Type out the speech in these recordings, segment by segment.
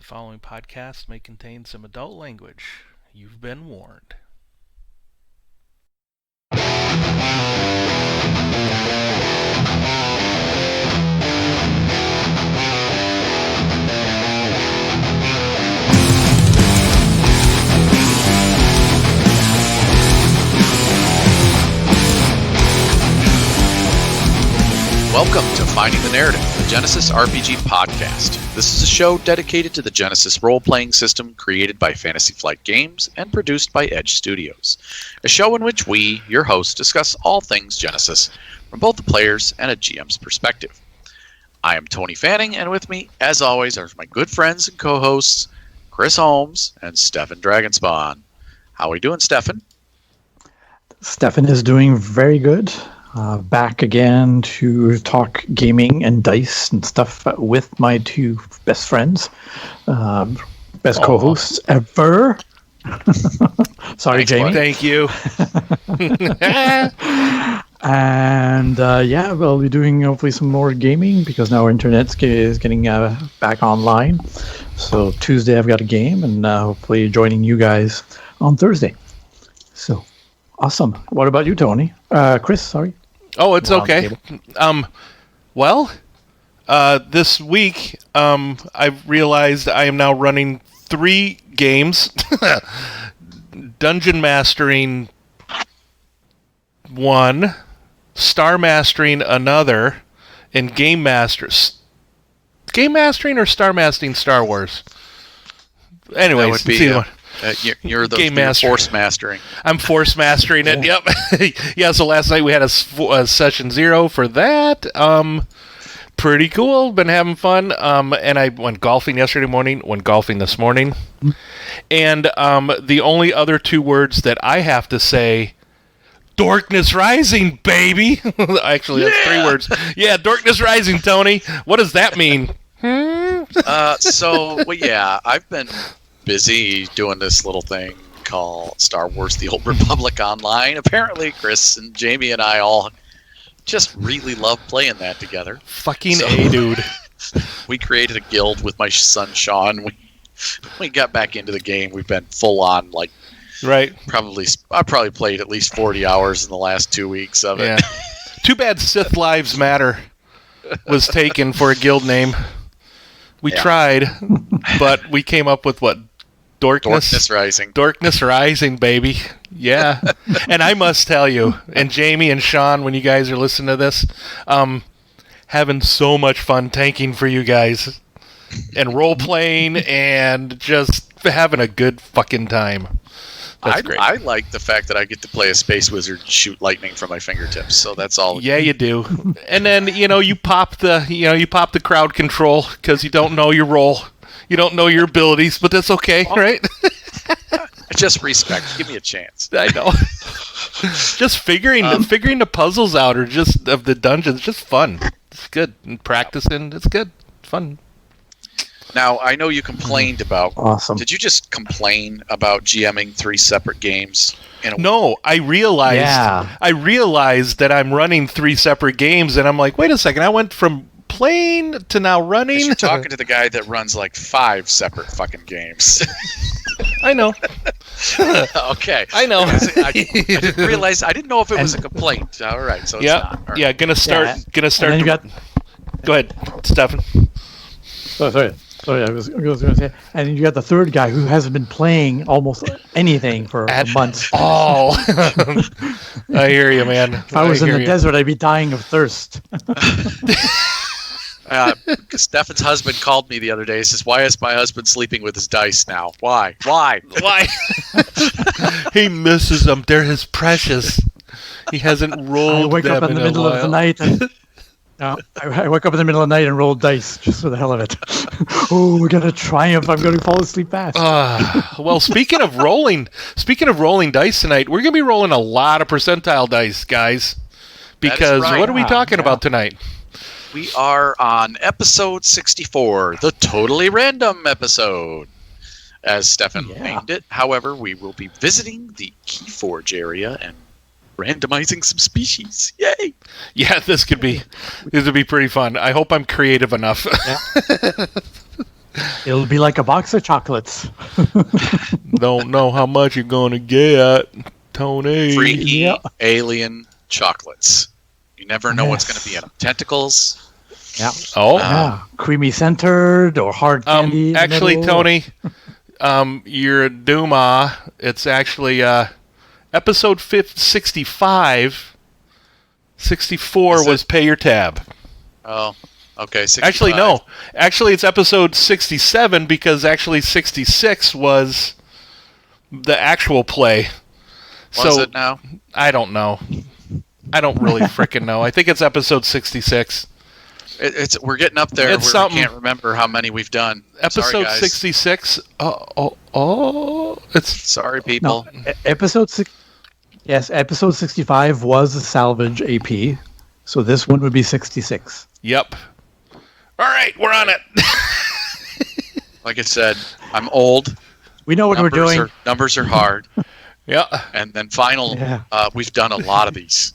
following podcast may contain some adult language. You've been warned. Welcome to Finding the Narrative, the Genesys RPG Podcast. This is a show dedicated to the Genesys Role Playing System created by Fantasy Flight Games and produced by Edge Studios. A show in which we, your hosts, discuss all things Genesys from both the player's and a GM's perspective. I am Tony Fanning, and with me, as always, are my good friends and co-hosts, Chris Holmes and Stefan Dragonspawn. How are we doing, Stefan? Stefan is doing very good. Back again to talk gaming and dice and stuff with my two best friends, best co-hosts ever. Sorry, Thanks, Jamie. Thank you. And we'll be doing hopefully some more gaming because now our internet is getting back online. So Tuesday I've got a game, and hopefully joining you guys on Thursday. So awesome. What about you, Tony? Chris, sorry. Oh, it's okay. This week, I've realized I am now running 3 games. Dungeon Mastering 1, Star Mastering another, and Game Masters. Game Mastering or Star Mastering Star Wars? Anyways, That would be, you're force mastering. I'm force mastering it. Yep. Yeah. So last night we had a session 0 for that. Pretty cool. Been having fun. And I went golfing yesterday morning. Went golfing this morning. And the only other 2 words that I have to say, Darkness Rising, baby. Actually, that's 3 words. Yeah, Darkness Rising, Tony. What does that mean? I've been busy doing this little thing called Star Wars The Old Republic Online. Apparently, Chris and Jamie and I all just really love playing that together. Fucking A, dude. We created a guild with my son, Sean. We got back into the game. We've been full on, right. I probably played at least 40 hours in the last 2 weeks of it. Yeah. Too bad Sith Lives Matter was taken for a guild name. We tried, but we came up with what? Darkness Rising. Darkness Rising, baby. Yeah. And I must tell you, and Jamie and Sean, when you guys are listening to this, having so much fun tanking for you guys and role-playing and just having a good fucking time. That's great. I like the fact that I get to play a space wizard and shoot lightning from my fingertips, so that's all. Yeah, you do. And then, you pop the crowd control because you don't know your role. You don't know your abilities, but that's okay, right? Just respect. Give me a chance. I know. Just figuring the puzzles out, or just of the dungeons, just fun. It's good. And practicing, it's good. It's fun. Now, I know you complained about... Awesome. Did you just complain about GMing 3 separate games? No, I realized that I'm running 3 separate games, and I'm like, wait a second, I went from playing to now running. You're talking to the guy that runs 5 separate fucking games. I know. Okay. I know. I didn't realize. I didn't know if it was a complaint. All right. So it's not. Right. Yeah. Gonna start. Go ahead, Stefan. Oh, sorry. I was going to say, and you got the third guy who hasn't been playing almost anything for months. Oh, I hear you, man. If I was in the desert, I'd be dying of thirst. Stefan's husband called me the other day. He says, "Why is my husband sleeping with his dice now? Why? He misses them. They're his precious. He hasn't rolled. I wake up in the middle of the night. I wake up in the middle of the night and roll dice just for the hell of it. Oh, we're gonna triumph! I'm gonna fall asleep fast. Well, speaking of rolling dice tonight, we're gonna be rolling a lot of percentile dice, guys. Because what are we talking about tonight? We are on episode 64, the totally random episode, as Stefan named it. However, we will be visiting the Keyforge area and randomizing some species. Yay! Yeah, this would be pretty fun. I hope I'm creative enough. It'll be like a box of chocolates. Don't know how much you're going to get, Tony. Freaky alien chocolates. You never know what's going to be in them. Tentacles. Yeah. Oh. Yeah. Creamy centered or hard candy. Actually, Tony, you're a Duma. It's actually episode 65. 64 was Pay Your Tab. Oh, okay. 65. Actually, no. Actually, it's episode 67 because actually 66 was the actual play. Was it now? I don't know. I don't really frickin' know. I think it's episode 66. We're getting up there. It's where we can't remember how many we've done. Episode 66. It's sorry, people. No, episode 65 was a salvage AP, so this one would be 66. Yep. All right, we're on it. Like I said, I'm old. We know what we're doing. Numbers are hard. Yeah. And then we've done a lot of these.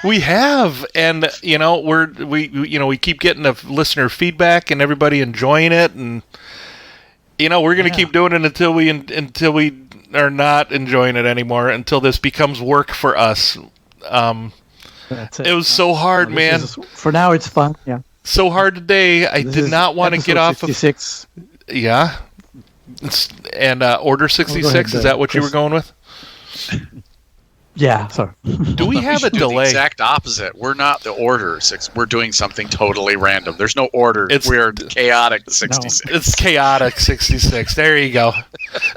We have, and we keep getting the listener feedback and everybody enjoying it, and we're going to keep doing it until we are not enjoying it anymore, until this becomes work for us. That's it. It was so hard, man. For now, it's fun. Yeah. So hard today. I did not want to get off 66. of. Yeah. And Order 66. Is that what you were going with? Yeah, sorry. Do we have a delay? The exact opposite. We're not the Order 6. We're doing something totally random. There's no order. We're chaotic 66. No, it's chaotic 66. There you go.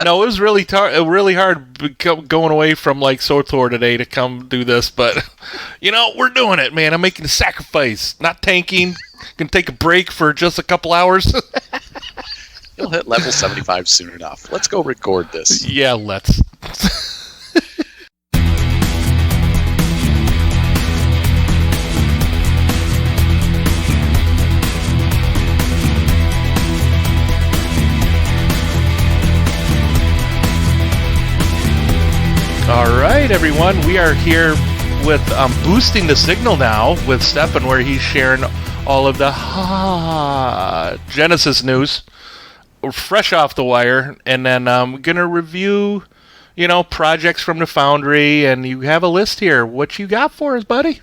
No, it was really hard going away from like SWTOR today to come do this, but we're doing it, man. I'm making a sacrifice. Not tanking. Gonna take a break for just a couple hours. You'll hit level 75 soon enough. Let's go record this. Yeah, let's. All right, everyone. We are here with boosting the signal now with Stefan, where he's sharing all of the Genesys news, fresh off the wire, and then I'm gonna review, projects from the Foundry, and you have a list here. What you got for us, buddy?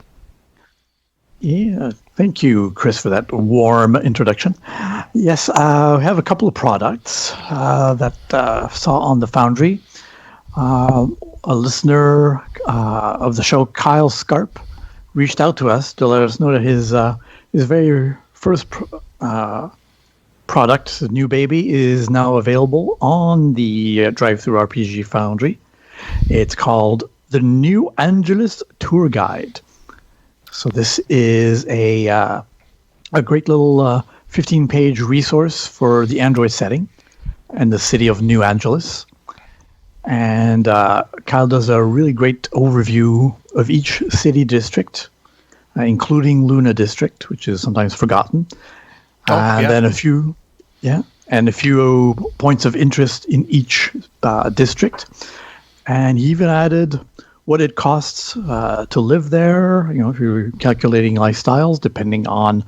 Yeah, thank you, Chris, for that warm introduction. Yes, I have a couple of products that saw on the Foundry. A listener of the show, Kyle Scarp, reached out to us to let us know that his very first product, his new baby, is now available on the Drive-Thru RPG Foundry. It's called the New Angeles Tour Guide. So this is a great little 15-page resource for the Android setting and the city of New Angeles. And Kyle does a really great overview of each city district, including Luna District, which is sometimes forgotten. Then a few points of interest in each district. And he even added what it costs to live there, if you're calculating lifestyles, depending on,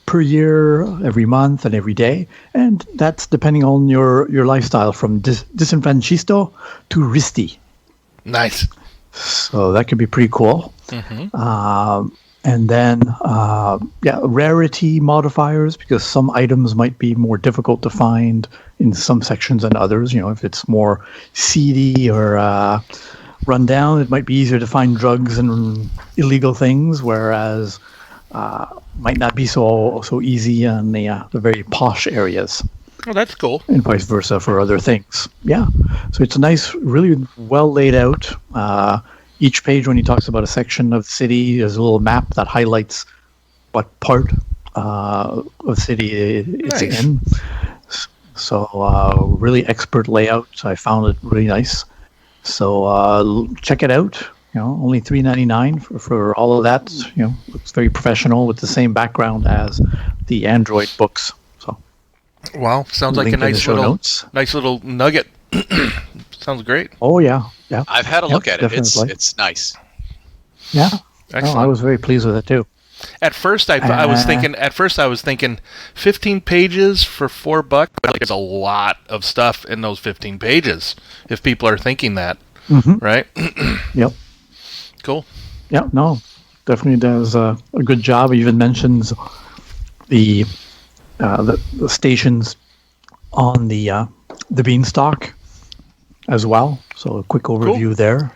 per year, every month, and every day. And that's depending on your lifestyle, from disenfrancisto to risty. Nice. So that could be pretty cool. Mm-hmm. And then, rarity modifiers, because some items might be more difficult to find in some sections than others. If it's more seedy or run down, it might be easier to find drugs and illegal things, whereas might not be so easy on the very posh areas. Oh, that's cool. And vice versa for other things. Yeah. So it's a nice, really well laid out. Each page, when he talks about a section of the city, there's a little map that highlights what part of the city it's in. So really expert layout. I found it really nice. So check it out. Only $3.99 for all of that. Looks very professional with the same background as the Android books. So, wow, sounds like a nice little nugget. Sounds great. Oh yeah. I've had a look at it. It's nice. Yeah. Excellent. I was very pleased with it too. At first, I was thinking 15 pages for $4, but there's a lot of stuff in those 15 pages. If people are thinking that, right? Yep. Cool. Yeah. No, definitely does a good job. It even mentions the stations on the beanstalk as well. So a quick overview there.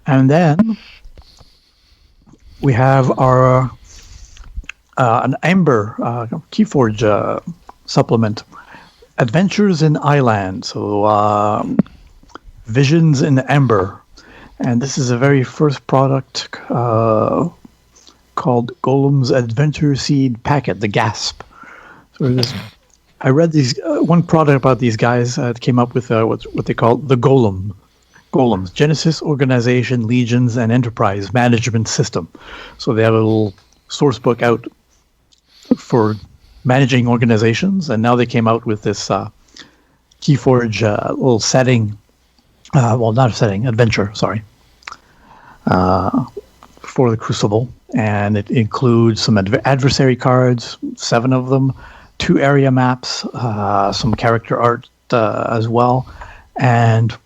And then we have our an Ember Keyforge supplement, Adventures in Island. So Visions in Ember, and this is a very first product called Golem's Adventure Seed Packet, the GASP. So I read these one product about these guys that came up with what they call the Golems, Genesys Organization, Legions, and Enterprise Management System. So they have a little source book out for managing organizations, and now they came out with this Keyforge little setting. Well, not a setting, adventure, sorry, for the Crucible. And it includes some adversary cards, 7 of them, 2 area maps, some character art as well, and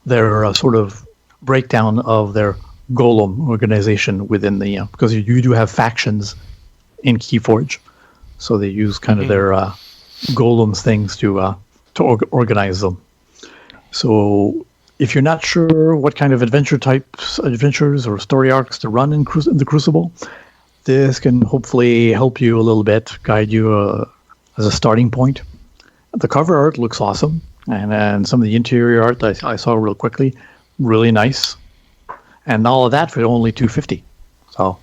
their sort of breakdown of their Golem organization within the because you do have factions in Keyforge, so they use kind of their Golems things to organize them. So if you're not sure what kind of adventures or story arcs to run in the Crucible, this can hopefully help you a little bit, guide you as a starting point. The cover art looks awesome. And some of the interior art I saw real quickly, really nice, and all of that for only $250. So,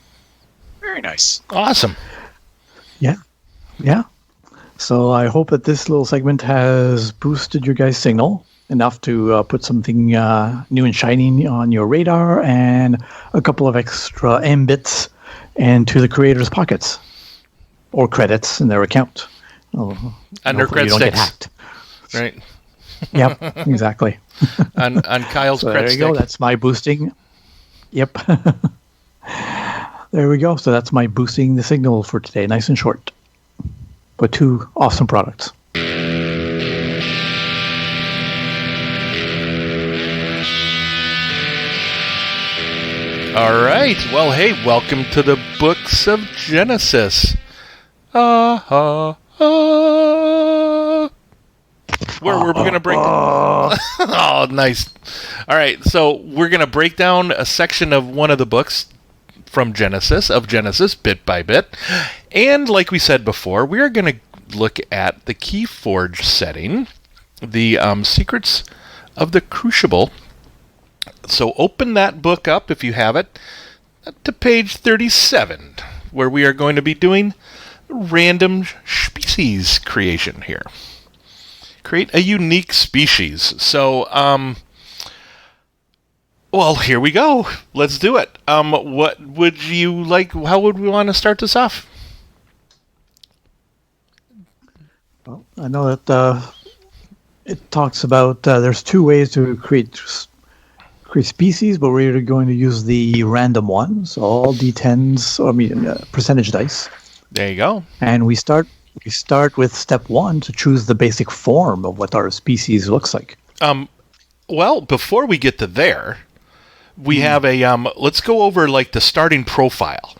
very nice, awesome. Yeah. So I hope that this little segment has boosted your guys' signal enough to put something new and shiny on your radar, and a couple of extra M-bits into the creators' pockets or credits in their account. Under credit you don't sticks. get hacked. Right. Yep, exactly. on Kyle's so credit there you stick. go. That's my boosting. Yep. There we go. So that's my boosting the signal for today. Nice and short, but 2 awesome products. All right. Well, hey, welcome to the Books of Genesis. Where we're going to break oh, nice. All right, so we're going to break down a section of one of the books from Genesis, bit by bit. And like we said before, we are going to look at the Keyforge setting, the Secrets of the Crucible. So open that book up, if you have it, to page 37, where we are going to be doing random species creation here. Create a unique species. So, well, here we go. Let's do it. What would you like? How would we want to start this off? Well, I know that it talks about there's 2 ways to create species, but we're going to use the random one. So all D10s, percentage dice. There you go. And we start with step 1 to choose the basic form of what our species looks like. Well, before we get to there, we have a let's go over like the starting profile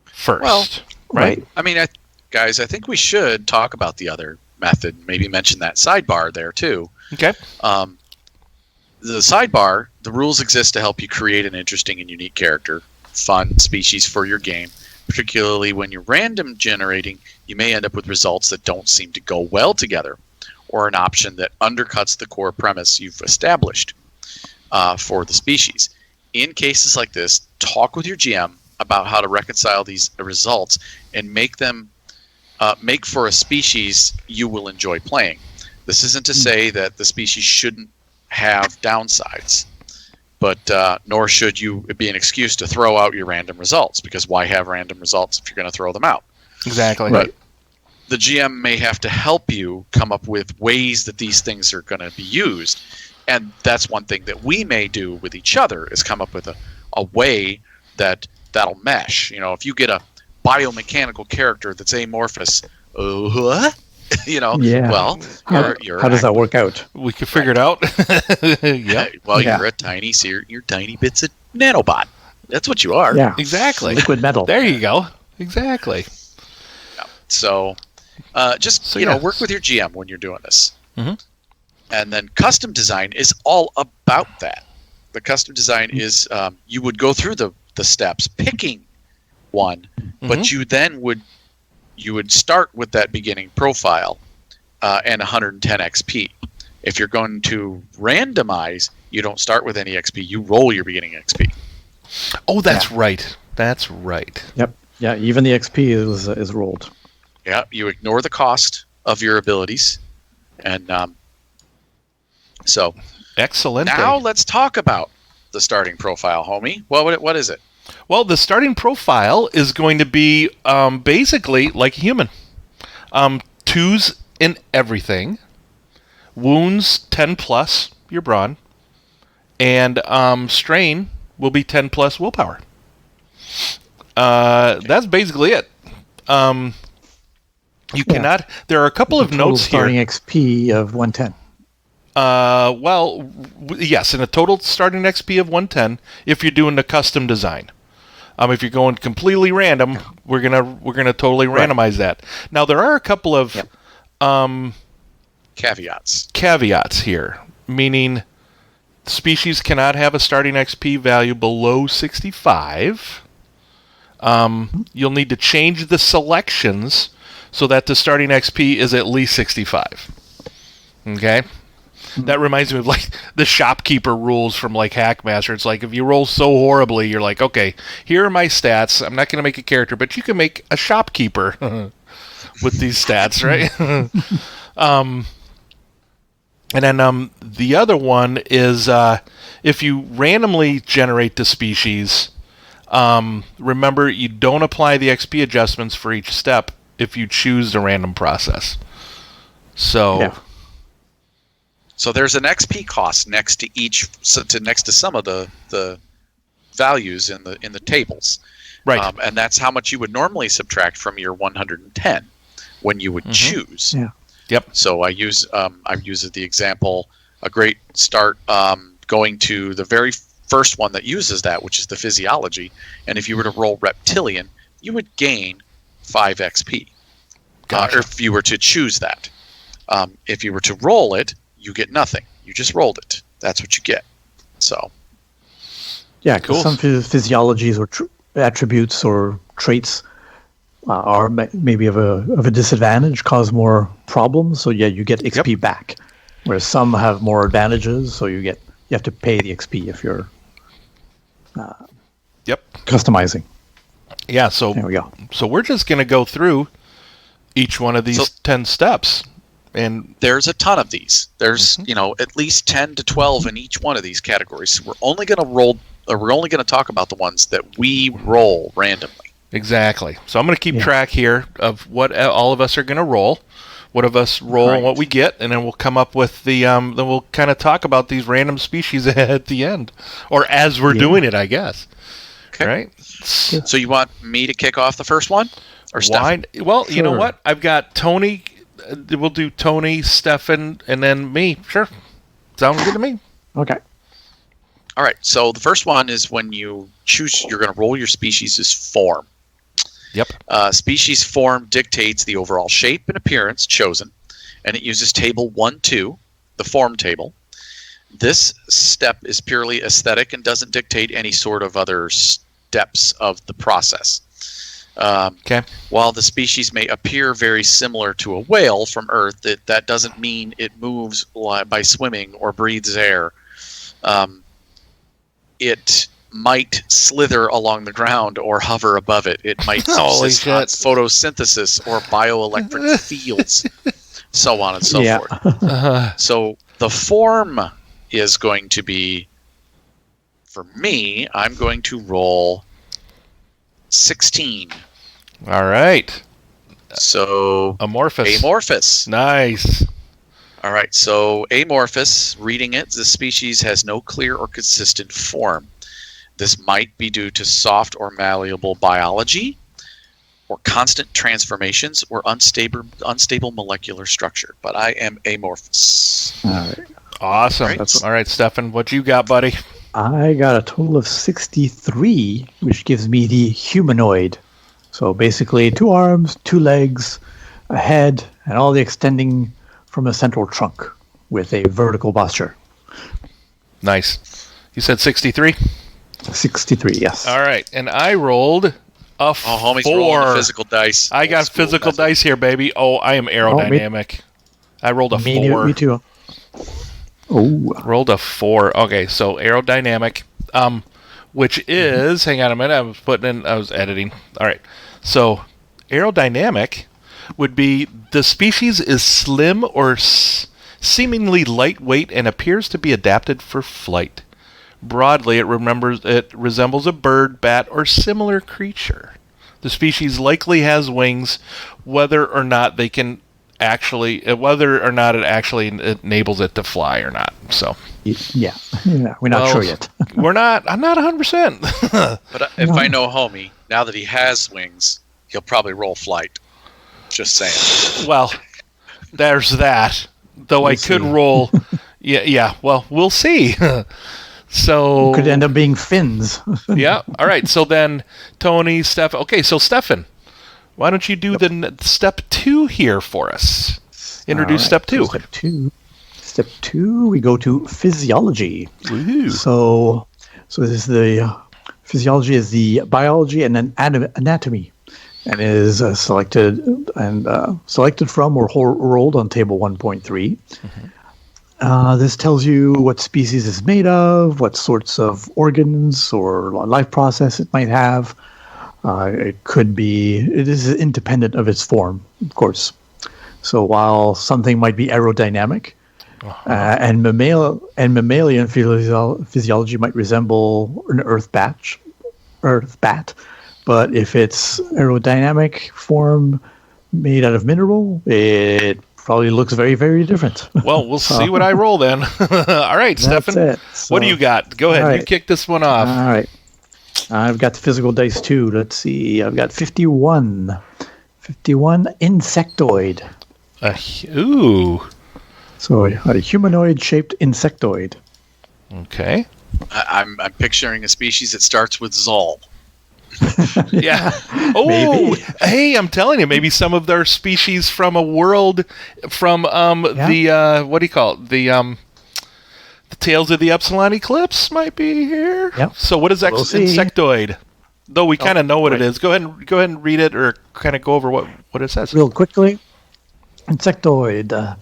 first. Well, right? Right. I mean, guys, I think we should talk about the other method. Maybe mention that sidebar there too. Okay. The sidebar, the rules exist to help you create an interesting and unique character, fun species for your game. Particularly when you're random generating, you may end up with results that don't seem to go well together, or an option that undercuts the core premise you've established for the species. In cases like this, talk with your GM about how to reconcile these results and make them make for a species you will enjoy playing. This isn't to say that the species shouldn't have downsides, but nor should you it be an excuse to throw out your random results, because why have random results if you're going to throw them out? Exactly. Right. The GM may have to help you come up with ways that these things are going to be used, and that's one thing that we may do with each other, is come up with a way that that'll mesh. If you get a biomechanical character that's amorphous, what? Yeah. Well, how does that work out? We could figure it out. Yeah. Well, Yeah. you're tiny bits of nanobot. That's what you are. Yeah. Exactly. Liquid metal. There you go. Exactly. So, work with your GM when you're doing this. Mhm. And then custom design is all about that. The custom design is you would go through the steps, picking one, but you then would start with that beginning profile and 110 XP. If you're going to randomize, you don't start with any XP. You roll your beginning XP. Oh, that's right. That's right. Yep. Yeah. Even the XP is rolled. Yeah, you ignore the cost of your abilities, and so Excellent. now let's talk about the starting profile, homie. What is it? Well, the starting profile is going to be basically like a human. 2s in everything. Wounds 10 plus your brawn. And strain will be 10 plus willpower. That's basically it. You cannot. There are a couple of notes here. Starting XP of 110. Yes, in a total starting XP of 110 if you're doing the custom design. If you're going completely random, we're gonna totally randomize that. Now there are a couple of caveats here, meaning species cannot have a starting XP value below 65. You'll need to change the selections so that the starting XP is at least 65. Okay? That reminds me of like the shopkeeper rules from like Hackmaster. It's like if you roll so horribly, you're like, okay, here are my stats. I'm not going to make a character, but you can make a shopkeeper with these stats, right? And then the other one is if you randomly generate the species, remember you don't apply the XP adjustments for each step if you choose the random process. So. Yeah. So there's an XP cost next to some of the values in the tables, Right? and that's how much you would normally subtract from your 110 when you would choose. Yeah. Yep. So I use the example, a great start going to the very first one that uses that, which is the physiology. And if you were to roll reptilian, you would gain 5 XP. Gotcha. Or if you were to choose that. If you were to roll it, you get nothing. You just rolled it. That's what you get. So. Yeah, because some physiologies or attributes or traits are maybe of a disadvantage, cause more problems. So yeah, you get XP back, whereas some have more advantages. So you have to pay the XP if you're customizing. Yeah. So there we go. So we're just going to go through each one of these 10 steps. And there's a ton of these. There's at least 10 to 12 in each one of these categories. So we're only going to talk about the ones that we roll randomly. Exactly. So I'm going to keep track here of what all of us are going to roll, what of us roll and what we get, and then we'll come up with the then we'll kind of talk about these random species at the end, or as we're doing it, I guess. Okay. Right. So you want me to kick off the first one, or Stefan? Well, you know what? I've got Tony. We'll do Tony, Stefan, and then me. Sure. Sounds good to me. Okay. All right. So the first one is when you choose, you're going to roll your species' form. Yep. Species form dictates the overall shape and appearance chosen, and it uses table 1-2, the form table. This step is purely aesthetic and doesn't dictate any sort of other steps of the process. While the species may appear very similar to a whale from Earth, that doesn't mean it moves by swimming or breathes air. It might slither along the ground or hover above it. It might subsist on photosynthesis or bioelectric fields, so on and so forth. So the form is going to be, for me, I'm going to roll 16. All right. So amorphous. Nice. All right. So amorphous. Reading it, the species has no clear or consistent form. This might be due to soft or malleable biology, or constant transformations, or unstable molecular structure. But I am amorphous. All right. Awesome. Right. All right, Stefan, what you got, buddy? I got a total of 63, which gives me the humanoid. So basically 2 arms, 2 legs, a head, and all the extending from a central trunk with a vertical posture. Nice. You said 63? 63, yes. All right, and I rolled a 4. Oh, homie's rolling the physical dice. I got physical dice here, baby. Oh, I am aerodynamic. I rolled a 4. Me too. Oh. Rolled a 4. Okay, so aerodynamic, which is, hang on a minute, I was editing. All right, so aerodynamic would be the species is slim or seemingly lightweight and appears to be adapted for flight. Broadly, it resembles a bird, bat, or similar creature. The species likely has wings, whether or not it actually enables it to fly or not. So, yeah, we're not sure yet. I'm not 100%. But if I know homie, now that he has wings, he'll probably roll flight. Just saying. Well, there's that. Though I could roll. Yeah. Well, we'll see. So could end up being fins. Yeah. All right. So then, Tony, Stefan. Okay. So Stefan, why don't you do the step 2 here for us? Introduce step 2. So step 2. We go to physiology. Woo-hoo. So this is the physiology is the biology and then anatomy, and is selected from or rolled on table 1.3. Mm-hmm. This tells you what species it's made of, what sorts of organs or life process it might have. It is independent of its form, of course. So while something might be aerodynamic, and mammalian physiology might resemble an earth bat, but if it's aerodynamic form made out of mineral, it probably looks very, very different. Well, we'll see what I roll then. All right, Stefan, what do you got? Go ahead. Right. You kick this one off. All right. I've got the physical dice too. Let's see. I've got 51. 51 insectoid. Ooh. So a humanoid-shaped insectoid. Okay. I'm picturing a species that starts with Zol. Yeah. Oh, maybe. Hey, I'm telling you, maybe some of their species from a world from the what do you call it? The Tales of the Epsilon Eclipse might be here. Yep. So what is insectoid? Though we kind of know what it is. Go ahead and read it, or kind of go over what it says. Real quickly, insectoid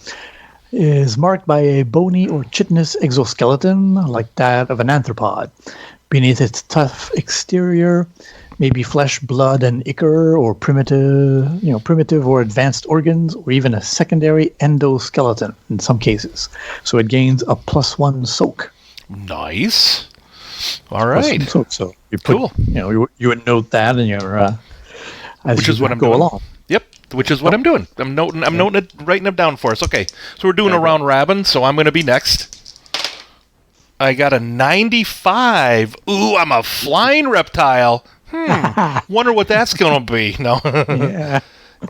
is marked by a bony or chitinous exoskeleton like that of an arthropod. Beneath its tough exterior, maybe flesh, blood, and ichor, or primitive or advanced organs, or even a secondary endoskeleton in some cases. So it gains a +1 soak. Nice. All right. Soak, so you put, cool. You would note that in your which is what I'm doing. Along. Yep. Which is what I'm doing. I'm noting it, writing them down for us. Okay. So we're doing a round robin. So I'm going to be next. I got a 95. Ooh, I'm a flying reptile. Wonder what that's going to be. No. Yeah.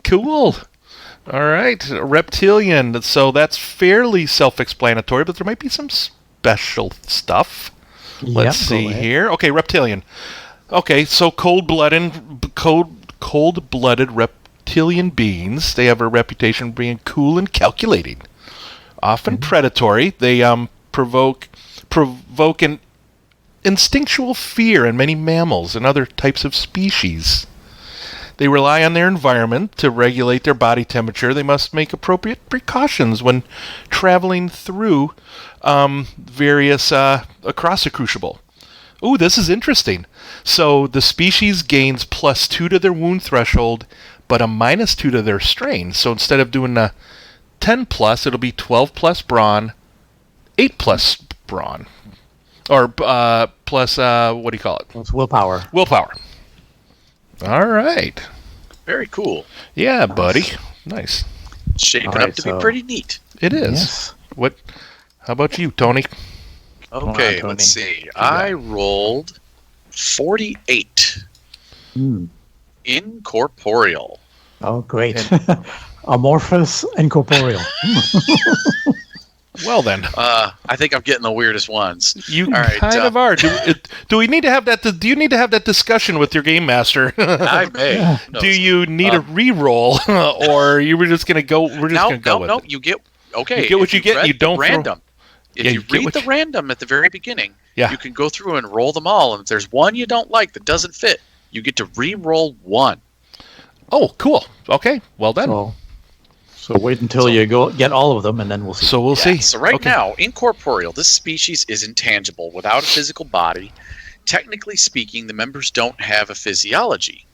Cool. All right. Reptilian. So that's fairly self-explanatory, but there might be some special stuff. Let's see here. Okay, reptilian. Okay, so cold-blooded reptilian beings. They have a reputation for being cool and calculating. Often predatory. They provoke an instinctual fear in many mammals and other types of species. They rely on their environment to regulate their body temperature. They must make appropriate precautions when traveling through various across a crucible. Ooh, this is interesting. So the species gains +2 to their wound threshold, but a -2 to their strain. So instead of doing a 10+, it'll be 12+ brawn, 8+ brawn. Or plus, what do you call it? It's willpower. Willpower. All right. Very cool. Yeah, buddy. Nice. Shaping up to be pretty neat. It is. Yes. How about you, Tony? Okay, let's see. I rolled 48. Incorporeal. Oh, great. Amorphous and corporeal. Well then, I think I'm getting the weirdest ones. you All right, kind of are. Do we need to have that? Do you need to have that discussion with your game master? I may. Yeah. Who knows? Do you need a re-roll, or you were just gonna go? We're just gonna go with it. You get okay. You get what you get. read You the don't throw- random. If Yeah, you you get read what the you- random at the very beginning, Yeah. you can go through and roll them all. And if there's one you don't like that doesn't fit, you get to re-roll one. Oh, cool. Okay. Well then. So wait until you get all of them, and then we'll see. So we'll see. So right Okay. now, incorporeal, this species is intangible, without a physical body. Technically speaking, the members don't have a physiology,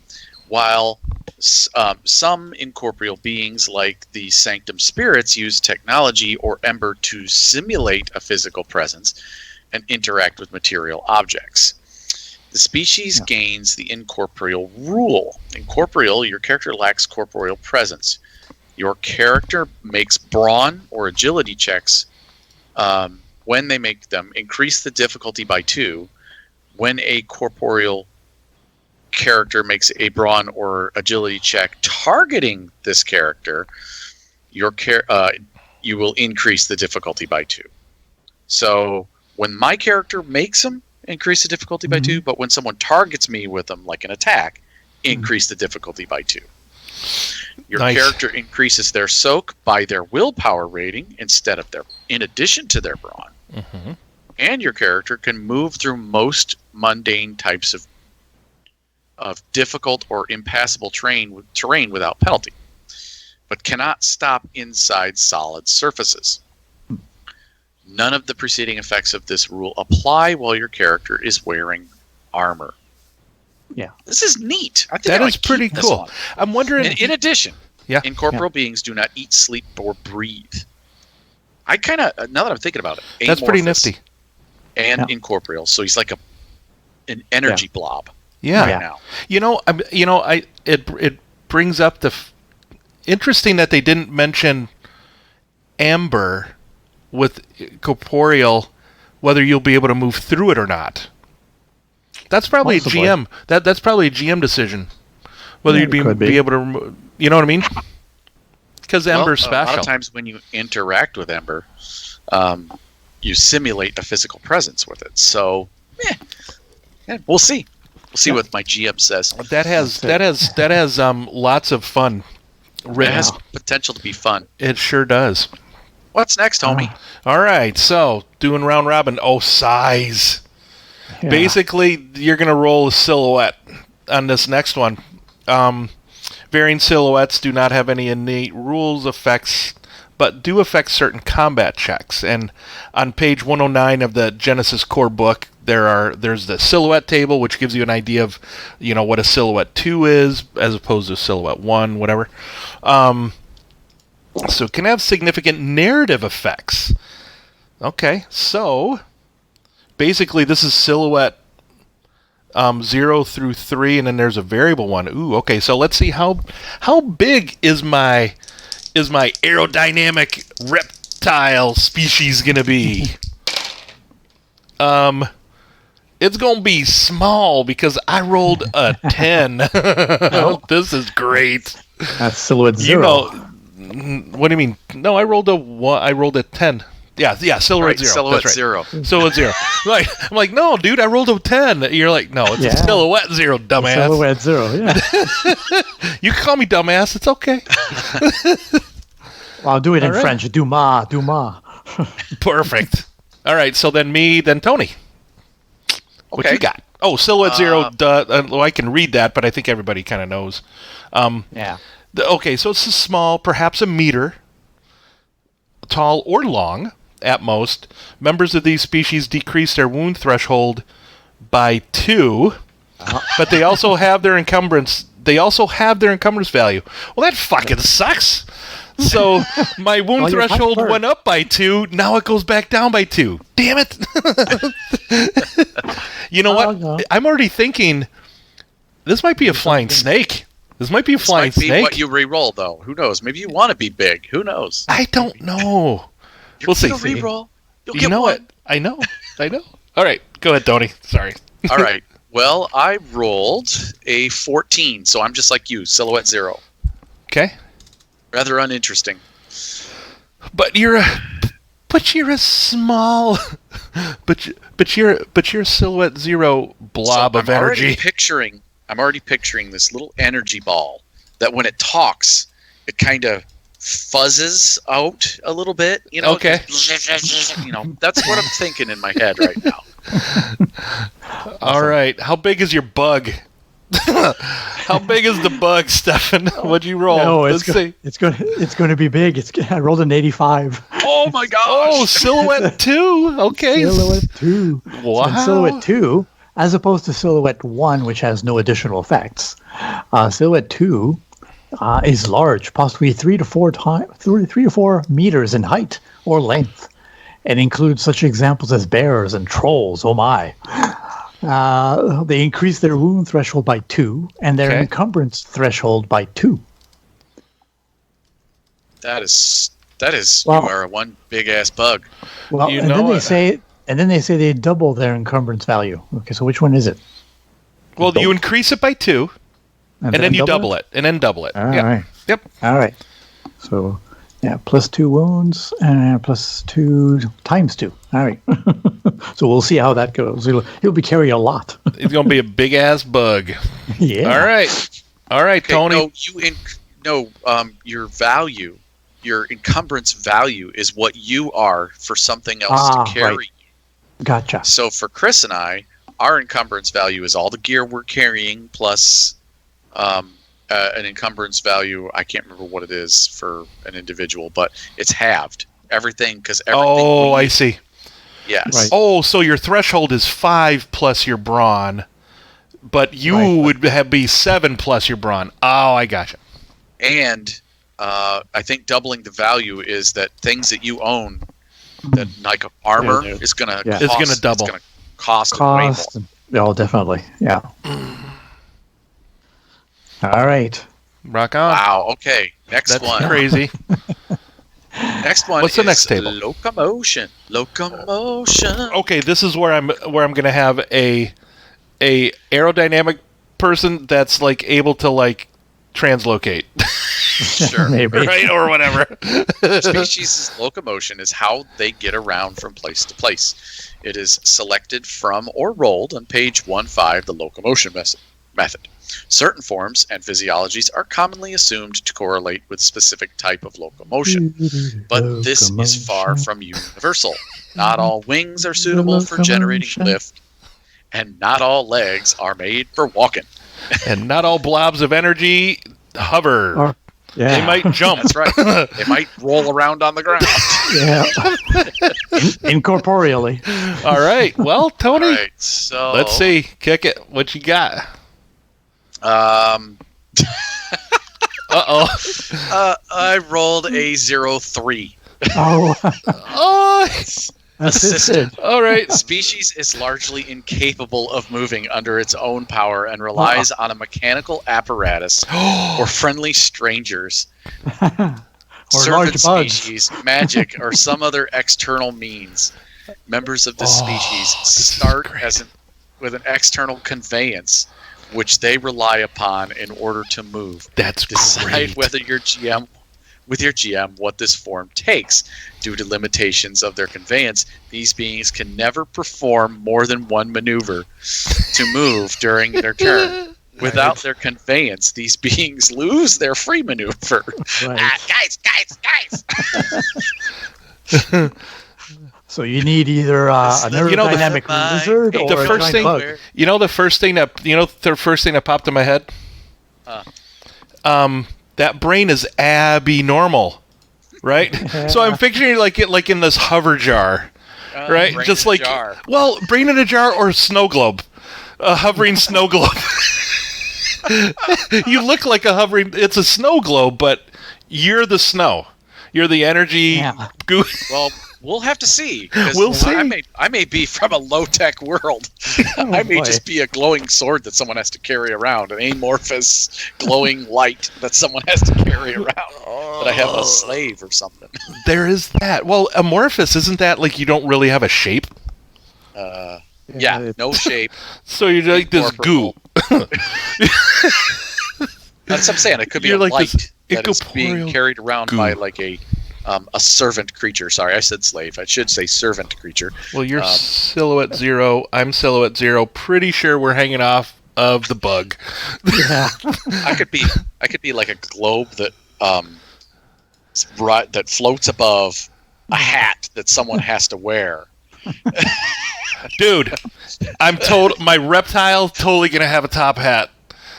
while some incorporeal beings, like the Sanctum Spirits, use technology or Ember to simulate a physical presence and interact with material objects. The species gains the incorporeal rule. Incorporeal, your character lacks corporeal presence. Your character makes brawn or agility checks. When they make them, increase the difficulty by 2. When a corporeal character makes a brawn or agility check targeting this character, you will increase the difficulty by 2. So when my character makes them, increase the difficulty by 2, but when someone targets me with them, like an attack, increase the difficulty by 2. Your Nice. character increases their soak by their willpower rating in addition to their brawn. Mhm. And your character can move through most mundane types of difficult or impassable terrain without penalty, but cannot stop inside solid surfaces. None of the preceding effects of this rule apply while your character is wearing armor. Yeah. This is neat. I think That I is might pretty keep this cool. one. I'm wondering. In addition, Yeah. incorporeal beings do not eat, sleep, or breathe. I kind of, now that I'm thinking about it, That's pretty amorphous nifty. and incorporeal. So he's like an energy blob Yeah. right now. It brings up interesting that they didn't mention amber with corporeal, whether you'll be able to move through it or not. That's probably Possibly. a GM. That's probably a GM decision, whether Yeah, you'd it could be. be able to. You know what I mean? Because Ember's A lot special. of times when you interact with Ember, you simulate a physical presence with it. So, we'll see. We'll see what my GM says. That has lots of fun It written. has potential to be fun. It sure does. What's next, homie? All right, so doing round robin. Oh, size. Yeah. Basically, you're going to roll a silhouette on this next one. Varying silhouettes do not have any innate rules effects, but do affect certain combat checks. And on page 109 of the Genesys core book, there's the silhouette table, which gives you an idea of, what a silhouette 2 is, as opposed to silhouette 1, whatever. So it can have significant narrative effects. Okay, so basically this is silhouette 0 through 3, and then there's a variable one. Ooh, okay, so let's see how big is my aerodynamic reptile species gonna be? It's gonna be small because I rolled a 10. This is great. That's silhouette 0. What do you mean? No, I rolled a 1. I rolled a 10. Yeah, silhouette 0. Silhouette That's right. 0. Silhouette 0. I'm like, no, dude, I rolled a 10. You're like, no, it's a silhouette 0, dumbass. Silhouette 0, yeah. You can call me dumbass. It's okay. I'll do it in All right. French. Dumas. Perfect. All right, so then me, then Tony. What Okay. you got? Oh, silhouette 0. Well, I can read that, but I think everybody kind of knows. Yeah. Okay, so it's a small, perhaps a meter, tall or long, at most. Members of these species decrease their wound threshold by 2, but they also have their encumbrance. They also have their encumbrance value. Well, that fucking sucks. So my wound Well, you're threshold hurt. went up by 2. Now it goes back down by 2. Damn it! You know what? no. I'm already thinking this might be a flying snake. This might be a This flying might be snake. what you re-roll, though. Who knows? Maybe you want to be big. Who knows? I don't know. We'll see. Re-roll. You'll You get know one. what? I know. All right, go ahead, Tony. Sorry. All right. Well, I rolled a 14, so I'm just like you, silhouette 0. Okay. Rather uninteresting. But you're a small, but you're silhouette 0 blob of energy. I'm already picturing this little energy ball that when it talks, it kind of fuzzes out a little bit. You know, okay. You know, that's what I'm thinking in my head right now. All right. How big is your bug? How big is the bug, Stefan? What'd you roll? No, Let's see. It's going to be big. I rolled an 85. Oh my gosh! Oh, silhouette 2. Okay. Silhouette 2. Wow. So in silhouette 2, as opposed to silhouette 1, which has no additional effects, silhouette 2 is large, possibly 3 to 4 meters in height or length, and includes such examples as bears and trolls. Oh my! They increase their wound threshold by 2 and their encumbrance threshold by 2. That is. You are one big ass bug. Well, and then they say they double their encumbrance value. Okay, so which one is it? Well, you increase it by 2, and then you double it, and then double it. All right. Yep. All right. So, yeah, plus 2 wounds and plus 2 times 2. All right. So we'll see how that goes. He'll be carrying a lot. He's gonna be a big ass bug. Yeah. All right, Okay, Tony. Your value, your encumbrance value is what you are for something else to carry. Right. Gotcha. So for Chris and I, our encumbrance value is all the gear we're carrying plus an encumbrance value. I can't remember what it is for an individual, but it's halved. Everything. Oh, I see. Yes. Right. Oh, so your threshold is 5 plus your brawn, but you would be 7 plus your brawn. Oh, I gotcha. And I think doubling the value is that things that you own, that like armor, is going to It's going to double. It's going to cost way more. Oh, definitely. Yeah. All right. Rock on. Wow. Okay. Next That's one. Crazy. Next one. What's the is next table? Locomotion. Okay, this is where I'm going to have a aerodynamic person that's like able to like translocate. Sure. Maybe. Right, or whatever. Species' locomotion is how they get around from place to place. It is selected from or rolled on page 1.5, the locomotion method. Certain forms and physiologies are commonly assumed to correlate with a specific type of locomotion, but this is far from universal. Not all wings are suitable for generating lift, and not all legs are made for walking. And not all blobs of energy hover. They might jump. That's right. They might roll around on the ground. Yeah. Incorporeally. All right. Well, Tony, All right, so let's see. Kick it. What you got? Uh-oh. I rolled a 0-3. Oh. Oh. Assisted. All right. Species is largely incapable of moving under its own power and relies on a mechanical apparatus or friendly strangers, Or servant large bugs. species, magic, or some other external means. Members of this species start with an external conveyance, which they rely upon in order to move. That's Decide great. whether your GM what this form takes. Due to limitations of their conveyance, these beings can never perform more than one maneuver to move during their turn. Without their conveyance, these beings lose their free maneuver. Right. Guys! So you need either an aerodynamic lizard or the a first giant thing, bug. the first thing that popped in my head. That brain is abnormal, right? So I'm picturing like in this hover jar, right? Brain Just in a like jar. brain in a jar or snow globe, a hovering snow globe. You look like a hovering. It's a snow globe, but you're the snow. You're the energy. Yeah. Well, we'll have to see. 'Cause We'll see. I may be from a low-tech world. I may boy. just be a glowing sword that someone has to carry around, an amorphous glowing light that someone has to carry around. That I have a slave or something. There is that. Well, amorphous, isn't that like you don't really have a shape? Yeah, no shape. So you're like this goo. That's what I'm saying. It could be You're a like light this that is being incorporeal carried around goo. by like a servant creature. Sorry, I said slave. I should say servant creature. Well, you're Silhouette Zero. I'm Silhouette Zero. Pretty sure we're hanging off of the bug. Yeah. I could be like a globe that that floats above a hat that someone has to wear. Dude, my reptile totally gonna have a top hat.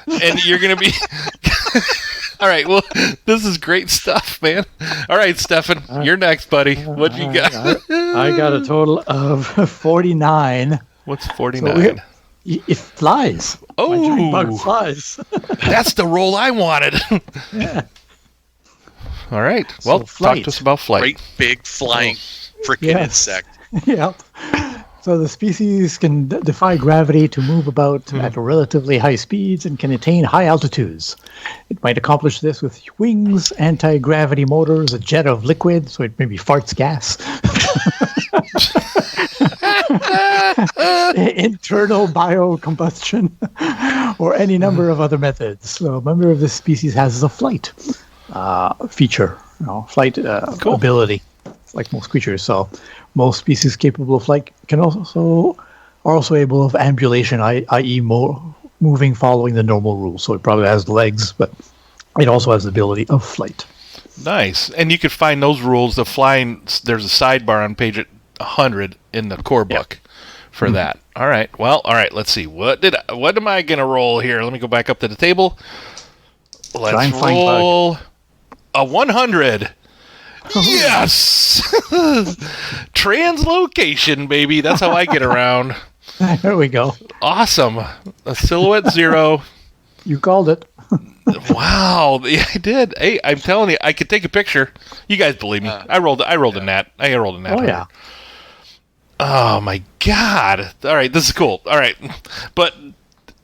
And you're going to be... All right, well, this is great stuff, man. All right, Stefan, you're next, buddy. What you got? I got a total of 49. What's 49? So it flies. Oh! My giant bug flies. That's the role I wanted. Yeah. All right, well, So flight. talk to us about flight. Great big flying freaking Yes. insect. Yep. So the species can defy gravity to move about at relatively high speeds and can attain high altitudes. It might accomplish this with wings, anti-gravity motors, a jet of liquid, so it maybe farts gas. Internal biocombustion, or any number of other methods. So a member of this species has a flight feature, flight ability, like most creatures. So most species capable of flight are also able of ambulation, i.e. moving following the normal rules. So it probably has legs, but it also has the ability of flight. Nice. And you can find those rules. The flying, there's a sidebar on page 100 in the core book for that. All right. Well, all right. Let's see. What am I going to roll here? Let me go back up to the table. Let's roll a 100. Yes! Translocation, baby. That's how I get around. There we go. Awesome. A Silhouette Zero. You called it. Wow. Yeah, I did. Hey, I'm telling you, I could take a picture. You guys believe me. I rolled a nat. I rolled a nat. Oh, yeah. Oh, my God. All right, this is cool. All right. But,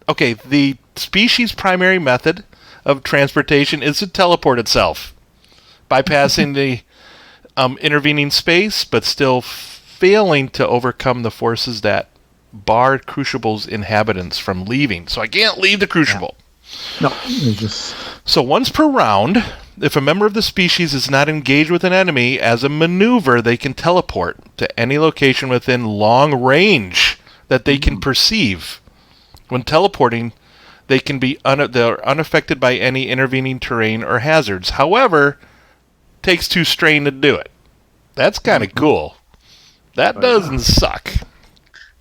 okay, the species' primary method of transportation is to teleport itself, bypassing the intervening space, but still failing to overcome the forces that bar Crucible's inhabitants from leaving. So I can't leave the Crucible. No, just... So once per round, if a member of the species is not engaged with an enemy, as a maneuver, they can teleport to any location within long range that they can perceive. When teleporting, they can be they're unaffected by any intervening terrain or hazards. However, takes 2 strain to do it. That's kind of cool. That doesn't suck.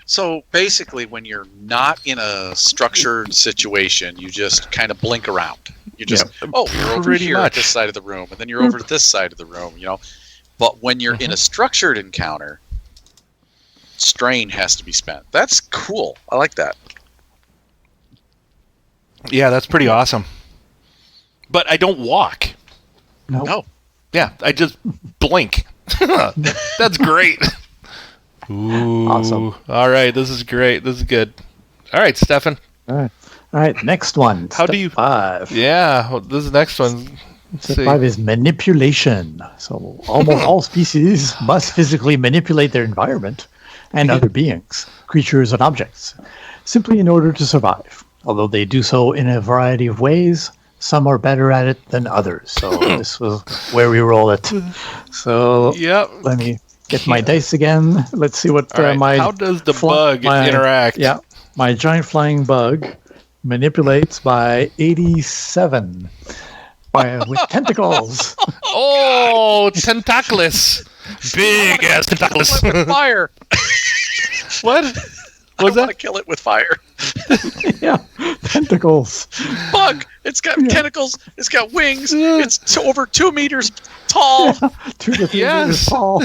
So basically, when you're not in a structured situation, you just kind of blink around. You just, you're over here at this side of the room, and then you're over to this side of the room, But when you're in a structured encounter, strain has to be spent. That's cool. I like that. Yeah, that's pretty awesome. But I don't walk. No. Yeah, I just blink. That's great. Ooh. Awesome. All right, this is great. This is good. All right, Stefan. All right, next one. How do you... 5. Yeah, well, this is the next one. Step 5 is manipulation. So almost all species must physically manipulate their environment and other beings, creatures, and objects, simply in order to survive. Although they do so in a variety of ways, some are better at it than others. So this was where we roll it. So let me get my dice again. Let's see what my... How does the bug interact? Yeah, my giant flying bug manipulates by 87 with tentacles. Oh, tentacles. Big ass tentacles. With fire. What? I want to kill it with fire. Yeah, tentacles. Bug. It's got tentacles. It's got wings. It's over 2 meters tall. 2 to 3 meters tall.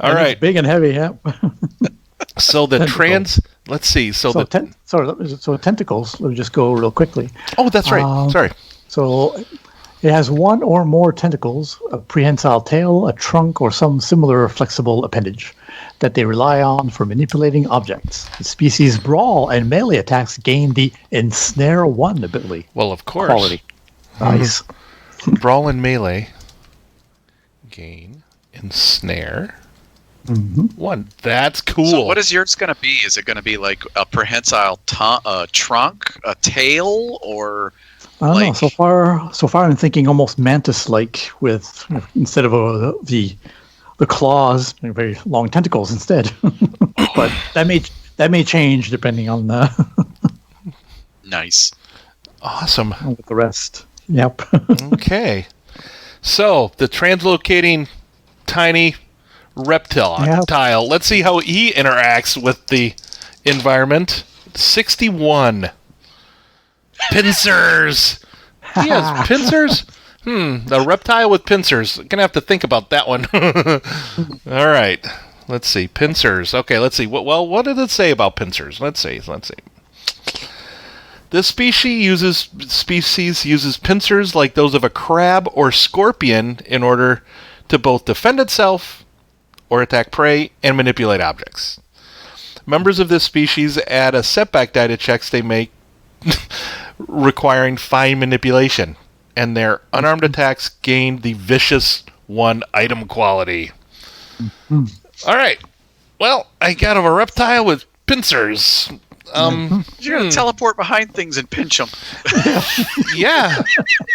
All right. It's big and heavy. Yeah. So the let's see. So tentacles. Let me just go real quickly. Oh, that's right. Sorry. So it has 1 or more tentacles, a prehensile tail, a trunk, or some similar flexible appendage that they rely on for manipulating objects. The species' brawl and melee attacks gain the ensnare 1 ability. Well, of course. Quality. Nice. Brawl and melee gain ensnare 1. That's cool. So what is yours going to be? Is it going to be like a prehensile trunk, a tail, or? I don't know. So far, I'm thinking almost mantis-like, with instead of the claws, very long tentacles instead. But that may change depending on the. Nice. Awesome. With the rest. Yep. Okay. So the translocating tiny reptile. Let's see how he interacts with the environment. 61. Pincers. He has pincers? The reptile with pincers. Gonna have to think about that one. All right. Let's see. Pincers. Okay, let's see. What did it say about pincers? Let's see. This species uses pincers like those of a crab or scorpion in order to both defend itself or attack prey and manipulate objects. Members of this species add a setback die to checks they make requiring fine manipulation, and their unarmed attacks gain the Vicious 1 item quality. All right. Well, I got a reptile with pincers. You're going to teleport behind things and pinch them. Yeah.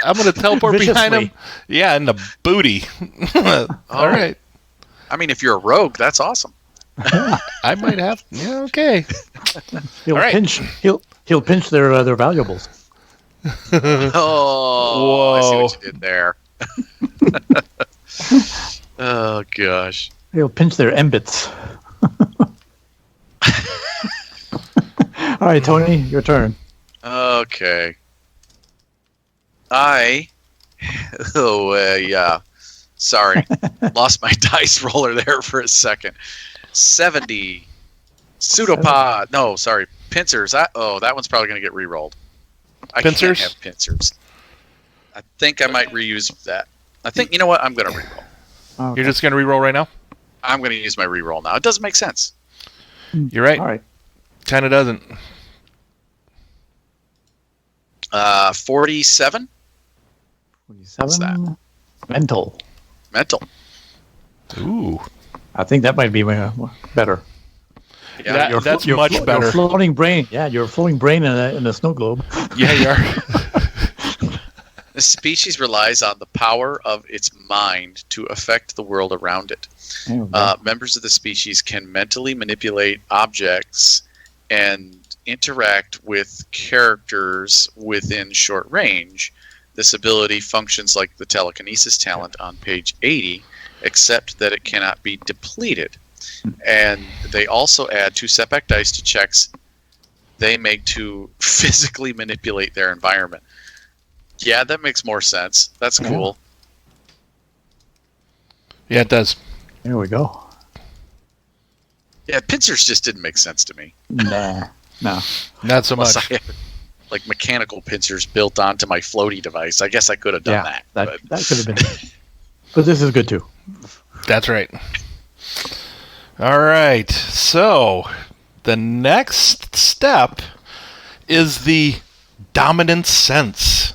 I'm going to teleport behind him. Yeah, in the booty. All right. I mean, if you're a rogue, that's awesome. I might have. Yeah, okay. He'll All right. pinch. He'll pinch their valuables. Oh, I see what you did there. Oh gosh. He'll pinch their embits. All right, Tony, your turn. Okay. Sorry. Lost my dice roller there for a second. 70. Pseudopod. No, sorry. Pincers. That one's probably going to get re-rolled. Pincers? I can't have pincers. I think I might reuse that. You know what? I'm going to re-roll. Okay. You're just going to re-roll right now? I'm going to use my re-roll now. It doesn't make sense. You're right. All right. Kind of doesn't. 47? 47. Mental. Ooh. I think that might be better. Yeah, that's much better. Your floating brain. Yeah, your floating brain in a snow globe. Yeah, you are. This species relies on the power of its mind to affect the world around it. Members of the species can mentally manipulate objects and interact with characters within short range. This ability functions like the telekinesis talent on page 80, except that it cannot be depleted. And they also add 2 setback dice to checks they make to physically manipulate their environment. Yeah, that makes more sense. That's cool. Yeah, it does. There we go. Yeah, pincers just didn't make sense to me. Nah, no. Not so much. I had, like mechanical pincers built onto my floaty device. I guess I could have done that. That could have been. But this is good too. That's right. All right. So the next step is the dominant sense.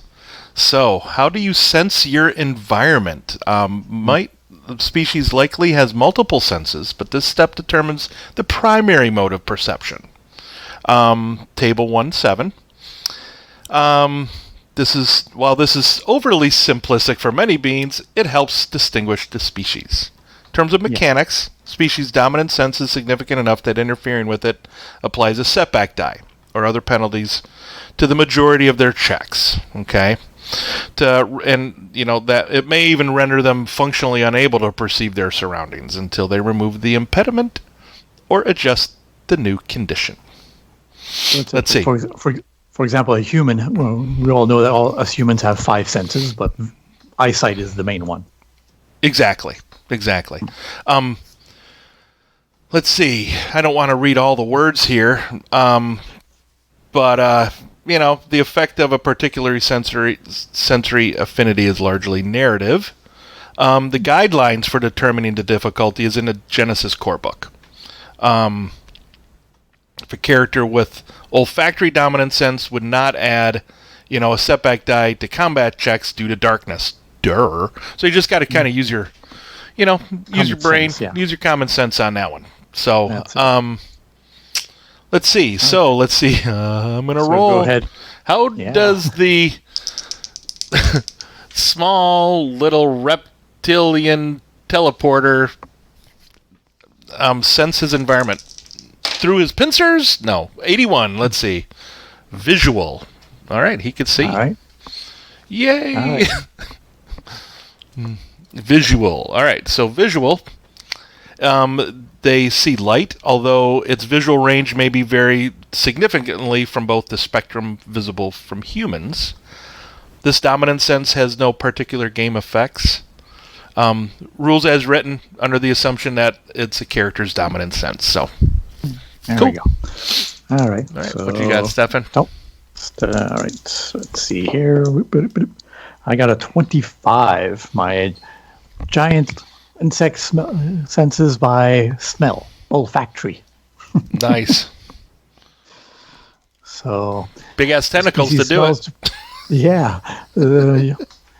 So how do you sense your environment? The species likely has multiple senses, but this step determines the primary mode of perception. Table 1-7. While this is overly simplistic for many beings, it helps distinguish the species. In terms of mechanics, species' dominant sense is significant enough that interfering with it applies a setback die or other penalties to the majority of their checks. Okay, that it may even render them functionally unable to perceive their surroundings until they remove the impediment or adjust the new condition. Let's see. For example, a human. Well, we all know that all us humans have 5 senses, but eyesight is the main one. Exactly. Let's see. I don't want to read all the words here, but the effect of a particular sensory affinity is largely narrative. The guidelines for determining the difficulty is in the Genesys core book. If a character with olfactory dominant sense would not add, a setback die to combat checks due to darkness. So you just got to kind of use your use your brain, sense, yeah. use your common sense on that one. So, That's it. let's see. So, let's see. I'm going to roll. Go ahead. How does the small little reptilian teleporter sense his environment? Through his pincers? No. 81. Let's see. Visual. All right. He could see. All right. Yay. All right. Visual. All right. So visual. They see light, although its visual range may be vary significantly from both the spectrum visible from humans. This dominant sense has no particular game effects. Rules as written under the assumption that it's a character's dominant sense. So, There cool. we go. All right. All right. So, What do you got, Stefan? all right. So let's see here. I got a 25. My giant insect senses by smell, olfactory. Nice. So Big ass tentacles to species do it. smells- Yeah.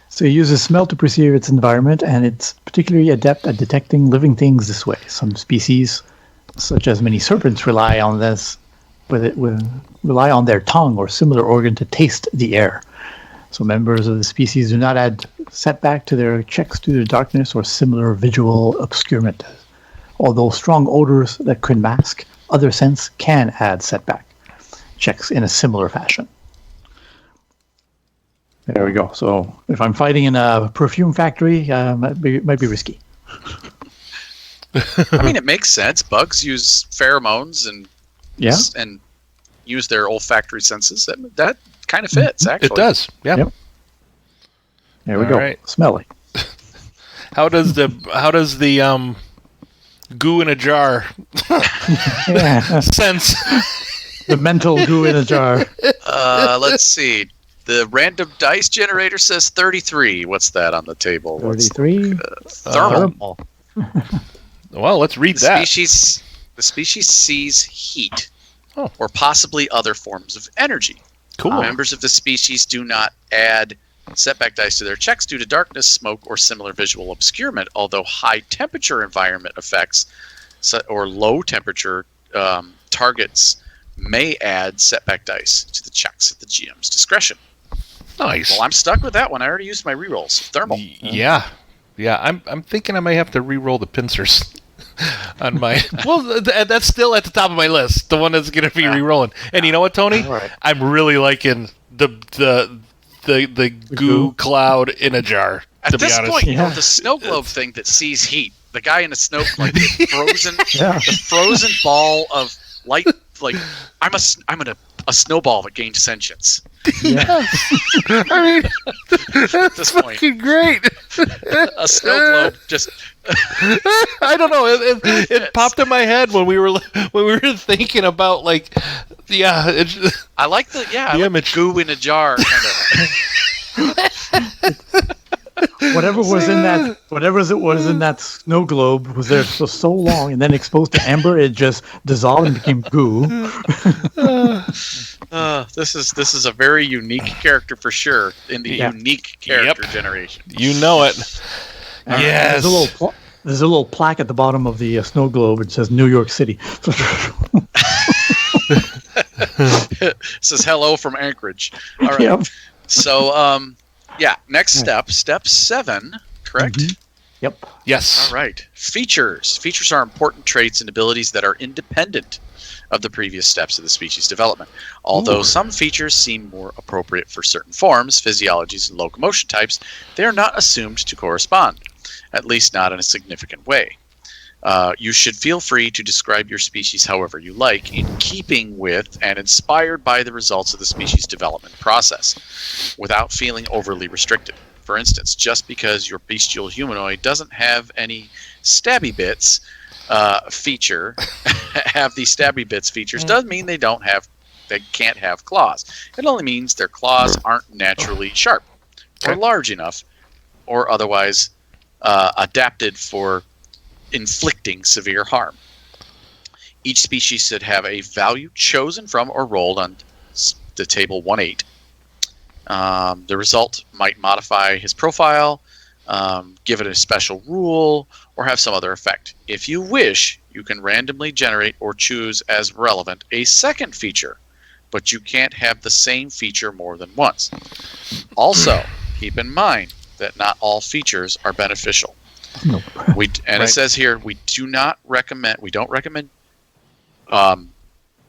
So it uses smell to perceive its environment, and it's particularly adept at detecting living things this way. Some species, such as many serpents, rely on their tongue or similar organ to taste the air. So members of the species do not add setback to their checks due to darkness or similar visual obscurement. Although strong odors that could mask other scents can add setback checks in a similar fashion. There we go. So if I'm fighting in a perfume factory, might be risky. I mean, it makes sense. Bugs use pheromones and use their olfactory senses. That kind of fits, actually. It does. Yeah. Yep. There we All go. right. Smelly. How does the goo in a jar Yeah. sense? The mental goo in a jar. Let's see. The random dice generator says 33. What's that on the table? 33. Thermal. Well, let's read that. The species sees heat, Oh. or possibly other forms of energy. Cool. Members of the species do not add setback dice to their checks due to darkness, smoke, or similar visual obscurement, although high temperature environment effects or low temperature targets may add setback dice to the checks at the GM's discretion. Nice. Well, I'm stuck with that one. I already used my rerolls. Thermal. Yeah. I'm thinking I may have to re-roll the pincers on my. Well, that's still at the top of my list. The one that's going to be re-rolling. And you know what, Tony? All right. I'm really liking the goo cloud in a jar. At to be this honest. point, Yeah. the snow globe thing that sees heat. The guy in the snow, like the frozen, Yeah. the frozen ball of light. Like I'm a snowball that gained sentience. Yeah. I mean, that's this point. fucking great. A snow globe just. I don't know. It popped in my head when we were thinking about like, yeah. I like the image. goo in a jar kind of. Whatever was in that snow globe was there for so long, and then exposed to amber, it just dissolved and became goo. This is a very unique character for sure in the unique character generation. You know it. Yes. There's a little plaque at the bottom of the snow globe. It says New York City. It says hello from Anchorage. All right. Yep. So next step 7, correct? Mhm. Yep. Yes. All right. Features. Features are important traits and abilities that are independent of the previous steps of the species development. Although some features seem more appropriate for certain forms, physiologies, and locomotion types, they are not assumed to correspond, at least not in a significant way. You should feel free to describe your species however you like, in keeping with and inspired by the results of the species development process, without feeling overly restricted. For instance, just because your bestial humanoid doesn't have any stabby bits feature, have these stabby bits features, doesn't mean they can't have claws. It only means their claws aren't naturally sharp, or large enough, or otherwise adapted for inflicting severe harm. Each species should have a value chosen from or rolled on the table 1/8. The result might modify his profile give it a special rule, or have some other effect. If you wish, you can randomly generate or choose as relevant a second feature, but you can't have the same feature more than once. Also, keep in mind that not all features are beneficial. Nope. It says here, we don't recommend,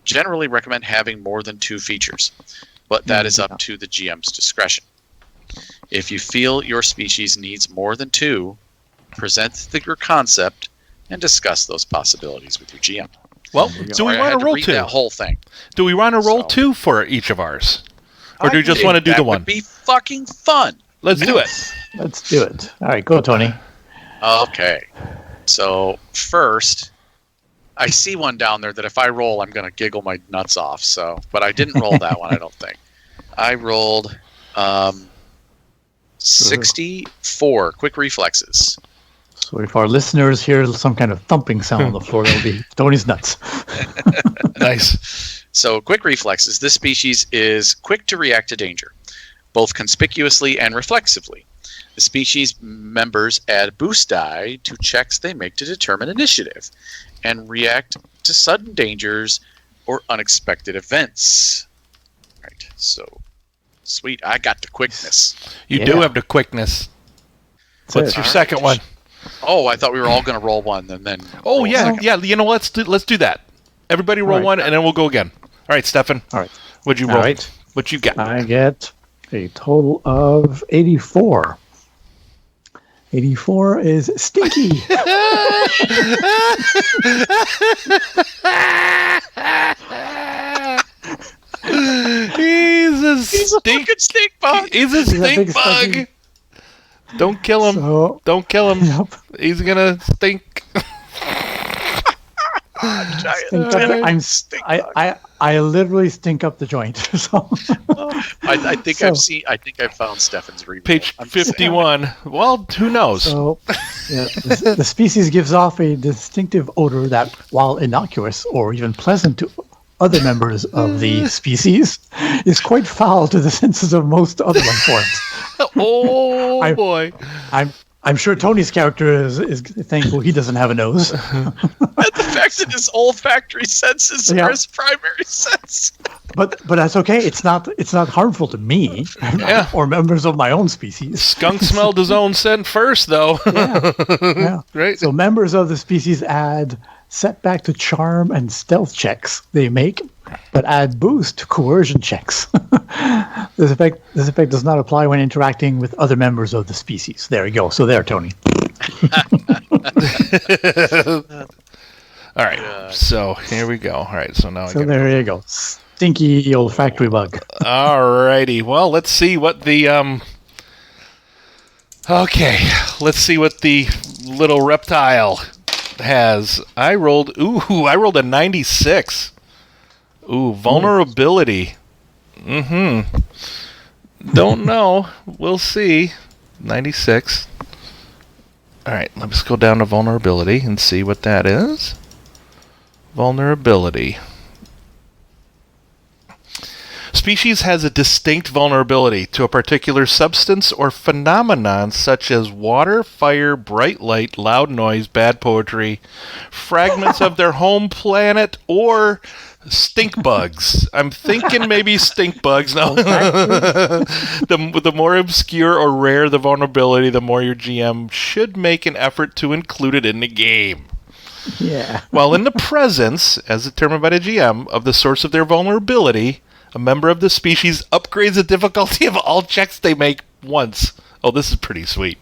generally recommend having more than 2 features, but that is up to the GM's discretion. If you feel your species needs more than 2, present your concept and discuss those possibilities with your GM. Well, do we want to roll 2? That whole thing. Do we want to roll 2 for each of ours? Or do we just want to do the one? That would be fucking fun. Let's do it. Let's do it. All right, go, Tony. Okay. So, first, I see one down there that if I roll, I'm going to giggle my nuts off. But I didn't roll that one, I don't think. I rolled 64 quick reflexes. So if our listeners hear some kind of thumping sound on the floor, that'll be Tony's nuts. Nice. So, quick reflexes. This species is quick to react to danger, both conspicuously and reflexively. The species members add boost die to checks they make to determine initiative and react to sudden dangers or unexpected events. Right. So, sweet. I got the quickness. You do have the quickness. What's your second one? Oh, I thought we were all going to roll one and then. Oh yeah. You know, let's do that. Everybody roll one, and then we'll go again. All right, Stefan. All right. What'd you roll? All right. What you got? I get a total of 84. 84 is stinky. He's a fucking stink bug. He's a stink bug. Don't kill him. Don't kill him. Yep. He's gonna stink. I literally stink up the joint. So. I think I've found Stefan's reroll. Page 51. Well, who knows? So, the species gives off a distinctive odor that, while innocuous or even pleasant to other members of the species, is quite foul to the senses of most other life forms. Boy. I'm sure Tony's character is thankful he doesn't have a nose. And the fact that his olfactory senses are his primary sense. But that's okay. It's not harmful to me or members of my own species. Skunk smelled his own scent first, though. Yeah. Right. So members of the species add setback to charm and stealth checks they make, but add boost to coercion checks. This effect does not apply when interacting with other members of the species. There you go. So there, Tony. All right. So here we go. All right. So now there you go. Stinky olfactory bug. All righty. Well, let's see what the Okay. Let's see what the little reptile has. I rolled a 96. Ooh, vulnerability. Don't know. We'll see. 96. All right, let's go down to vulnerability and see what that is. Vulnerability. Species has a distinct vulnerability to a particular substance or phenomenon such as water, fire, bright light, loud noise, bad poetry, fragments of their home planet, or stink bugs. I'm thinking maybe stink bugs. No. The more obscure or rare the vulnerability, the more your GM should make an effort to include it in the game. Yeah. While in the presence, as determined by the GM, of the source of their vulnerability, a member of the species upgrades the difficulty of all checks they make once. Oh, this is pretty sweet.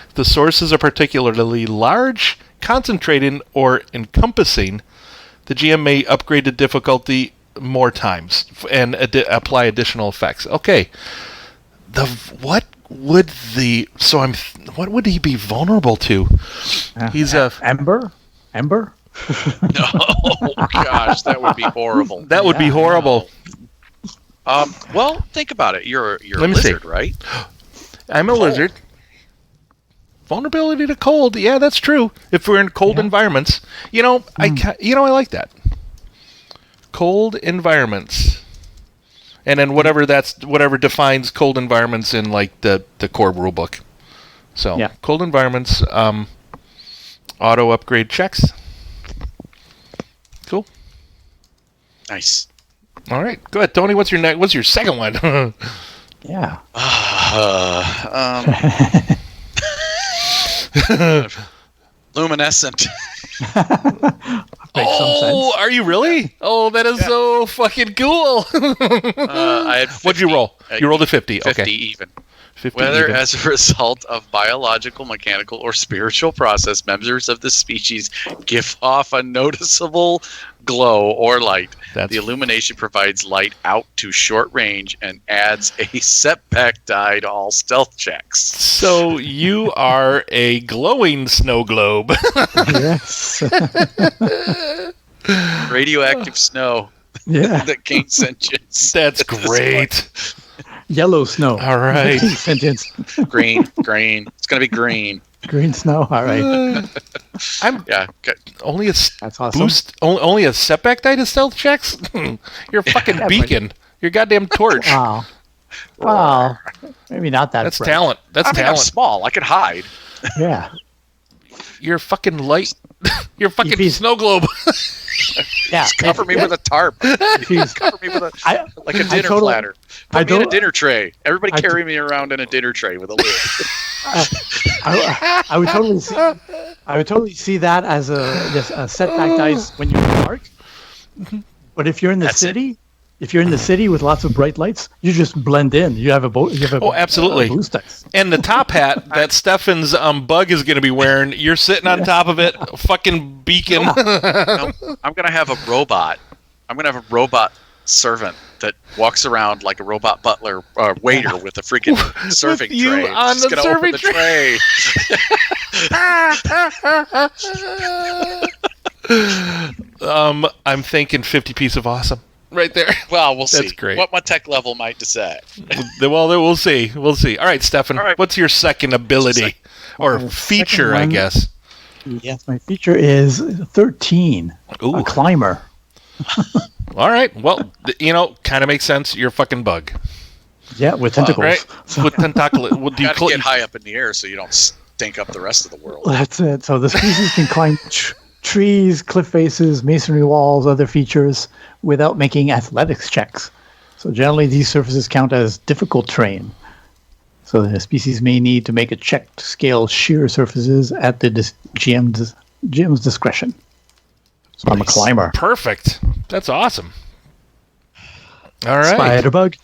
If the sources are particularly large, concentrated, or encompassing, the GM may upgrade the difficulty more times and apply additional effects. Okay. What would he be vulnerable to? He's a Ember? Oh gosh, that would be horrible. That would be horrible. Well, think about it. You're a lizard, right? I'm a lizard. Vulnerability to cold. Yeah, that's true. If we're in cold environments, I like that. Cold environments, and then whatever defines cold environments in like the core rulebook. So, Yeah. cold environments, auto upgrade checks. Cool. Nice. All right, go ahead, Tony. What's your second one? Yeah. Luminescent. Makes some sense. Are you really? Oh, that is so fucking cool. I had 50, What'd you roll? You rolled a 50. 50 Okay. even. 50 Whether even. as a result of biological, mechanical, or spiritual process, members of the species give off a noticeable glow or light. The illumination provides light out to short range and adds a setback die to all stealth checks. So you are a glowing snow globe. Yes. Radioactive snow Yeah. that gains sentience. That's great. Yellow snow. All right. Sentence. Green. It's going to be green. Green snow. All right. Yeah. Only a That's awesome. boost. Only a setback die to stealth checks. You're a fucking beacon. You're a goddamn torch. Wow. Wow. Maybe not that. That's bright. talent. That's I mean, I'm talent. small. I could hide. Yeah. You're a fucking light. You're a fucking If snow globe. Yeah. Cover me with a tarp. He's- Cover me with I- like a dinner totally- platter. I Put me in a don't- dinner tray. Everybody I carry me around in a dinner tray with a lid. I would totally see. I would totally see that as a setback dice when you're in the dark. But if you're in the That's it. city, if you're in the city with lots of bright lights, you just blend in. You have a Oh, absolutely. a boost dice. And the top hat that Stefan's bug is going to be wearing, you're sitting on top of it, fucking beacon. I'm gonna have a robot. I'm gonna have a robot servant that walks around like a robot butler waiter with a freaking serving you tray. on Just the gonna open serving the tray. I'm thinking 50 piece of awesome right there. Well, we'll see. That's great. What my tech level might decide. Well, we'll see. We'll see. All right, Stefan, All right. what's your second ability? Or The feature, second I one- guess. Yes, my feature is 13. Ooh. A climber. All right. Well, kind of makes sense. You're a fucking bug. Yeah, with tentacles. Right? With tentacle. Well, do you Gotta get high up in the air so you don't stink up the rest of the world. That's it. So the species can climb trees, cliff faces, masonry walls, other features without making athletics checks. So generally, these surfaces count as difficult terrain. So the species may need to make a check to scale sheer surfaces at the GM's discretion. So I'm a climber. Perfect. That's awesome. All right. Spider bug.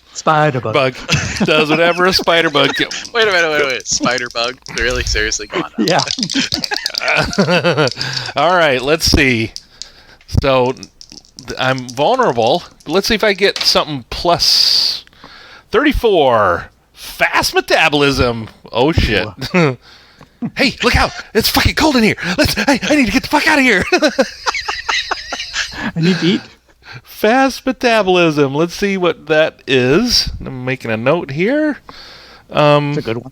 Bug does whatever a spider bug can. Wait a minute. Spider bug? Really? Seriously? Come on now. Yeah. All right. Let's see. So I'm vulnerable. Let's see if I get something plus 34. Fast metabolism. Oh shit. Hey, look out! It's fucking cold in here. I need to get the fuck out of here. I need to eat. Fast metabolism. Let's see what that is. I'm making a note here. It's a good one.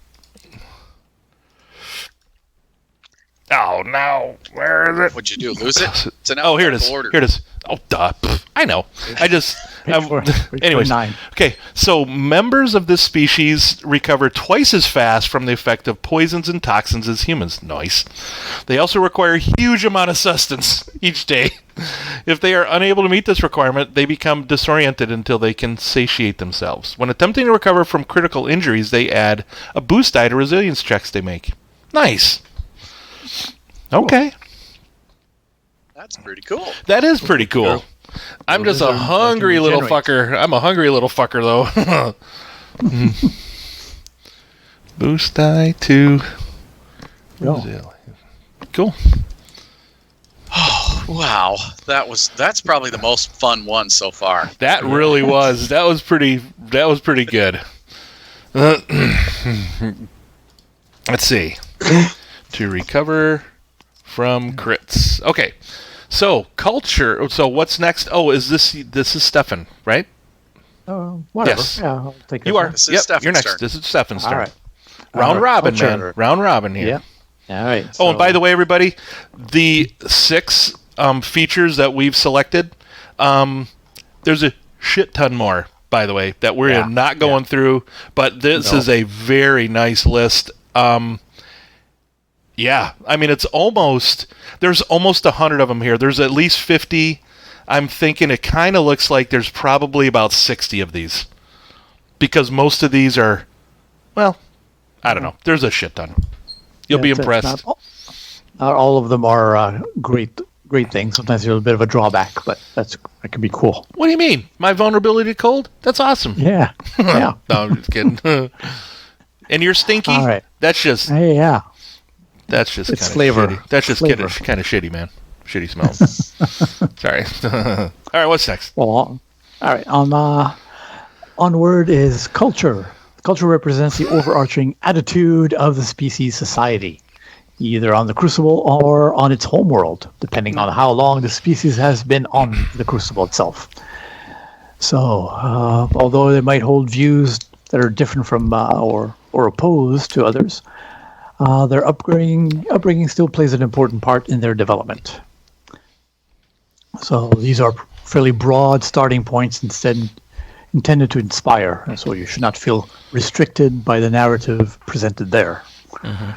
Oh no! Where is it? What'd you do? Lose it? It's an Oh, here it is. alphabetical order. Here it is. Oh, duh. Pff, I know. Anyways. 9. Okay, so members of this species recover twice as fast from the effect of poisons and toxins as humans. Nice. They also require a huge amount of sustenance each day. If they are unable to meet this requirement, they become disoriented until they can satiate themselves. When attempting to recover from critical injuries, they add a boost die to resilience checks they make. Nice. Okay. That's pretty cool. That is pretty cool. I'm just a hungry little fucker. I'm a hungry little fucker, though. Boost die to... Cool. Wow. That's probably the most fun one so far. That really was. That was pretty good. Let's see. To recover from crits. Okay. So, culture. So, what's next? Oh, is this is Stefan, right? Whatever. Yes. Yeah, I'll take You this are. one. This is Yep, Stefan's you're next. turn. This is Stefan's turn. All right. Round robin, Culture. man. Round robin here. Yeah. All right. Oh, and by the way, everybody, the 6 features that we've selected, there's a shit ton more, by the way, that we're not going through, but this is a very nice list. Yeah, I mean, there's almost 100 of them here. There's at least 50. I'm thinking it kind of looks like there's probably about 60 of these. Because most of these are, well, I don't know. There's a shit ton. You'll be impressed. Not all of them are great things. Sometimes there's a bit of a drawback, but that can be cool. What do you mean? My vulnerability to cold? That's awesome. Yeah. Yeah. No, I'm just kidding. And you're stinky? All right. That's just... Hey, yeah. That's just it's kind flavor. of shitty. That's just kind of shitty, man. Shitty smells. Sorry. All right, what's next? Well, all right. Onward is culture. Culture represents the overarching attitude of the species society, either on the Crucible or on its homeworld, depending on how long the species has been on the Crucible itself. So, although they might hold views that are different from or opposed to others, their upbringing still plays an important part in their development. So these are fairly broad starting points intended to inspire, and so you should not feel restricted by the narrative presented there. Mm-hmm.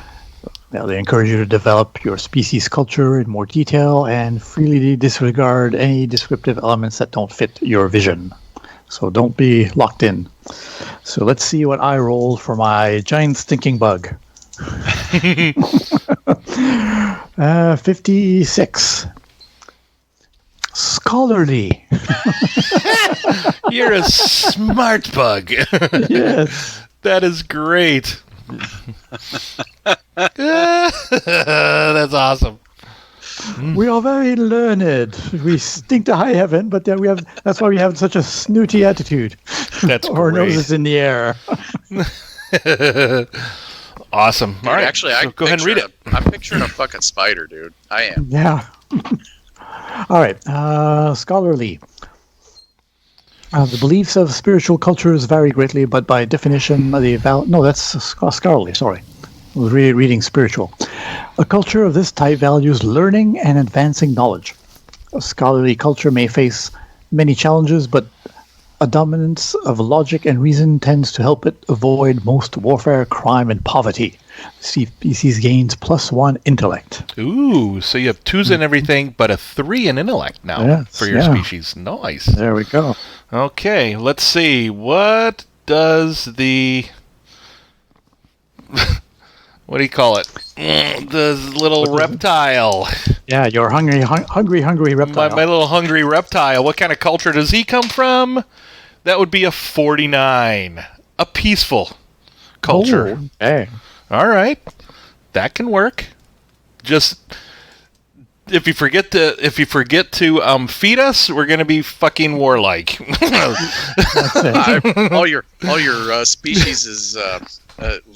Now, they encourage you to develop your species culture in more detail and freely disregard any descriptive elements that don't fit your vision. So don't be locked in. So let's see what I roll for my giant stinking bug. 56. Scholarly. You're a smart bug. Yes. That is great. That's awesome. We are very learned. We stink to high heaven, but then that's why we have such a snooty attitude. That's Our great. noses in the air. Awesome. Dude, all right. Actually, so go ahead and read it. I'm picturing a fucking spider, dude. I am. Yeah. All right. Scholarly. The beliefs of spiritual cultures vary greatly, but by definition, that's scholarly. Sorry, I was reading spiritual. A culture of this type values learning and advancing knowledge. A scholarly culture may face many challenges, but a dominance of logic and reason tends to help it avoid most warfare, crime, and poverty. Species gains +1 intellect. Ooh, so you have 2s in everything, but a 3 in intellect now for your species. Nice. There we go. Okay, let's see. What does the... what do you call it? The little reptile. Yeah, your hungry reptile. My little hungry reptile. What kind of culture does he come from? That would be a 49. A peaceful culture. Oh, okay. All right. That can work. Just... If you forget to feed us, we're gonna be fucking warlike. all your species'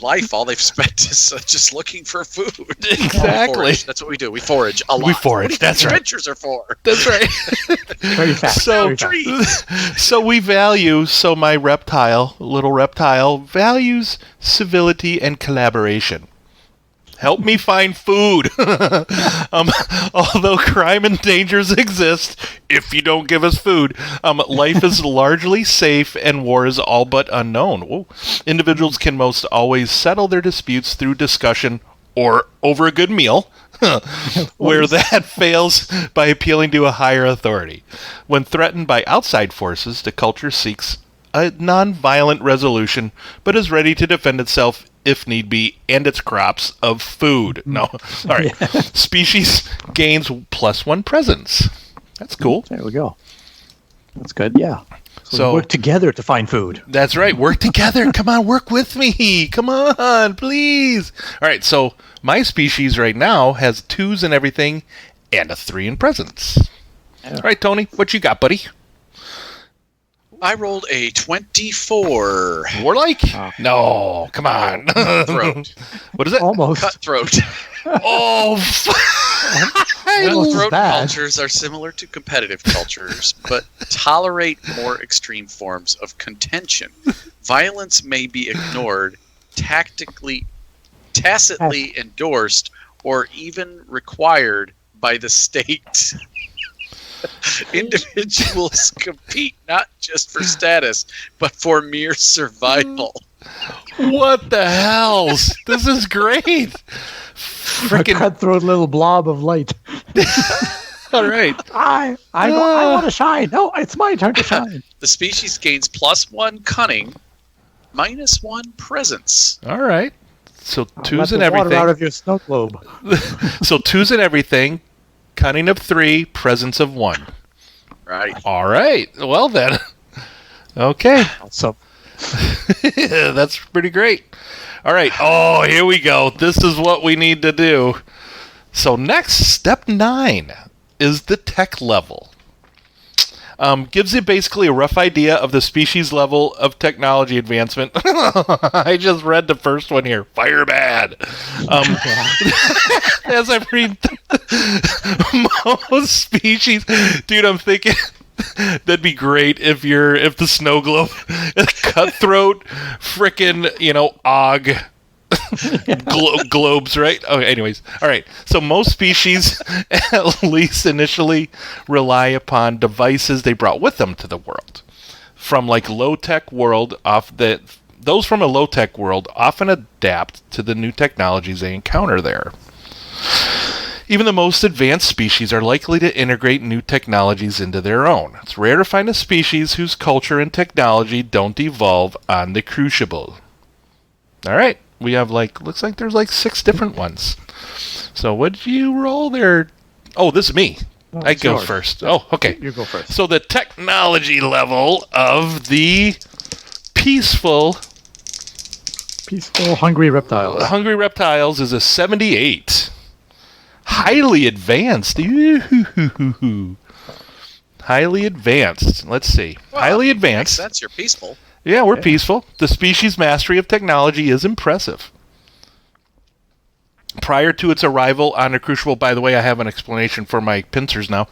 life, all they've spent is just looking for food. Exactly. That's what we do. We forage a lot. We forage. That's right. Adventures are for. That's right. Very fast. So we value. So my little reptile, values civility and collaboration. Help me find food. Although crime and dangers exist, if you don't give us food, life is largely safe and war is all but unknown. Whoa. Individuals can most always settle their disputes through discussion or over a good meal, where that fails by appealing to a higher authority. When threatened by outside forces, the culture seeks a non-violent resolution, but is ready to defend itself if need be, and its crops of food. No, all right. Yeah. Species gains +1 presence. That's cool. There we go. That's good. Yeah. So we work together to find food. That's right. Work together. Come on, work with me. Come on, please. All right. So my species right now has 2s in everything and a 3 in presence. Yeah. All right, Tony, what you got, buddy? I rolled a 24. Warlike? No, come on. Cutthroat. What is it? Almost. Cutthroat. Oh, Cutthroat cultures are similar to competitive cultures, but tolerate more extreme forms of contention. Violence may be ignored, tacitly endorsed, or even required by the state. Individuals compete not just for status, but for mere survival. What the hells? This is great. A cutthroat little blob of light. All right. I want to shine. No, it's my turn to shine. The species gains +1 cunning, -1 presence. All right. So twos and Let the water everything. out of your snow globe. So twos and everything. Cunning of 3, presence of 1. Right. All right. Well then. Okay. So That's pretty great. All right. Oh, here we go. This is what we need to do. So next, step 9 is the tech level. Gives you basically a rough idea of the species level of technology advancement. I just read the first one here. Fire bad. As I read most species, dude, I'm thinking that'd be great if the snow globe, cutthroat, frickin', Og. Globes, right? Okay, anyways. All right. So most species, at least initially, rely upon devices they brought with them to the world. From low-tech world, those from a low-tech world often adapt to the new technologies they encounter there. Even the most advanced species are likely to integrate new technologies into their own. It's rare to find a species whose culture and technology don't evolve on the Crucible. All right. We have looks like there's 6 different ones. So what did you roll there? Oh, this is me. No, I go yours. first. Oh, okay. You go first. So the technology level of the peaceful hungry reptiles is a 78. Highly advanced. Ooh. Highly advanced. Let's see. Well, Highly makes advanced. sense. You're peaceful. Yeah, we're peaceful. The species' mastery of technology is impressive. Prior to its arrival on the Crucible, by the way, I have an explanation for my pincers now.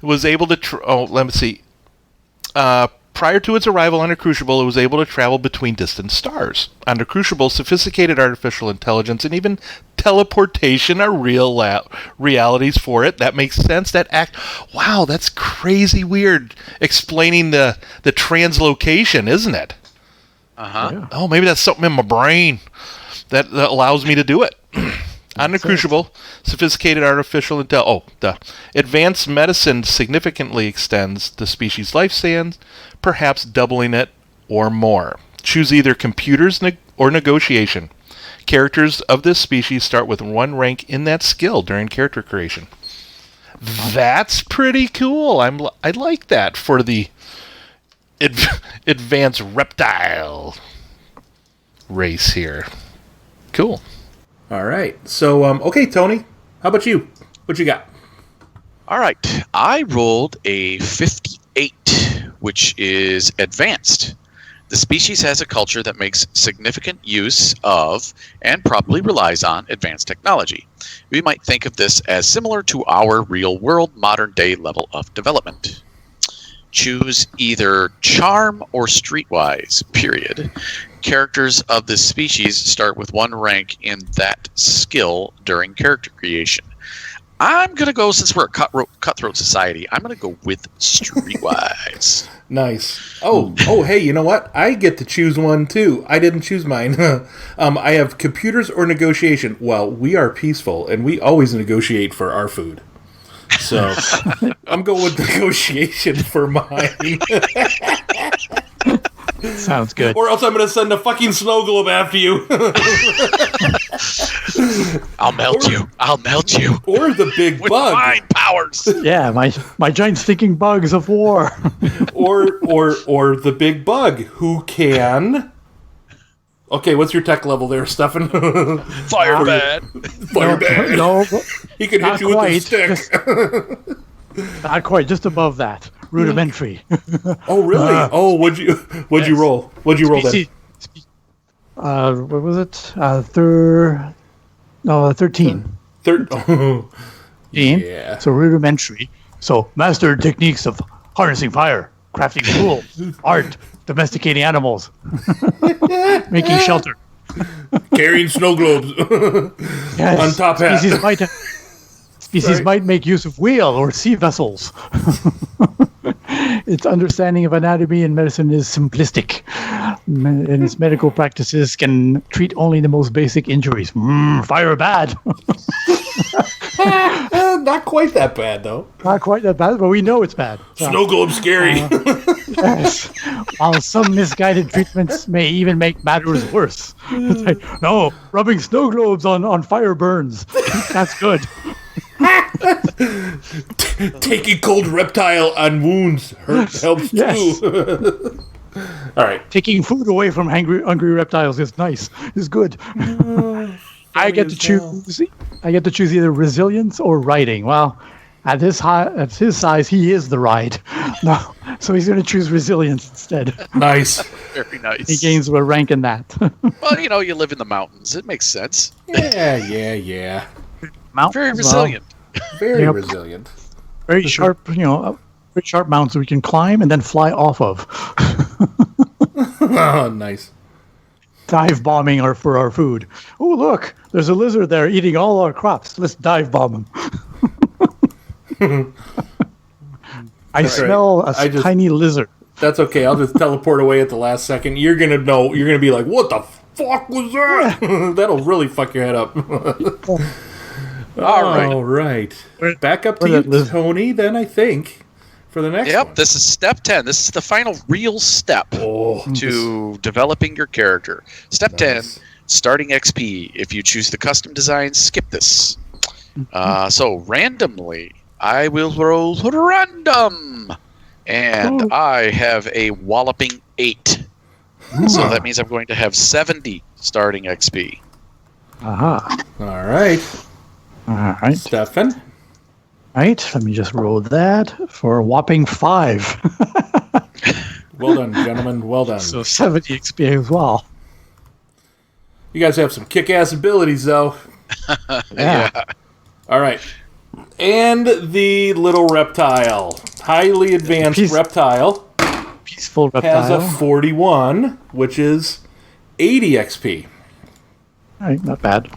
Was able to. Let me see. Prior to its arrival on the Crucible, it was able to travel between distant stars. On the Crucible, sophisticated artificial intelligence and even teleportation are real realities for it. That makes sense. Wow, that's crazy weird. Explaining the translocation, isn't it? Uh-huh. Yeah. Oh, maybe that's something in my brain that allows me to do it. On the Crucible, sophisticated artificial the advanced medicine significantly extends the species' lifespan, perhaps doubling it or more. Choose either computers or negotiation. Characters of this species start with 1 rank in that skill during character creation. That's pretty cool. I like that for the advanced reptile race here. Cool. All right. So, okay, Tony, how about you? What you got? All right. I rolled a 58, which is advanced. The species has a culture that makes significant use of and probably relies on advanced technology. We might think of this as similar to our real-world modern-day level of development. Choose either charm or streetwise, period. Characters of this species start with 1 rank in that skill during character creation. I'm going to go, since we're a cutthroat society, I'm going to go with streetwise. Nice. Oh, hey, you know what? I get to choose one, too. I didn't choose mine. I have computers or negotiation. Well, we are peaceful, and we always negotiate for our food. So, I'm going with negotiation for mine. Sounds good. Or else I'm going to send a fucking snow globe after you. I'll melt you. Or the big With bug. mind powers. Yeah, my giant stinking bugs of war. or the big bug who can. Okay, what's your tech level there, Stefan? Fire bad. Fire bad. No, He can hit not you with a quite. stick. Not quite. Just above that. Rudimentary. Oh, really? What'd you roll? What'd you roll then? What was it? 13. 13. Yeah. So rudimentary. So master techniques of harnessing fire, crafting tools, art, domesticating animals, making shelter, Carrying snow globes yes. on top hat. Species might make use of whale or sea vessels. Its understanding of anatomy and medicine is simplistic, and its medical practices can treat only the most basic injuries. Fire bad. Not quite that bad, though. Not quite that bad, but we know it's bad. Snow globe's scary. Yes. While some misguided treatments may even make matters worse. It's like, no, rubbing snow globes on fire burns. That's good. Taking cold reptile on wounds helps too. All right. Taking food away from hungry reptiles is nice. Is good. I get to choose. I get to choose either resilience or riding. Well, at his size, he is the ride. No, so he's going to choose resilience instead. Nice. Very nice. He gains a rank in that. Well, you live in the mountains. It makes sense. Yeah. Mountains, Very resilient. Very Yep. resilient. Very sharp, very sharp mountains we can climb and then fly off of. Oh, nice. Dive bombing for our food. Oh, look, there's a lizard there eating all our crops. Let's dive bomb him. I smell a tiny lizard. That's okay. I'll just teleport away at the last second. You're gonna know. You're gonna be like, "What the fuck was that?" That'll really fuck your head up. All right. Back up to you, Tony. Then I think for the next one. This is step 10. This is the final real step to developing your character. Step 10, starting XP. If you choose the custom design, skip this. So randomly, I will roll random. And I have a walloping 8. So that means I'm going to have 70 starting XP. Aha. All right. Stefan. Right, let me just roll that for a whopping 5. Well done, gentlemen. Well done. So 70 XP as well. You guys have some kick-ass abilities, though. Yeah. All right. And the little reptile. Highly advanced reptile. Peaceful reptile. Has a 41, which is 80 XP. All right, not bad.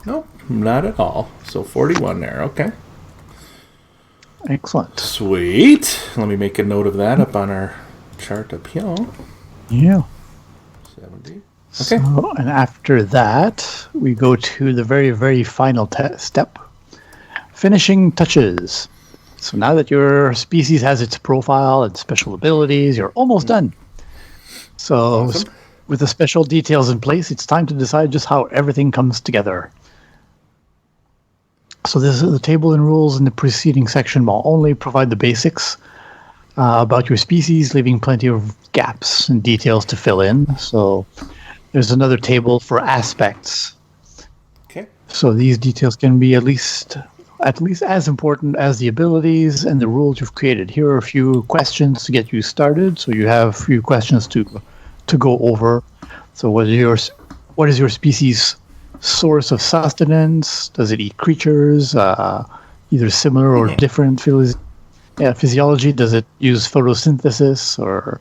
Nope, not at all. So 41 there, okay. Excellent. Sweet. Let me make a note of that up on our chart up here. Yeah. 70. Okay. So, and after that, we go to the very, very final step. Finishing touches. So now that your species has its profile and special abilities, you're almost done. So Awesome. with the special details in place, it's time to decide just how everything comes together. So this is the table and rules in the preceding section will only provide the basics about your species, leaving plenty of gaps and details to fill in. So there's another table for aspects. Okay. So these details can be at least as important as the abilities and the rules you've created. Here are a few questions to get you started. So you have a few questions to go over. So what is your species' source of sustenance? Does it eat creatures, either similar or different physiology? Does it use photosynthesis or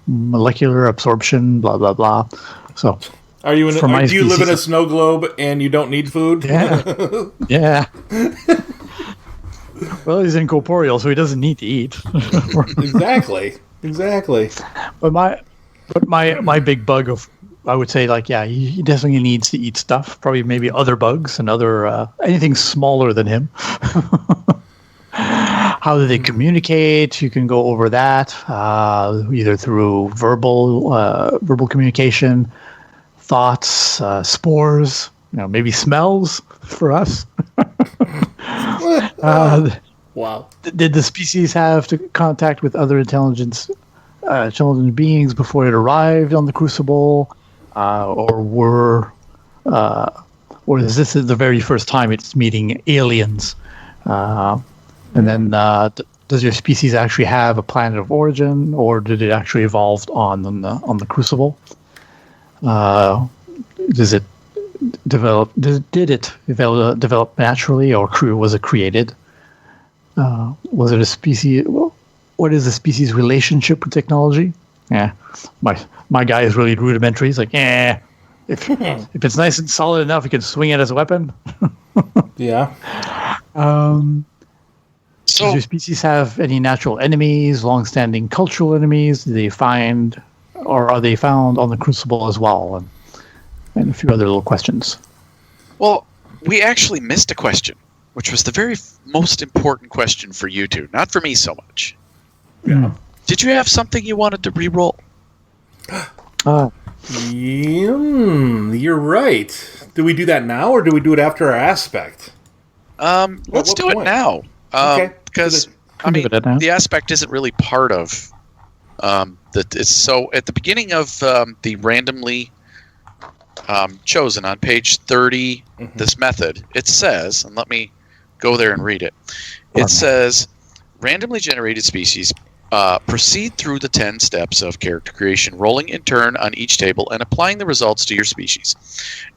molecular absorption? Blah blah blah. So, do you live in a snow globe and you don't need food? Yeah, yeah. Well, he's incorporeal, so he doesn't need to eat. Exactly. But my big bug of, I would say, he definitely needs to eat stuff. Probably maybe other bugs and other anything smaller than him. How do they communicate? You can go over that either through verbal communication, thoughts, spores, maybe smells for us. Wow. Did the species have to contact with other intelligent beings before it arrived on the Crucible, or is this the very first time it's meeting aliens? And then, does your species actually have a planet of origin, or did it actually evolve on the Crucible? Does it develop? Did it develop naturally, or was it created? Was it a species? What is the species' relationship with technology? Yeah, my guy is really rudimentary. He's like, if it's nice and solid enough, you can swing it as a weapon. Yeah. Does your species have any natural enemies, long-standing cultural enemies? Do they find, or are they found on the Crucible as well? And a few other little questions. Well, we actually missed a question, which was the very most important question for you two, not for me so much. Yeah. Did you have something you wanted to re-roll? You're right. Do we do that now, or do we do it after our aspect? Let's do it now. Okay. Because the aspect isn't really part of so at the beginning of the randomly chosen on page 30, this method, it says, and let me go there and read it. It says, randomly generated species proceed through the 10 steps of character creation, rolling in turn on each table and applying the results to your species.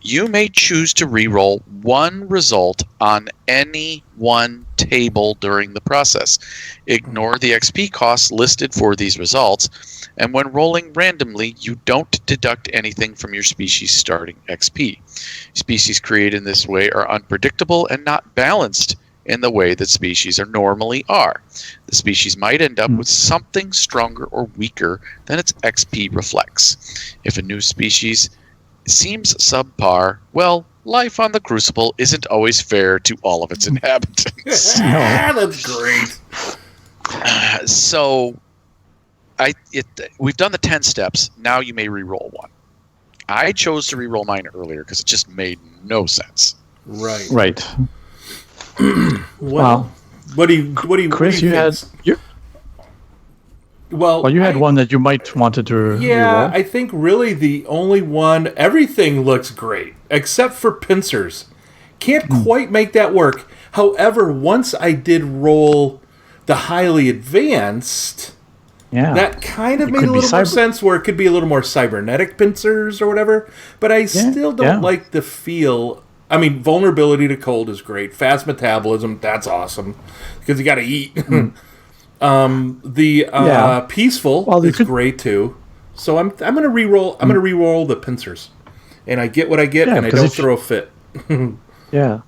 You may choose to re-roll one result on any one table during the process. Ignore the XP costs listed for these results, and when rolling randomly, you don't deduct anything from your species' starting XP. Species created in this way are unpredictable and not balanced in the way that species are normally are. The species might end up with something stronger or weaker than its XP reflects. If a new species seems subpar, well, life on the Crucible isn't always fair to all of its inhabitants. That's great. We've done the 10 steps. Now you may re-roll one. I chose to re-roll mine earlier because it just made no sense. Right. Well, what do you Chris, you had you had one that you might wanted to re-roll. I think really the only one. Everything looks great except for pincers. Can't quite make that work. However, once I did roll the highly advanced, that kind of made a little more sense, where it could be a little more cybernetic pincers or whatever. But I still don't like the feel. I mean, vulnerability to cold is great. Fast metabolism, that's awesome, because you got to eat. Peaceful is great too. So I'm going to re-roll. I'm going to re-roll the pincers, and I get what I get, and I don't throw a fit. So that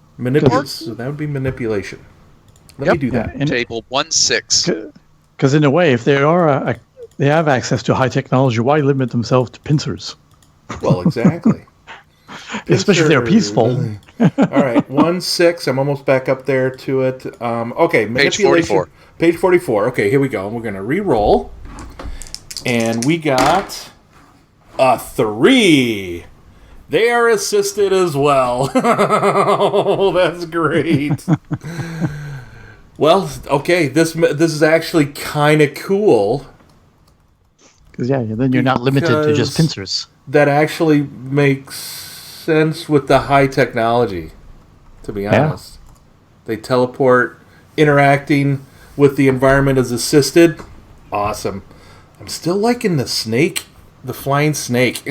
would be manipulation. Let me do that. Table 1-6. Because in a way, if they are they have access to high technology, why limit themselves to pincers? Well, exactly. Especially if they're peaceful. All right, 1-6. I'm almost back up there to it. Okay, page 44. Page 44. Okay, here we go. We're going to re-roll. And we got a 3. They are assisted as well. Oh, that's great. Well, okay, this is actually kind of cool. Because, then you're not limited to just pincers. That actually makes sense with the high technology, to be honest. They teleport, interacting with the environment as assisted. Awesome. I'm still liking the snake, the flying snake.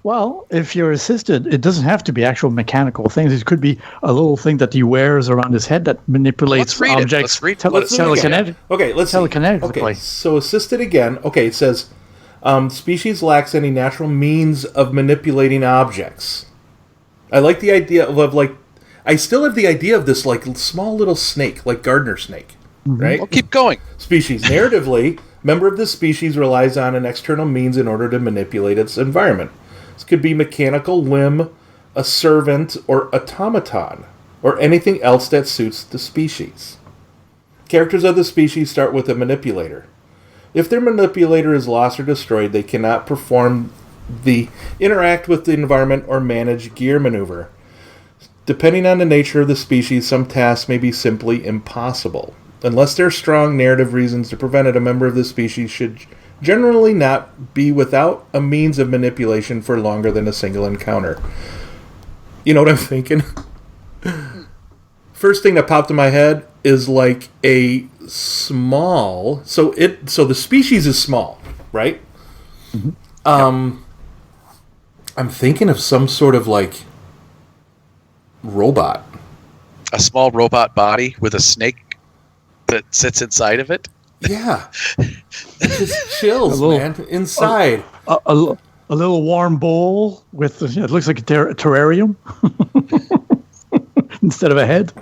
Well, if you're assisted, it doesn't have to be actual mechanical things. It could be a little thing that he wears around his head that manipulates objects. Telekinetic. Okay, let's see. Okay, so assisted again. Okay, it says species lacks any natural means of manipulating objects. I like the idea of I still have the idea of this small little snake, like gardener snake, right? Well, keep going. Species narratively. Member of the species relies on an external means in order to manipulate its environment. This could be mechanical limb, a servant, or automaton, or anything else that suits the species. Characters of the species start with a manipulator. If their manipulator is lost or destroyed, they cannot perform the interact with the environment or manage gear maneuver. Depending on the nature of the species, some tasks may be simply impossible. Unless there are strong narrative reasons to prevent it, a member of the species should generally not be without a means of manipulation for longer than a single encounter. You know what I'm thinking? First thing that popped in my head is like a small... So the species is small, right? I'm thinking of some sort of robot. A small robot body with a snake that sits inside of it? Yeah. It just chills, man. Inside. A little warm bowl with, it looks like a terrarium instead of a head.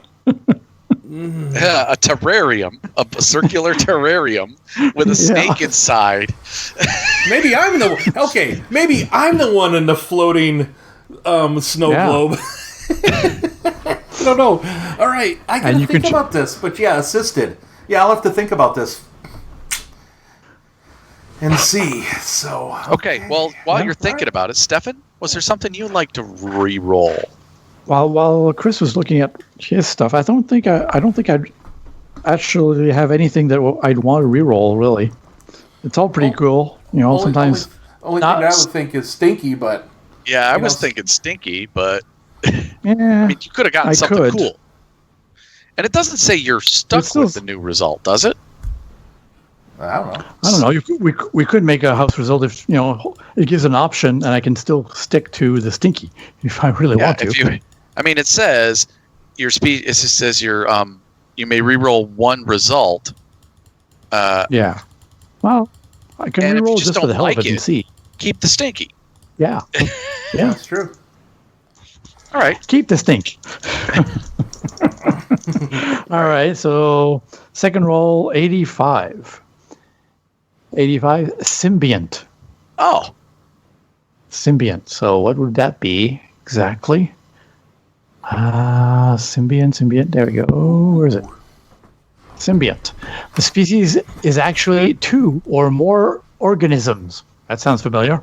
A terrarium, a circular terrarium with a snake inside. Maybe I'm the one in the floating snow globe. I don't know. All right, I gotta think about this. But yeah, assisted. Yeah, I'll have to think about this and see. So okay. Well, while you're thinking about it, Stefan, was there something you'd like to re-roll? While Chris was looking at his stuff, I don't think I'd actually have anything that I'd want to re-roll. Really, it's all pretty cool. Sometimes only thing I would think is stinky, but yeah, I was thinking stinky, but yeah, I mean, you could have gotten something cool. And it doesn't say you're stuck with the new result, does it? I don't know. I don't know. We could make a house result if it gives an option, and I can still stick to the stinky if I really want to. It says your speed. It says you may re-roll one result. Yeah. Well, I can re-roll just for the hell of it and see. Keep the stinky. Yeah. Yeah, that's true. All right. Keep the stink. All right. So second roll, 85. 85, symbiont. Oh. Symbiont. So what would that be exactly? Symbiont. There we go. Where is it? Symbiont. The species is actually two or more organisms. That sounds familiar.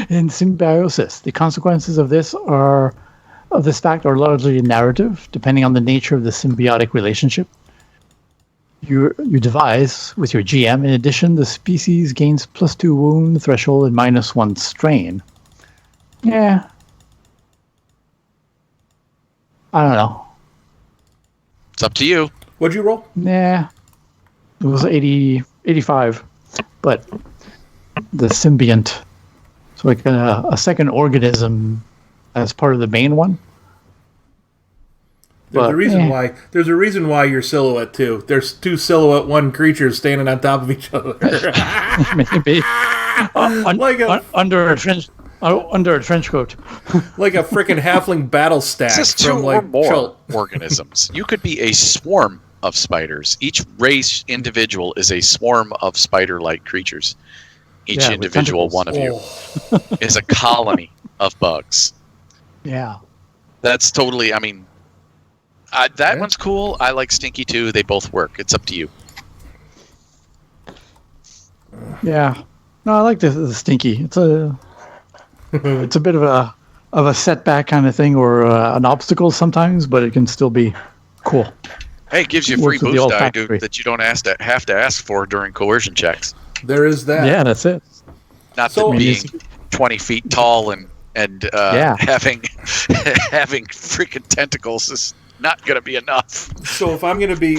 In symbiosis. The consequences of this fact are largely narrative, depending on the nature of the symbiotic relationship you devise with your GM. In addition, the species gains +2 wound threshold and -1 strain. Yeah. I don't know. It's up to you. What'd you roll? Nah. It was 85. But the symbiont, so like a second organism as part of the main one. There's a reason why you're silhouette too. There's two silhouette one creatures standing on top of each other. Maybe under a trench coat. Like a freaking halfling battle stack. It's just two or more organisms. You could be a swarm of spiders. Each race individual is a swarm of spider-like creatures. Each individual one of you is a colony of bugs. Yeah. That's totally, that one's cool. I like Stinky too. They both work. It's up to you. Yeah. No, I like the Stinky. It's a bit of a setback kind of thing, or an obstacle sometimes, but it can still be cool. Hey, it gives you free boost die that you don't have to ask for during coercion checks. There is that. Yeah, that's it. Not that being 20 feet tall and having freaking tentacles is not going to be enough. So if I'm going to be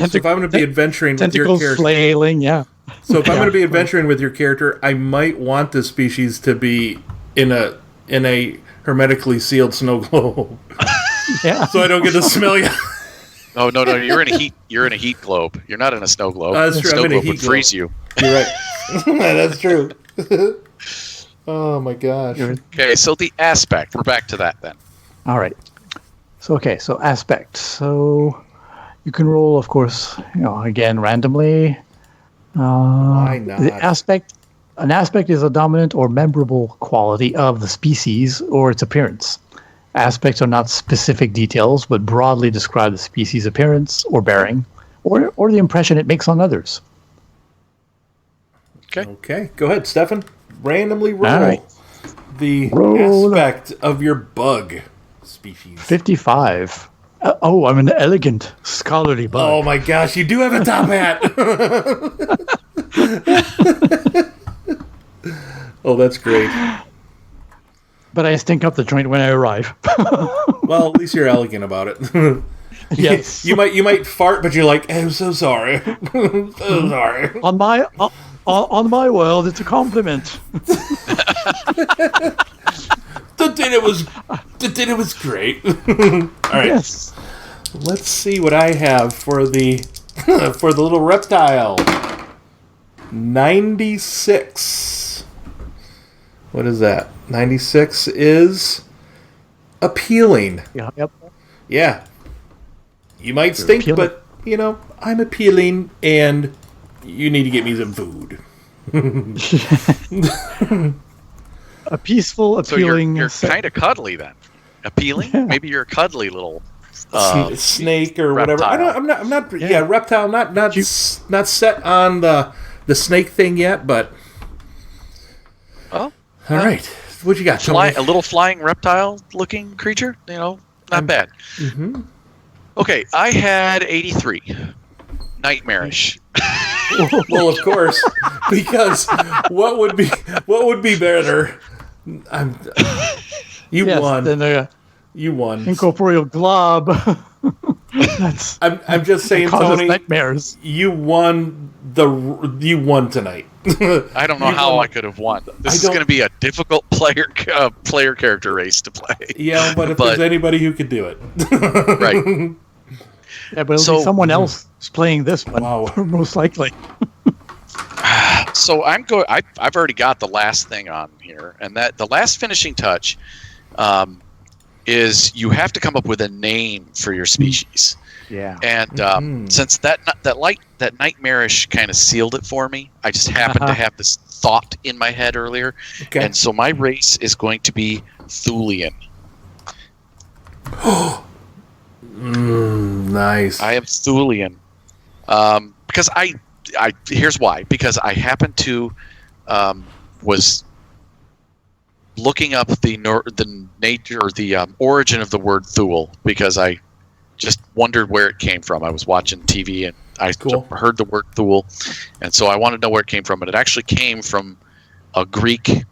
adventuring with your character, flailing, yeah. So if I'm going to be adventuring with your character, I might want the species to be in a hermetically sealed snow globe. Yeah. So I don't get to smell you. Oh no! You're in a heat globe. You're not in a snow globe. That's true. Snow globe would freeze you. You're right. That's true. Oh my gosh. Okay, so the aspect. We're back to that then. All right. So aspect. So you can roll, of course, again randomly. Why not? An aspect is a dominant or memorable quality of the species or its appearance. Aspects are not specific details, but broadly describe the species' appearance or bearing, or the impression it makes on others. Okay. Go ahead, Stefan. Randomly roll the aspect of your bug species. 55. I'm an elegant, scholarly bug. Oh my gosh, you do have a top hat. Oh, that's great. But I stink up the joint when I arrive. Well, at least you're elegant about it. Yes. You might fart, but you're like, I'm so sorry. I'm so sorry. On my world, it's a compliment. The dinner was great. All right. Yes. Let's see what I have for the little reptile. 96. What is that? 96 is appealing. Yeah. Yep. Yeah. You might stink, appealing. but, I'm appealing, and you need to get me some food. A peaceful, appealing... So you're kind of cuddly then. Appealing? Yeah. Maybe you're a cuddly little... snake or whatever. reptile. I'm not. Yeah, reptile. Not set on the snake thing yet, but Well, all right. What you got? a Tony? little flying reptile-looking creature. Not bad. Mm-hmm. Okay, I had 83. Nightmarish. Well, of course, because what would be better? You Yes, won. then You won. incorporeal glob. That's I'm just saying, causes Tony. nightmares. You won tonight. I don't know how I could have won. This is going to be a difficult player character race to play. Yeah, but if there's anybody who could do it, Right. Yeah, but it'll be someone else playing this one, Wow. most likely. So I've already got the last thing on here, and that the last finishing touch is you have to come up with a name for your species. Yeah. And since that nightmarish kind of sealed it for me, I just happened to have this thought in my head earlier, Okay. and so my race is going to be Thulian. Nice. I am Thulian, because I here's why. Because I happened to was looking up the nature or the origin of the word Thule, because I just wondered where it came from. I was watching TV and I heard the word Thule, and so I wanted to know where it came from. And it actually came from a Greek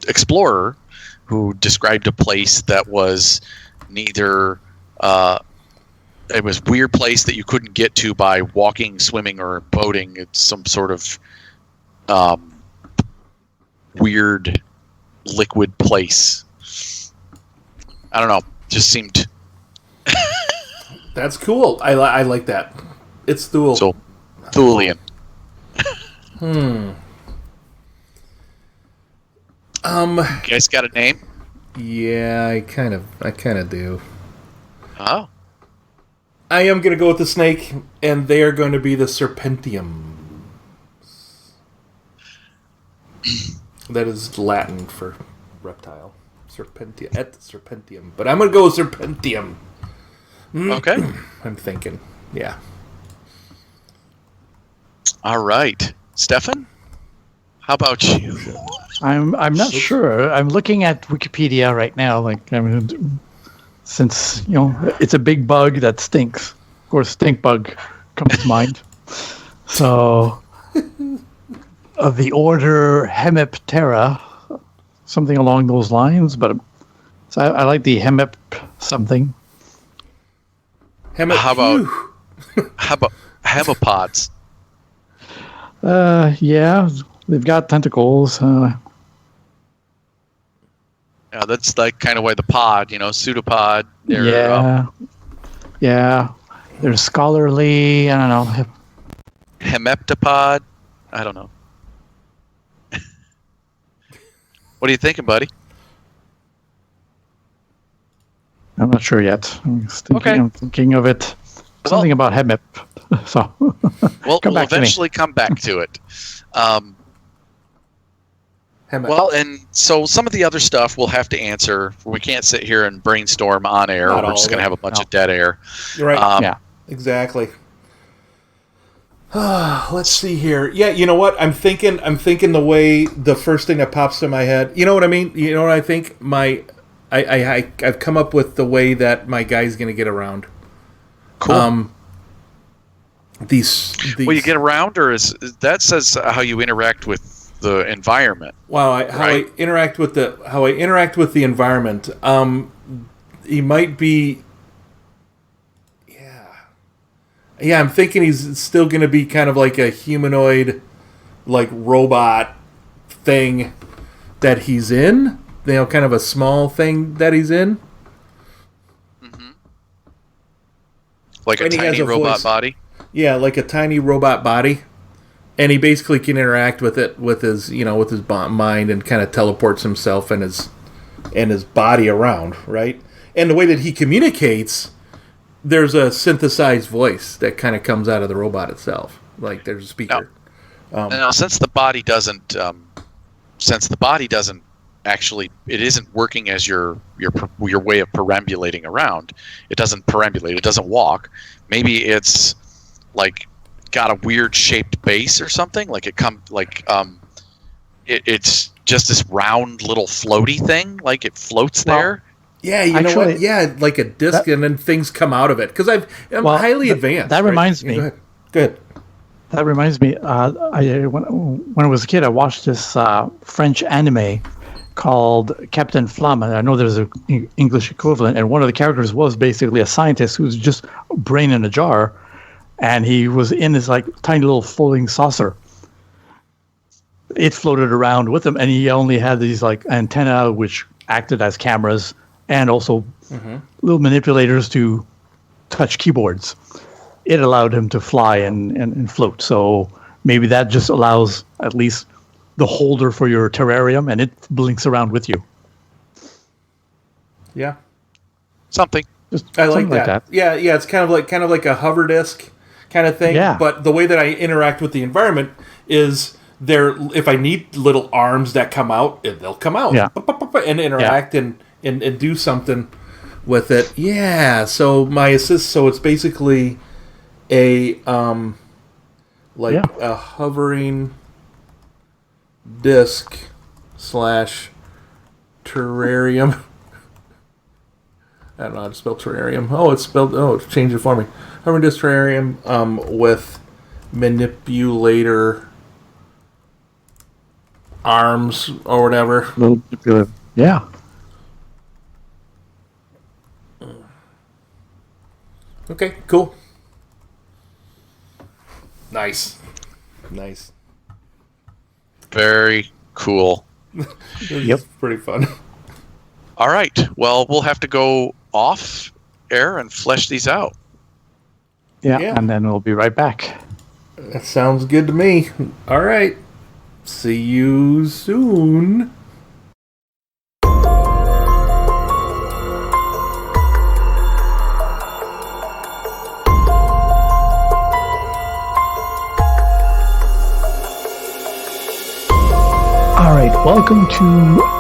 explorer who described a place that was neither it was a weird place that you couldn't get to by walking, swimming, or boating. It's some sort of weird liquid place. I don't know. Just seemed... That's cool. I like that. It's Thule. So, Thulian. Hmm. You guys got a name? Yeah, I kind of do. Oh. I am going to go with the snake, and they are going to be the Serpentium. That is Latin for reptile. Serpentium. Et Serpentium. But I'm going to go with Serpentium. Okay. I'm thinking. Yeah. All right. Stefan? How about you? I'm not sure. I'm looking at Wikipedia right now. Since it's a big bug that stinks. Of course, stink bug comes to mind. So, of the order Hemiptera, something along those lines. But so I like the Hemip something. How about hemopods? Yeah, they've got tentacles. Yeah, that's like kind of why the pod, pseudopod. Yeah. They're scholarly. I don't know. Hemiptopod. I don't know. What are you thinking, buddy? I'm not sure yet. I'm thinking of it. Something about Hemip. So we'll eventually come back to it. Well, and so some of the other stuff we'll have to answer. We can't sit here and brainstorm on air. We're just going to have a bunch of dead air. You're right. Yeah. Exactly. Let's see here. Yeah, you know what? I'm thinking the way the first thing that pops in my head. You know what I mean? You know what I think? I've come up with the way that my guy's going to get around. Cool. These well, you get around, or that says how you interact with the environment. Wow, how I interact with the environment. He might be. Yeah, I'm thinking he's still going to be kind of like a humanoid, like robot thing that he's in. Kind of a small thing that he's in. Mm-hmm. Like a tiny robot body? Yeah, like a tiny robot body. And he basically can interact with it with his mind and kind of teleports himself and his body around, right? And the way that he communicates there's a synthesized voice that kind of comes out of the robot itself. Like there's a speaker. Now, since the body doesn't actually, it isn't working as your way of perambulating around. It doesn't perambulate. It doesn't walk. Maybe it's like got a weird shaped base or something. Like it's just this round little floaty thing. Like it floats there. Yeah, you know what? Yeah, like a disc, and then things come out of it. Because I'm highly advanced. That reminds me. Go ahead. Good. That reminds me. When I was a kid, I watched this French anime called Captain Flamme. I know there's an English equivalent, and one of the characters was basically a scientist who's just a brain in a jar, and he was in this like tiny little floating saucer. It floated around with him, and he only had these like antennae which acted as cameras, and also little manipulators to touch keyboards. It allowed him to fly and float. So maybe that just allows at least the holder for your terrarium, and it blinks around with you. Yeah. Something. I like that. Yeah, it's kind of like a hover disc kind of thing. Yeah. But the way that I interact with the environment is if I need little arms that come out, they'll come out. Yeah. And interact and do something with it. Yeah. So my assist. So it's basically a a hovering disc / terrarium. I don't know how to spell terrarium. Oh, it's spelled. Oh, it changed it for me. Hovering disc terrarium with manipulator arms or whatever. Yeah. Okay, cool. Nice. Very cool. Yep. Pretty fun. All right. Well, we'll have to go off air and flesh these out. Yeah, and then we'll be right back. That sounds good to me. All right. See you soon. All right, welcome to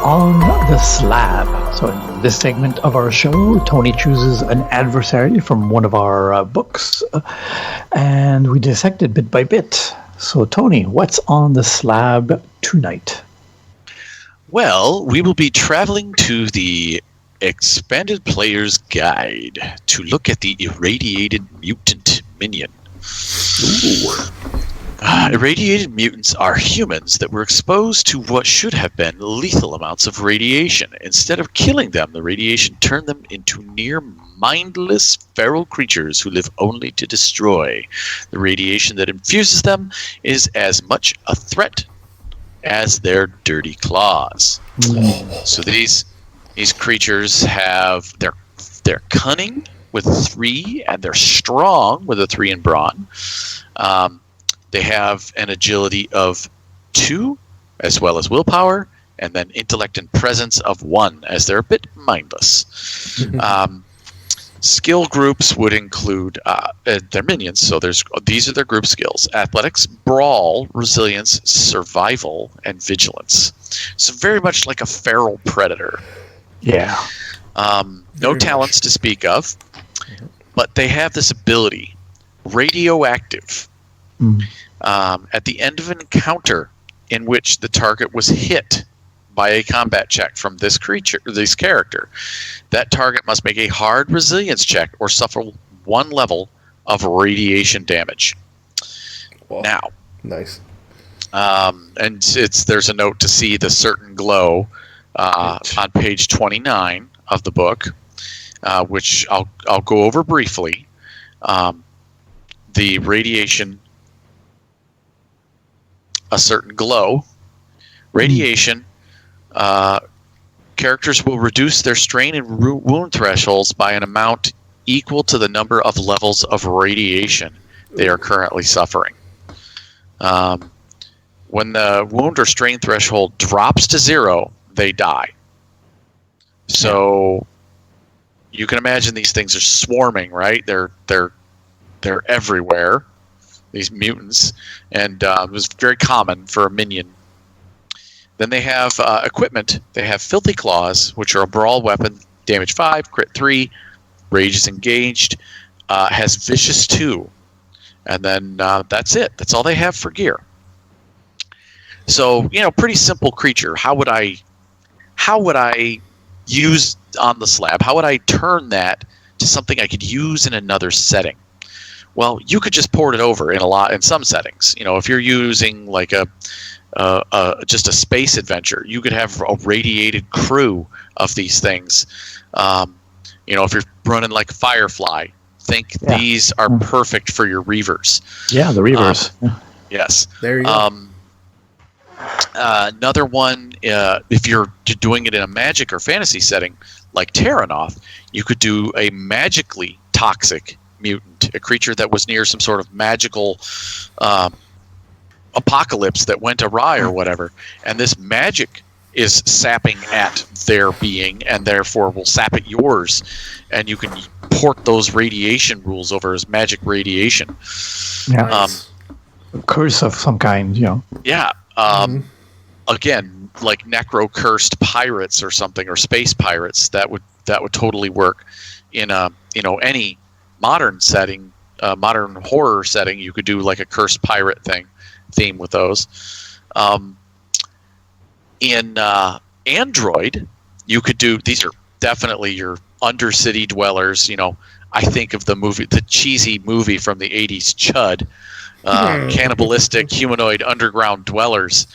On The Slab. So in this segment of our show, Tony chooses an adversary from one of our books, and we dissect it bit by bit. So Tony, what's on the slab tonight? Well, we will be traveling to the Expanded Player's Guide to look at the Irradiated Mutant Minion. Ooh. Irradiated mutants are humans that were exposed to what should have been lethal amounts of radiation. Instead of killing them, the radiation turned them into near mindless feral creatures who live only to destroy. The radiation that infuses them is as much a threat as their dirty claws. So these creatures have they're cunning with 3, and they're strong with a 3 in brawn. They have an agility of 2, as well as willpower, and then intellect and presence of 1, as they're a bit mindless. Skill groups would include their minions, so these are their group skills: athletics, brawl, resilience, survival, and vigilance. So very much like a feral predator. Yeah. No talents to speak of, but they have this ability, radioactive. At the end of an encounter in which the target was hit by a combat check from this character, that target must make a hard resilience check or suffer 1 level of radiation damage. Wow. Now, nice. And there's a note to see the certain glow on page 29 of the book, which I'll go over briefly. The radiation. A certain glow. Radiation. Characters will reduce their strain and wound thresholds by an amount equal to the number of levels of radiation they are currently suffering. When the wound or strain threshold drops to 0, they die. So you can imagine these things are swarming, right? They're everywhere, these mutants, and it was very common for a minion. Then they have equipment. They have Filthy Claws, which are a brawl weapon, damage 5, crit 3, rage is engaged, has Vicious 2, and then that's it. That's all they have for gear. So, pretty simple creature. How would I use On the Slab? How would I turn that to something I could use in another setting? Well, you could just port it over in some settings. If you're using like just a space adventure, you could have a radiated crew of these things. If you're running like Firefly, think these are perfect for your Reavers. Yeah, the Reavers. Yes. There you go. Another one, if you're doing it in a magic or fantasy setting, like Terranoth, you could do a magically toxic mutant, a creature that was near some sort of magical apocalypse that went awry or whatever, and this magic is sapping at their being and therefore will sap at yours, and you can port those radiation rules over as magic radiation. Yeah. A curse of some kind, Yeah. Again, like necro-cursed pirates or something, or space pirates, that would totally work in any modern setting, modern horror setting. You could do like a cursed pirate theme with those. In Android, you could do, these are definitely your undercity dwellers. I think of the cheesy movie from the 80s, Chud, cannibalistic humanoid underground dwellers,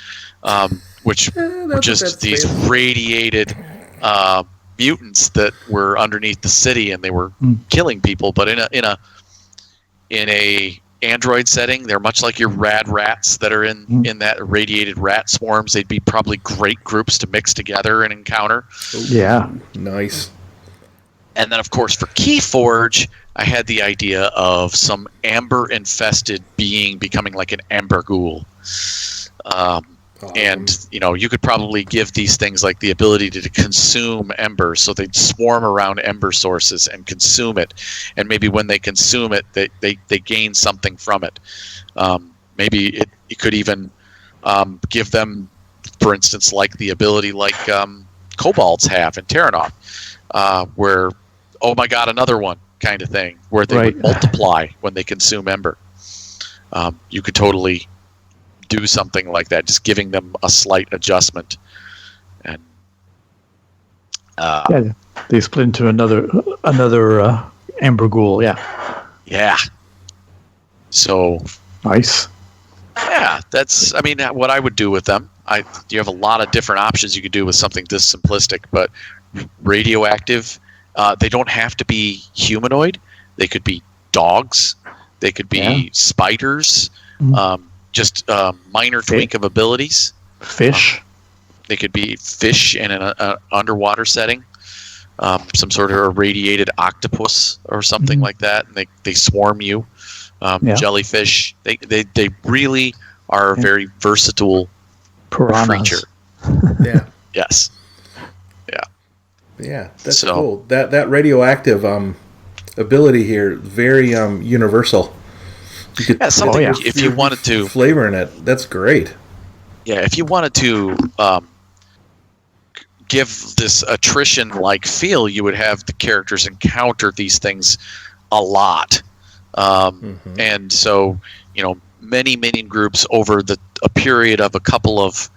which were just these radiated mutants that were underneath the city, and they were killing people. But in a Android setting, they're much like your rad rats that are in that radiated rat swarms. They'd be probably great groups to mix together and encounter. Yeah. Nice. And then, of course, for Keyforge, I had the idea of some amber-infested being becoming like an amber ghoul. And, you could probably give these things like the ability to consume embers, so they'd swarm around ember sources and consume it. And maybe when they consume it, they gain something from it. Maybe it could even give them, for instance, like the ability like kobolds have in Terranoth, where, oh my god, another one kind of thing, where they would multiply when they consume ember. You could totally do something like that, just giving them a slight adjustment. And they split into another amber ghoul. Yeah. So nice. Yeah, that's what I would do with them. You have a lot of different options you could do with something this simplistic, but radioactive. They don't have to be humanoid. They could be dogs. They could be spiders. Just minor tweak of abilities. Fish. They could be fish in an underwater setting. Some sort of irradiated octopus or something like that, and they swarm you. Jellyfish. They really are a very versatile creature. Yeah. Yes. Yeah, that's cool. That radioactive ability here, very universal. You could if you wanted to flavor in it, that's great. Yeah, if you wanted to give this attrition-like feel, you would have the characters encounter these things a lot, and so many minion groups over a period of a couple of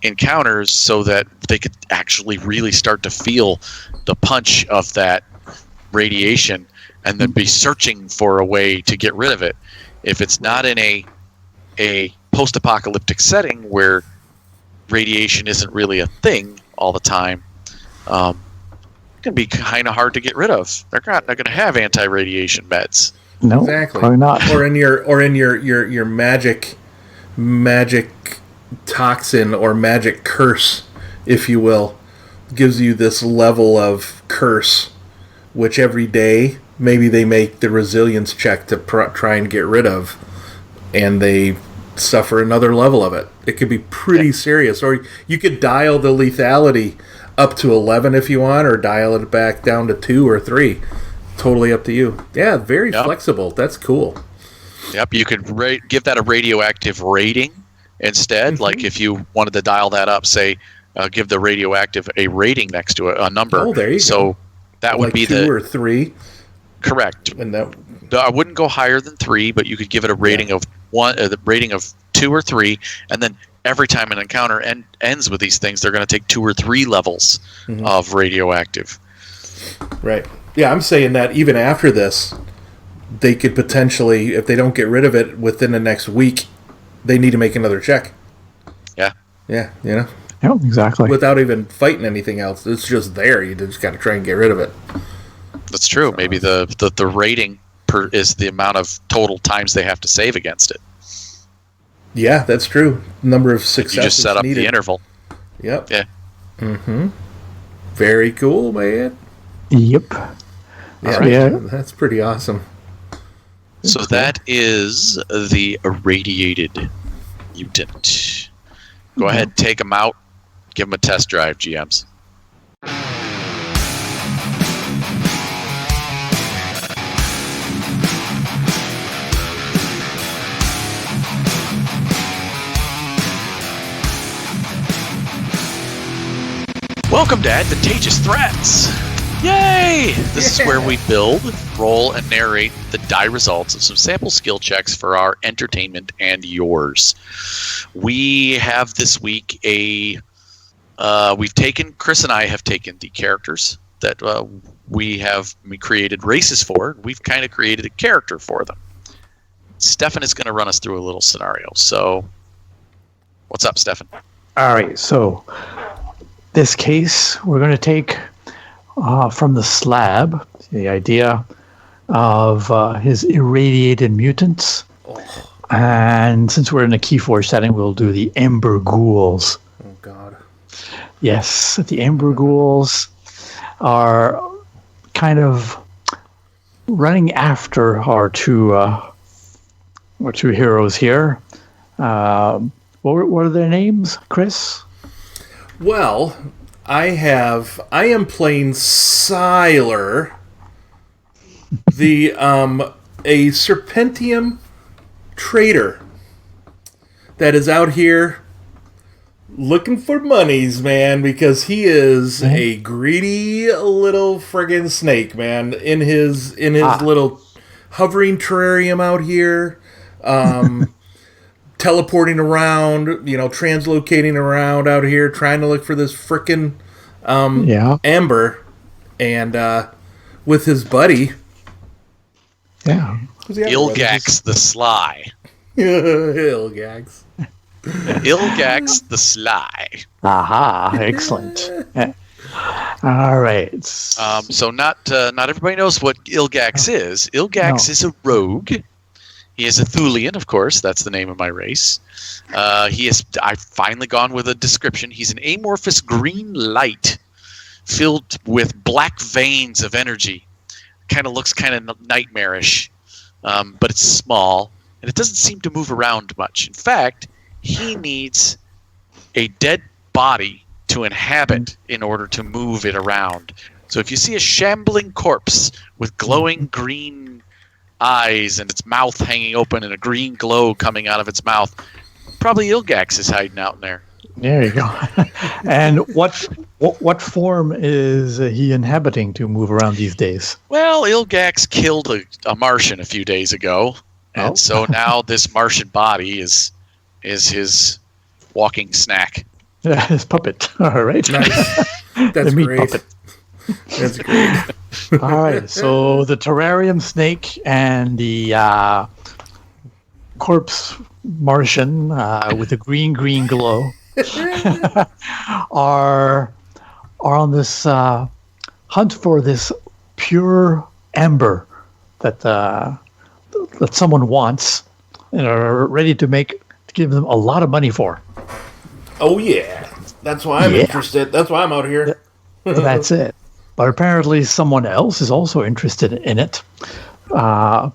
encounters, so that they could actually really start to feel the punch of that radiation, and then be searching for a way to get rid of it. If it's not in a post-apocalyptic setting where radiation isn't really a thing all the time, it can be kind of hard to get rid of. They're not going to have anti-radiation meds. No, exactly. Probably not. Or in your magic toxin or magic curse, if you will, gives you this level of curse, which every day maybe they make the resilience check to try and get rid of, and they suffer another level of it. It could be pretty serious. Or you could dial the lethality up to 11 if you want, or dial it back down to 2 or 3. Totally up to you. Yeah, very flexible. That's cool. Yep, you could give that a radioactive rating instead. Like if you wanted to dial that up, say, give the radioactive a rating next to a number. Oh, there you go. So that would like be 2 or 3. Correct. And that I wouldn't go higher than 3, but you could give it a rating of 1, the rating of 2 or 3, and then every time an encounter ends with these things, they're going to take 2 or 3 levels of radioactive. Right. Yeah, I'm saying that even after this, they could potentially, if they don't get rid of it within the next week, they need to make another check. Yeah. Yeah, you know? Yeah, exactly. Without even fighting anything else. It's just there. You just got to try and get rid of it. That's true. Maybe the rating is the amount of total times they have to save against it. Yeah, that's true. Number of successes You just set up needed. the interval. Yep. Yeah. Mm-hmm. Very cool, man. Yep. Yeah, that's pretty awesome. So that is the irradiated mutant. Go ahead, take them out. Give them a test drive, GMs. Welcome to Advantageous Threats! Yay! This is where we build, roll, and narrate the die results of some sample skill checks for our entertainment and yours. We have this week Chris and I have taken the characters that we created races for. We've kind of created a character for them. Stefan is going to run us through a little scenario. So, what's up, Stefan? All right, so this case we're going to take from the slab, the idea of his irradiated mutants. And since we're in a Keyforge setting, we'll do the Ember Ghouls. Oh, God. Yes, the Ember Ghouls are kind of running after our two heroes here. What are their names, Chris? Well, I am playing Siler, a Serpentium trader that is out here looking for monies, man, because he is a greedy little friggin' snake, man, in his little hovering terrarium out here, teleporting around, translocating around out here, trying to look for this frickin' Amber, and with his buddy. Yeah. Ilgax the Sly. Ilgax. Ilgax the Sly. Aha, excellent. All right. So not everybody knows what Ilgax is. Ilgax is a rogue. He is a Thulian, of course. That's the name of my race. I've finally gone with a description. He's an amorphous green light filled with black veins of energy. Kind of looks kind of nightmarish, but it's small, and it doesn't seem to move around much. In fact, he needs a dead body to inhabit in order to move it around. So if you see a shambling corpse with glowing green eyes and its mouth hanging open and a green glow coming out of its mouth, probably Ilgax is hiding out in there. There you go. And what form is he inhabiting to move around these days? Well, Ilgax killed a Martian a few days ago, and so now this Martian body is his walking snack. Yeah, his puppet. All right. Nice. That's great. Puppet. That's great. All right. So the terrarium snake and the corpse Martian with a green glow are on this hunt for this pure ember that someone wants and are ready to give them a lot of money for. Oh yeah, that's why I'm interested. That's why I'm out here. That's it. But apparently someone else is also interested in it. A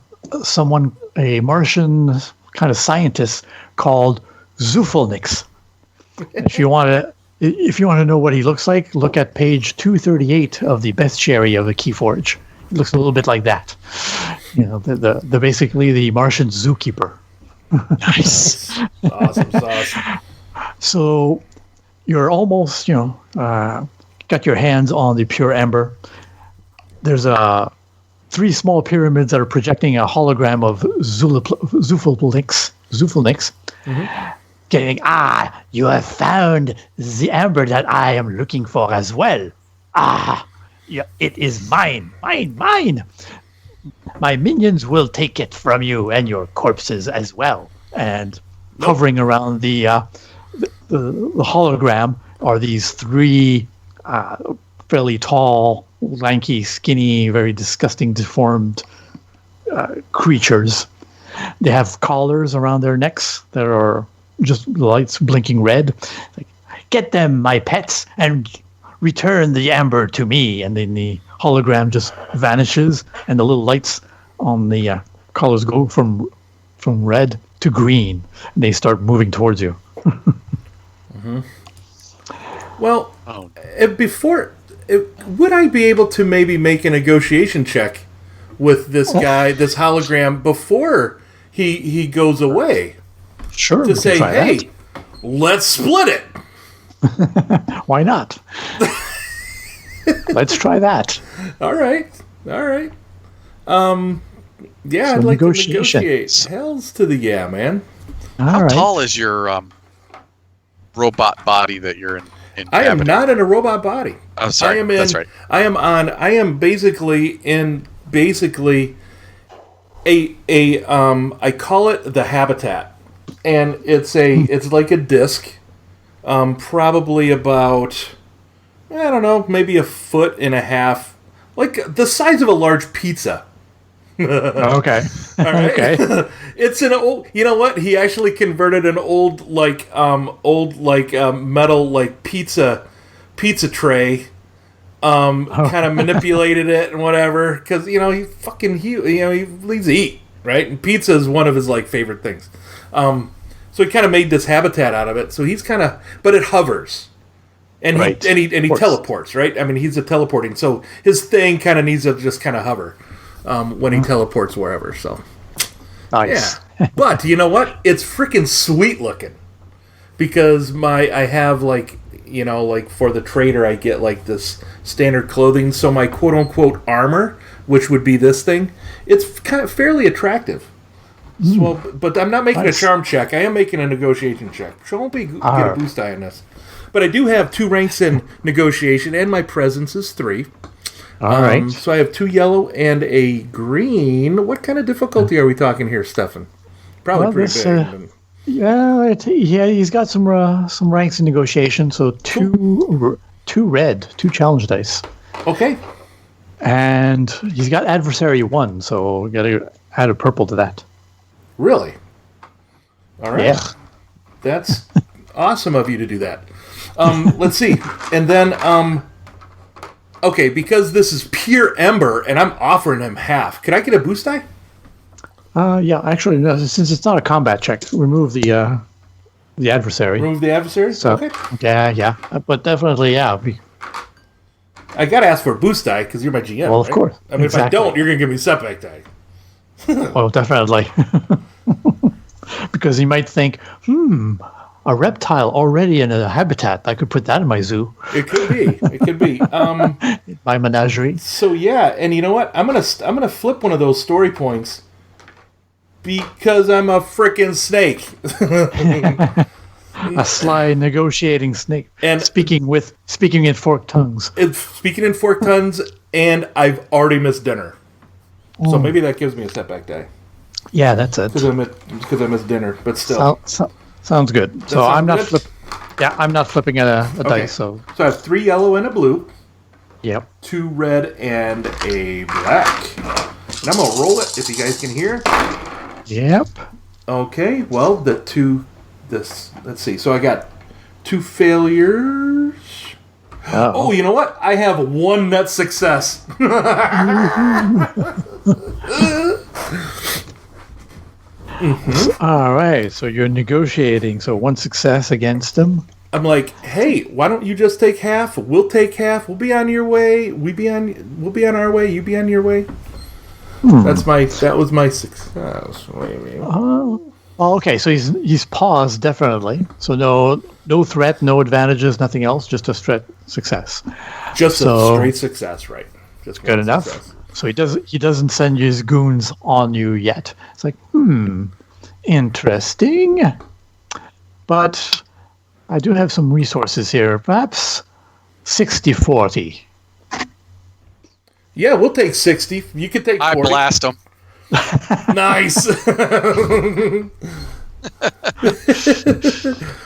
Martian kind of scientist called Zuffelnix. If you want if you want to know what he looks like, look at page 238 of the bestiary of the Keyforge. It looks a little bit like that. You know, the basically the Martian zookeeper. Nice. Awesome sauce. So you're almost, got your hands on the pure ember. There's 3 small pyramids that are projecting a hologram of Zufulnix. Getting, you have found the ember that I am looking for as well. Yeah, it is mine. My minions will take it from you and your corpses as well. And hovering around the hologram are these 3 fairly tall, lanky, skinny, very disgusting, deformed creatures. They have collars around their necks that are just lights blinking red. Like, get them, my pets, and return the amber to me. And then the hologram just vanishes, and the little lights on the collars go from red to green, and they start moving towards you. Well, would I be able to maybe make a negotiation check with this guy, this hologram, before he goes away? Sure. To say, hey, let's split it. Why not? Let's try that. All right. Yeah, I'd like to negotiate. Hells to the yeah, man. How tall is your robot body that you're in? I am not in a robot body. Oh, sorry. That's right. I am basically I call it the habitat, and it's like a disc, probably about, I don't know, maybe 1.5 feet, like the size of a large pizza. Okay. All right. Okay. It's an old. You know what? He actually converted an old metal pizza tray. Kind of manipulated it and whatever, because he leaves to eat, right? And pizza is one of his favorite things. So he kind of made this habitat out of it. So he's kind of, but it hovers, and right. he teleports, right? I mean, he's a teleporting. So his thing kind of needs to just kind of hover when he teleports wherever. So nice. Yeah, but you know what? It's freaking sweet looking, because I have for the trader, I get this standard clothing. So my quote unquote armor, which would be this thing, it's kind of fairly attractive. Well, but I'm not making a charm check. I am making a negotiation check. So I won't get a boost die on this. But I do have 2 ranks in negotiation, and my presence is 3. All right. So I have 2 yellow and a green. What kind of difficulty are we talking here, Stefan? Probably pretty big. Yeah, he's got some ranks in negotiation. So 2 red, 2 challenge dice. Okay. And he's got adversary 1, so we got to add a purple to that. Really? All right. Yeah. That's awesome of you to do that. Let's see. And then, okay, because this is pure ember, and I'm offering him half. Could I get a boost die? Yeah, actually, no, since it's not a combat check, remove the adversary. Remove the adversary? So, okay. Yeah. But definitely, yeah. I got to ask for a boost die, because you're my GM, Well, of course. I mean, exactly. if I don't, you're going to give me a setback die. Oh, definitely. Because he might think, a reptile already in a habitat. I could put that in my zoo. It could be. My menagerie. So yeah, and you know what? I'm gonna flip one of those story points, because I'm a frickin' snake. A sly negotiating snake. And speaking in forked tongues. Speaking in forked tongues, and I've already missed dinner. So maybe that gives me a setback die. Yeah, that's it. Because I missed dinner, but still. Sounds good. So I'm not flipping a dice. So I have 3 yellow and a blue. Yep. 2 red and a black. And I'm gonna roll it if you guys can hear. Yep. Okay. Well, let's see. So I got 2 failures. Uh-oh. Oh, you know what? I have 1 net success. All right. So you're negotiating. So 1 success against him. I'm like, hey, why don't you just take half? We'll take half. We'll be on your way. We'll be on our way. You be on your way. That was my success. Okay, so he's paused definitely. So no threat, no advantages, nothing else, just a straight success. Just a straight success, right? Just good enough. Success. So he doesn't send his goons on you yet. It's like, interesting. But I do have some resources here. Perhaps 60-40. Yeah, we'll take 60. You could take 40. I blast them. Nice.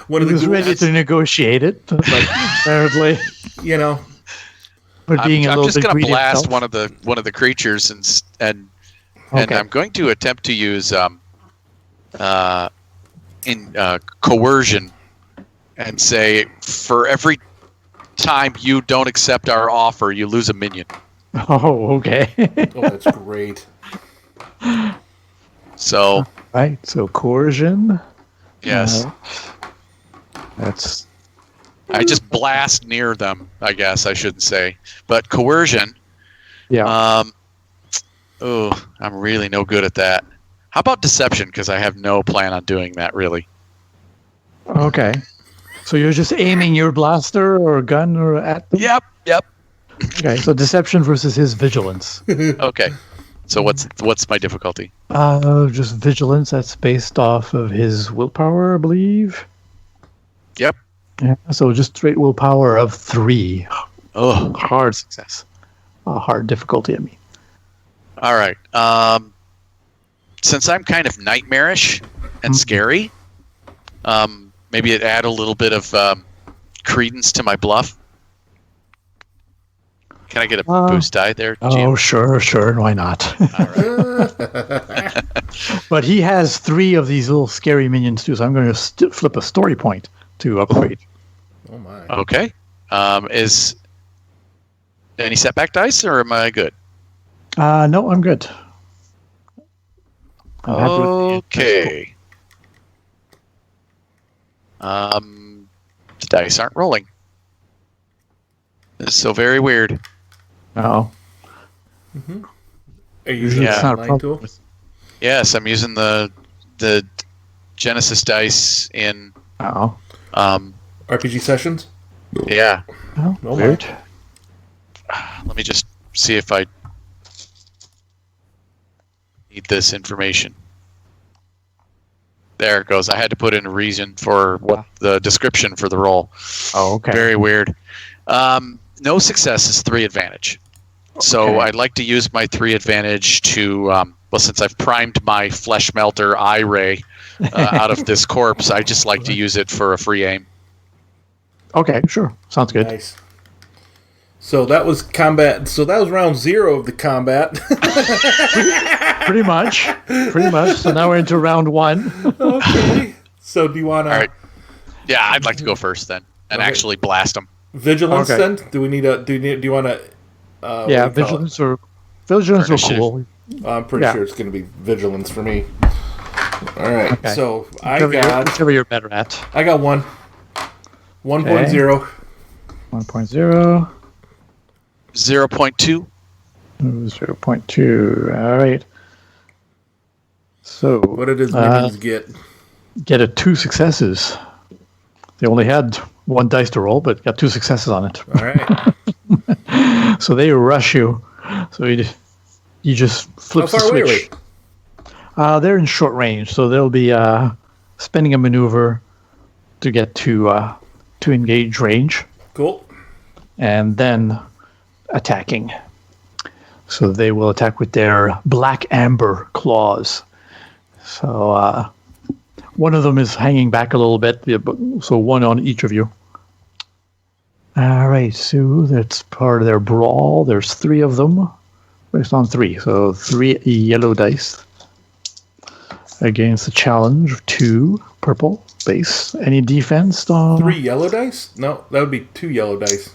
One of He was ready to negotiate it, but apparently, but being I'm a little just bit going to greedy blast himself. one of the creatures and Okay. I'm going to attempt to use coercion and say, for every time you don't accept our offer, you lose a minion. Oh, okay. Oh, that's great. So, Right. So coercion. yes. That's I just blast near them, I guess I shouldn't say. But coercion, yeah. I'm really no good at that. How about deception? Because I have no plan on doing that, really. Okay. So you're just aiming your blaster or gun or at them? Yep. Okay. So deception versus his vigilance. Okay. So what's my difficulty? Just vigilance. That's based off of his willpower, I believe. Yep. Yeah. So just straight willpower of 3. Oh. Hard success. Hard difficulty, I mean. All right. Since I'm kind of nightmarish and scary, maybe it add a little bit of credence to my bluff. Can I get a boost die there, Jim? Oh, sure. Why not? All right. But he has 3 of these little scary minions too, so I'm going to flip a story point to upgrade. Oh my. Okay. Is any setback dice, or am I good? No, I'm good. I'm happy with the- Okay. The dice aren't rolling. This is so very weird. Oh. Are you using Yeah. It's not a the online problem. tool? Yes, I'm using the Genesys dice in. Oh. RPG sessions? Yeah. Oh, Oh, weird. Let me just see if I need this information. There it goes. I had to put in a reason for what the description for the roll. Oh, okay. Very weird. No success is 3 advantage. So Okay. I'd like to use my 3 advantage to, since I've primed my flesh melter eye ray out of this corpse, I just like to use it for a free aim. Okay, sure. Sounds good. Nice. So that was combat. So that was round 0 of the combat. Pretty much. So now we're into round 1. Okay. So do you want All to right. Yeah, I'd like to go first then and Okay. actually blast them. vigilance Okay. then? Do we need a? Do you want to? Yeah, vigilance or Initiative. cool. I'm pretty Yeah. sure it's going to be vigilance for me. All right. Okay. So Whichever you're better at. I got 1. 1.0. 1.0. 0.2. 0.2. All right. So What did his minions get? get 2 successes. They only had 1 dice to roll, but got 2 successes on it. All right. So they rush you. So you just flip How the far away switch. are we? They're in short range, so they'll be spending a maneuver to get to engage range, Cool. and then attacking. So they will attack with their black amber claws. So one of them is hanging back a little bit, so 1 on each of you. All right, so that's part of their brawl. There's 3 of them, based on 3. So 3 yellow dice against the challenge of 2 purple base. Any defense? 3 yellow dice? No, that would be 2 yellow dice.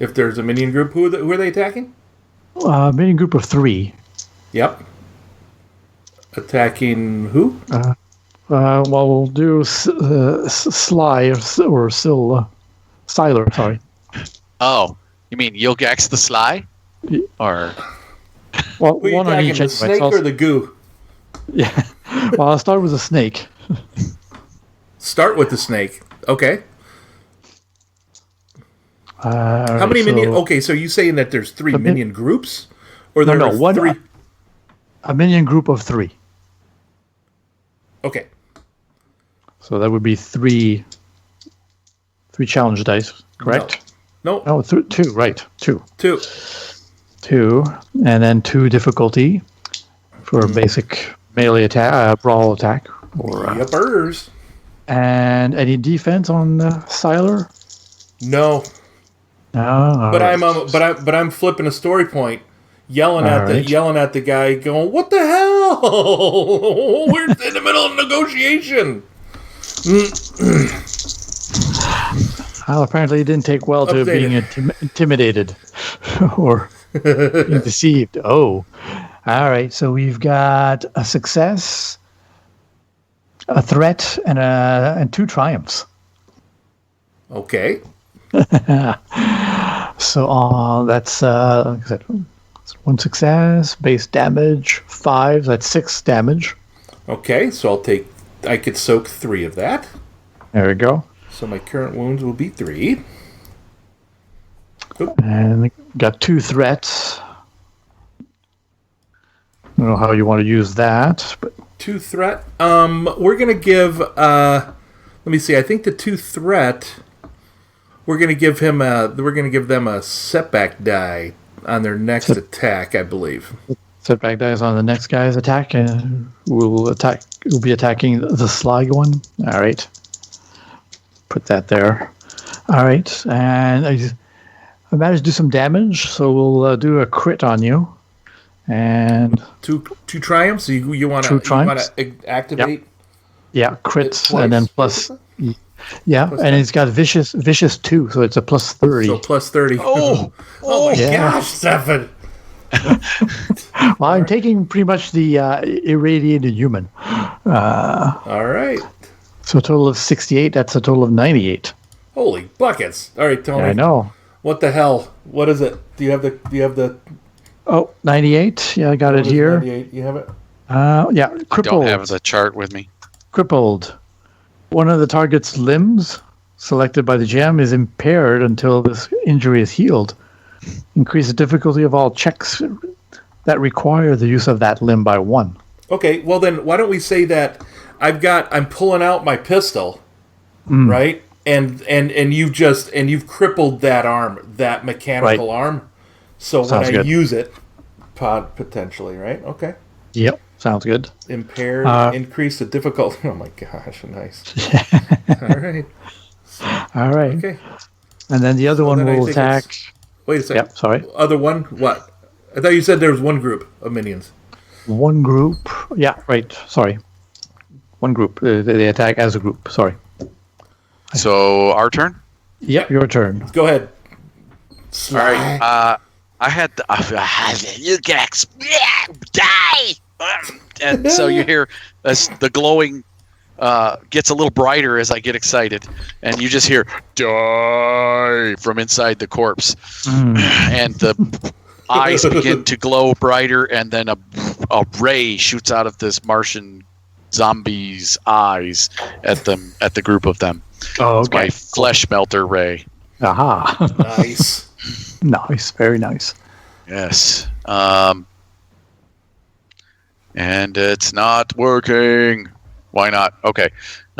If there's a minion group, who are they attacking? Minion group of 3. Yep. Attacking who? Well, we'll do Sly or Styler, sorry. Oh, you mean Yilgax the Sly? Or Well, Who are you one on attacking, each. the Anyway, snake so or the goo? yeah. Well, I'll start with a snake. Start with the snake. Okay. How many minion? Okay, so you saying that there's 3 minion groups, or there are one. 3? A minion group of 3. Okay. So that would be 3 challenge dice, correct? No. No, 2. Right, 2. 2. 2, and then 2 difficulty for a basic melee attack, brawl attack, or Yuppers. and any defense on Styler? No. No, But I'm flipping a story point, yelling at the guy, going, "What the hell? We're in the middle of negotiation." Well, apparently it didn't take well to being intimidated or being deceived. Oh, all right. So we've got a success, a threat, and 2 triumphs. Okay. So that's like I said, 1 success, base damage 5. That's 6 damage. Okay, so I could soak 3 of that. There we go. So my current wounds will be 3. Oop. And got 2 threats. I don't know how you want to use that, but 2 threat. We're gonna give. Let me see. I think the 2 threat. We're gonna give him a. We're gonna give them a setback die on their next attack, I believe. setback dice on the next guy's attack, and we'll be attacking the slag one. All right. Put that there. All right, and I managed to do some damage, so we'll do a crit on you. And two triumphs. You want to activate? Yep. Yeah, crits, and then plus. Yeah, plus and it's got vicious 2, so it's a plus 30. So plus 30. Oh my gosh, Stefan. Well, I'm taking pretty much the irradiated human. All right. So a total of 68. That's a total of 98. Holy buckets! All right, Tony. Yeah, I know. What the hell? What is it? Do you have the? Oh, 98. Yeah, I got it here. 98. You have it. Yeah, crippled. Don't have the chart with me. Crippled. One of the target's limbs selected by the GM is impaired until this injury is healed. Increase the difficulty of all checks that require the use of that limb by 1. Okay, well then, why don't we say that I'm pulling out my pistol, right? And you've crippled that arm, that mechanical arm. So Sounds when I good. use it, potentially, right? Okay. Yep, sounds good. Impaired, increase the difficulty. Oh my gosh, nice. All right. All right. Okay. And then the other one will attack. Wait a second. Yep, sorry. Other one? What? I thought you said there was one group of minions. One group. Yeah, right. Sorry. One group. They attack as a group. Sorry. So our turn. Yep, your turn. Go ahead. All right. I had you guys die, and so you hear as the glowing gets a little brighter as I get excited, and you just hear "die" from inside the corpse, and the eyes begin to glow brighter, and then a ray shoots out of this Martian zombie's eyes at the group of them. Oh, okay. It's my flesh melter ray. Aha. Nice. Nice. Very nice. Yes. And it's not working. Why not? Okay.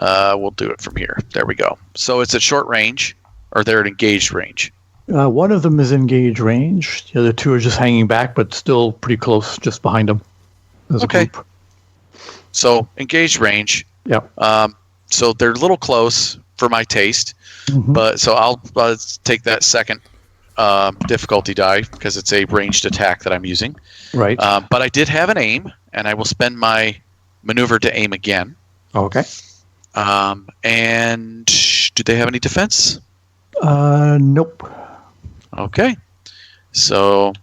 We'll do it from here. There we go. So it's at short range, or they're at engaged range? One of them is engaged range. The other 2 are just hanging back, but still pretty close, just behind them. As a group. So engaged range. Yep. So they're a little close for my taste, but so I'll take that second difficulty die because it's a ranged attack that I'm using. Right. But I did have an aim, and I will spend my maneuver to aim again. Okay. And do they have any defense? Nope. Okay. So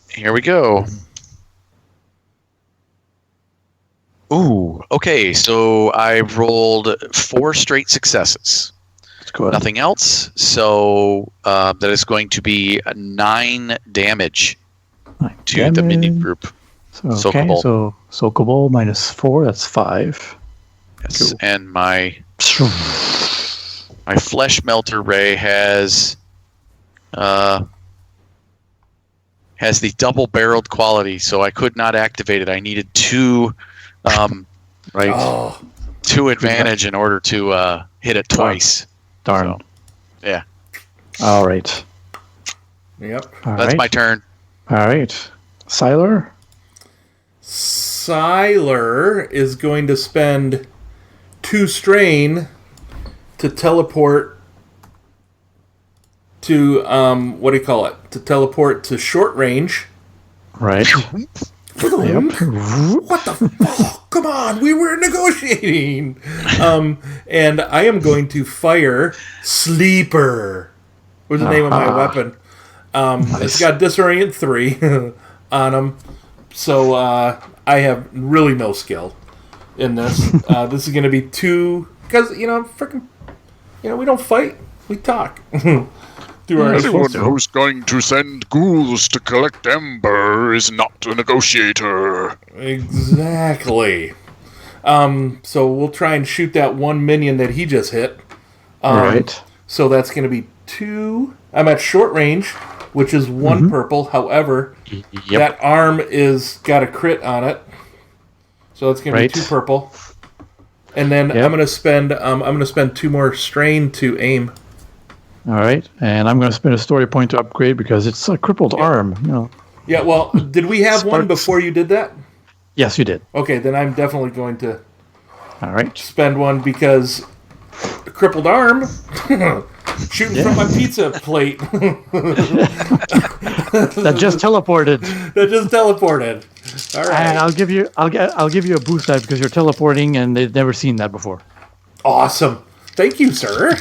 here we go. Okay, so I rolled 4 straight successes. That's good. Nothing else. So that is going to be 9 damage to the minion group. So, okay, Soakable. so Soakable minus 4, that's 5. Yes, Cool. and my Flesh Melter Ray has the double-barreled quality, so I could not activate it. I needed 2 Right. Oh, 2 advantage in order to hit it twice. Darn. So, yeah, All right. yep. All that's right. my turn. All right. Siler? Siler is going to spend 2 strain to teleport to to teleport to short range. Right. Yep. What the fuck? Come on, we were negotiating. And I am going to fire Sleeper. What's the name of my weapon? It's got Disorient 3 on him. So I have really no skill in this. This is going to be 2... Because, we don't fight. We talk. Through our Anyone who's going to send ghouls to collect ember is not a negotiator. Exactly. So we'll try and shoot that one minion that he just hit. Right. So that's going to be 2. I'm at short range, which is 1 purple. However, that arm is got a crit on it, so it's going to be 2 purple. And then I'm going to spend 2 more strain to aim. All right. And I'm going to spend a story point to upgrade because it's a crippled arm. Yeah. Well, did we have one before you did that? Yes, you did. Okay, then I'm definitely going to All right. spend one because a crippled arm shooting from my pizza plate. That just teleported. All right. And I'll give you a boost die because you're teleporting and they've never seen that before. Awesome. Thank you, sir.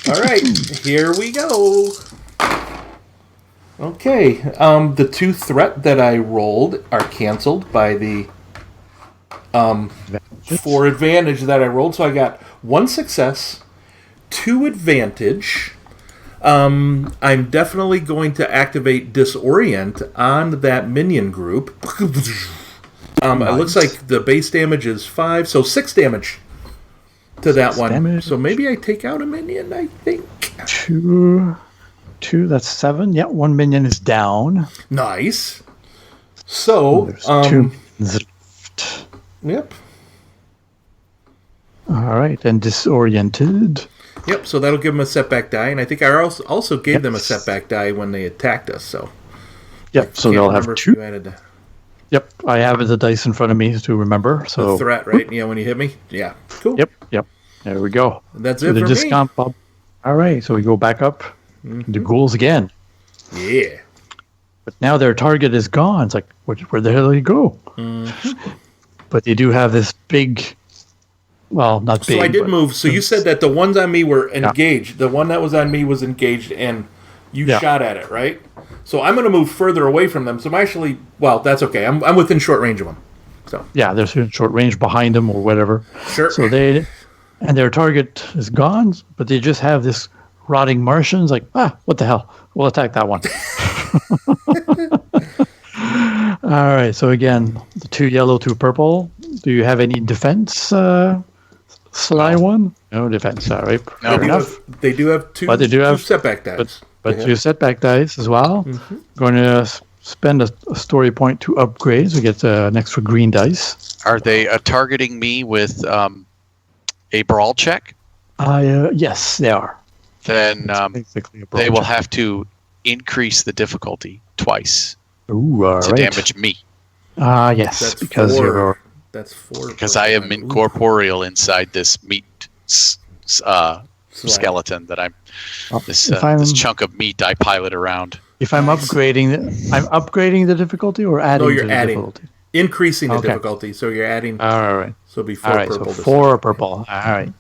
All right, here we go. Okay, the 2 threat that I rolled are canceled by the 4 advantage that I rolled. So I got 1 success, 2 advantage. I'm definitely going to activate Disorient on that minion group. It looks like the base damage is 5, so 6 damage to that one. Damage. So maybe I take out a minion, I think. 2, that's 7. Yeah, 1 minion is down. Nice. So, There's 2 minions left. Yep. All right, and Disoriented. Yep, so that'll give them a setback die, and I think I also gave them a setback die when they attacked us, so... Yep, so Can't they'll remember have if you 2. added Yep, I have the dice in front of me to remember. So the threat, right? Yeah, when you hit me? Yeah, cool. Yep. There we go. That's So it the for discount bump. All right, so we go back up. The ghouls again. me. Yeah. But now their target is gone. It's like, where the hell did he go? But they do have this big... Well, not big. So I did but- move. So you said that the ones on me were engaged. The one that was on me was engaged, and you shot at it, right? So I'm going to move further away from them. So I'm actually... Well, that's okay. I'm within short range of them. So Yeah, there's a short range behind them or whatever. Sure. So and their target is gone, but they just have this rotting Martians. Like, what the hell? We'll attack that one. All right. So again, the 2 yellow, 2 purple. Do you have any defense? Sly one? No defense. All right. No. Fair enough. They do have 2, But they do have- 2 setback dice. But 2 setback dice as well. Going to spend a story point to upgrade. So we get an extra green dice. Are they targeting me with a brawl check? Yes, they are. Then Basically a they brawl will check. have to increase the difficulty twice Ooh, all to right. damage me. Yes, That's because 4. you're... That's 4. Because I am incorporeal inside this meat skeleton that I'm this chunk of meat I pilot around. If I'm upgrading, I'm upgrading the difficulty or adding No, you're to the adding. difficulty. Increasing the Okay. difficulty, so you're adding... All right. So it'll be 4 All right. purple. So to 4 start. purple. All right.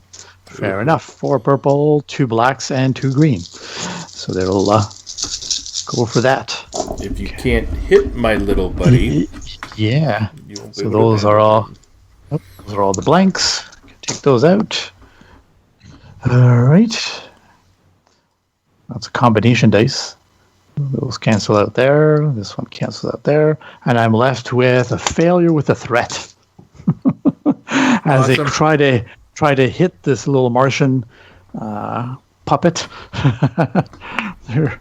Fair enough. 4 purple, 2 blacks, and 2 green. So they'll go for that. If you can't hit my little buddy, Yeah. you won't be So able to those are all. Those are all the blanks. Take those out. All right. That's a combination dice. Those cancel out there. This one cancels out there. And I'm left with a failure with a threat. As they try to hit this little Martian puppet.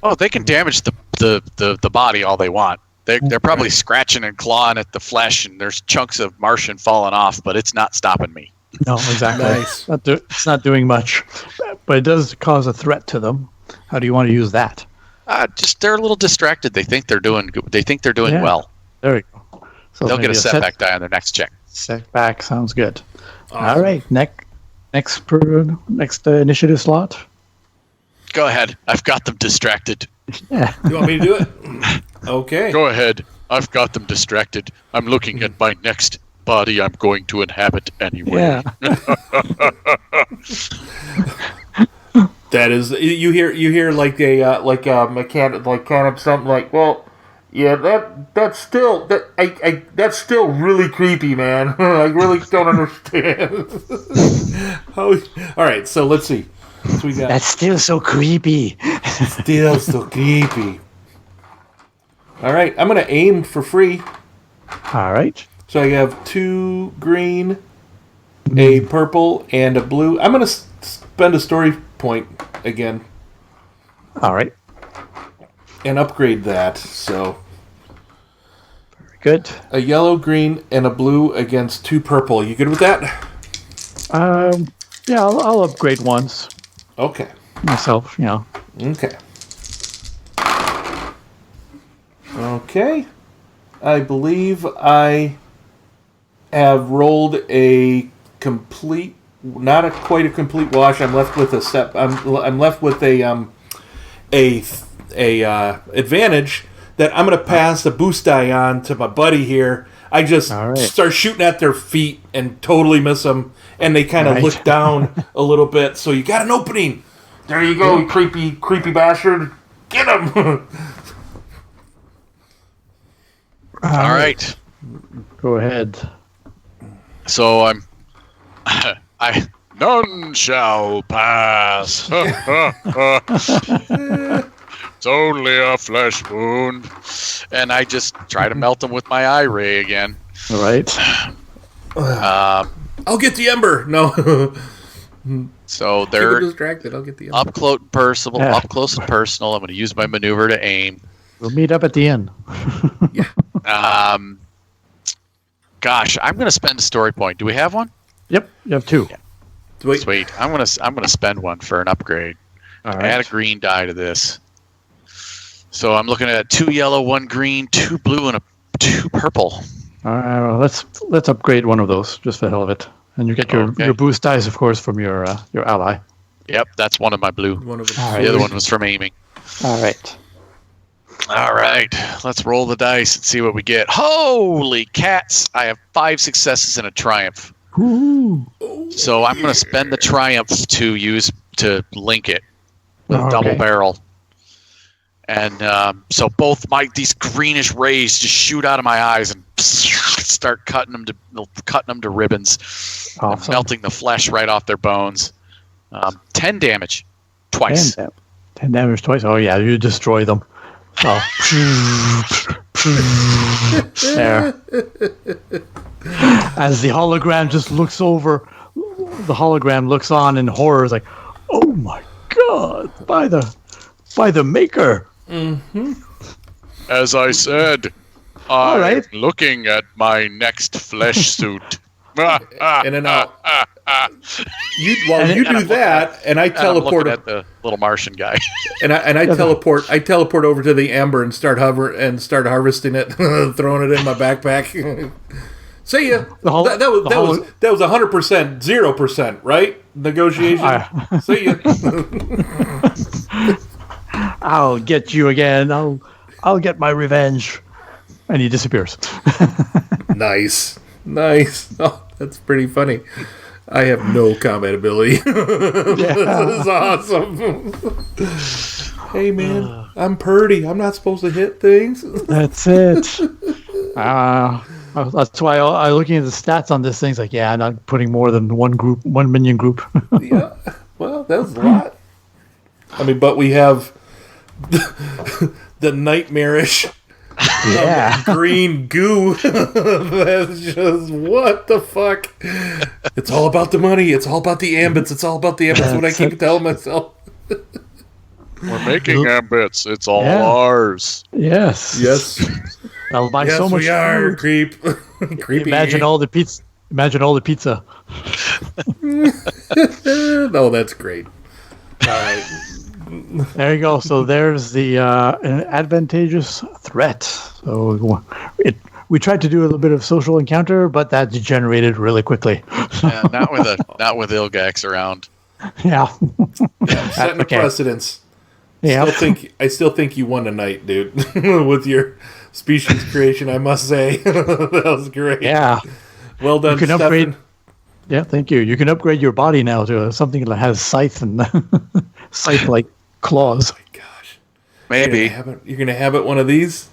Oh, they can damage the body all they want. They're probably scratching and clawing at the flesh, and there's chunks of Martian falling off, but it's not stopping me. No, exactly. Nice. It's not doing much, but it does cause a threat to them. How do you want to use that? Just they're a little distracted. They think they're doing well. There you go. So They'll maybe get a setback die on their next check. Setback sounds good. Awesome. All right, next initiative slot. Go ahead. I've got them distracted. Yeah. You want me to do it? Okay. Go ahead. I've got them distracted. I'm looking at my next body I'm going to inhabit anyway. Yeah. That is, you hear like a mechanic, like kind of something like, well, yeah, that's still really creepy, man. I really don't understand. All right, so let's see. So we got That's still so creepy. still so creepy. All right, I'm gonna aim for free. All right. So I have 2 green, a purple, and a blue. I'm gonna spend a story point again All right. and upgrade that. So Good. a yellow, green, and a blue against 2 purple. You good with that? Yeah, I'll upgrade once Okay. myself. Okay. Okay. I believe I have rolled a complete, not quite a complete wash. I'm left with a set. I'm left with a advantage that I'm going to pass the boost die on to my buddy here. I just All right. start shooting at their feet and totally miss them, and they kind of Right. look down a little bit. So you got an opening. There you go, you creepy bastard. Get him. All right. Go ahead. So I'm. None shall pass. It's only a flesh wound. And I just try to melt them with my eye ray again. All right. I'll get the ember. No. So Keep they're it distracted. I'll get the ember. up close and personal. Yeah. Up close and personal. I'm going to use my maneuver to aim. We'll meet up at the inn. Gosh, I'm going to spend a story point. Do we have one? Yep, you have 2. Wait. Sweet. I'm gonna spend one for an upgrade. All Add a right. green die to this. So I'm looking at 2 yellow, 1 green, 2 blue, and 2 purple. All right. Well, let's upgrade one of those just for the hell of it, and you get your, Okay. your boost dice, of course, from your ally. Yep, that's one of my blue. One of them. All right. The other one was from aiming. All right. All right, let's roll the dice and see what we get. Holy cats! I have 5 successes and a triumph. Ooh. So I'm going to spend the triumph to use to link it with a Okay. double barrel. And so both these greenish rays just shoot out of my eyes and start cutting them to ribbons, Awesome. melting the flesh right off their bones. 10 damage, twice. 10 damage twice. Oh yeah, you destroy them. Oh. There. As the hologram just looks over, the hologram looks on in horror. It's like, oh my god! By the maker. As I said, All I'm right. looking at my next flesh suit. And then you do I'm that, and I And I'm teleport, looking at the little Martian guy. and I teleport. I teleport over to the amber and start harvesting it, throwing it in my backpack. See ya. That was 100%, 0%, right? Negotiation. See ya. I'll get you again. I'll get my revenge. And he disappears. Nice. Oh, that's pretty funny. I have no combat ability. This is awesome. Hey, man, I'm purdy. I'm not supposed to hit things. That's it. That's why I looking at the stats on this thing. It's like, yeah, I'm not putting more than one minion group. Yeah, well, that was a lot. I mean, but we have the nightmarish green goo. That's just, what the fuck? It's all about the money. It's all about the ambits. It's all about the ambits. That's what I keep telling myself. We're making ambits. It's all ours. Yes. I'll buy so much. We are, creep. Creepy. Imagine all the pizza. No, that's great. All right. There you go. So there's the an advantageous threat. So we tried to do a little bit of social encounter, but that degenerated really quickly. Yeah, not with Ilgax around. Yeah. Setting a precedence. Yeah. I still think you won tonight, dude, with your species creation, I must say. That was great. Yeah. Well done, You can Stefan. upgrade. Yeah, thank you. You can upgrade your body now to something that has scythe and scythe-like claws. Oh my gosh. Maybe. You're going to have it one of these?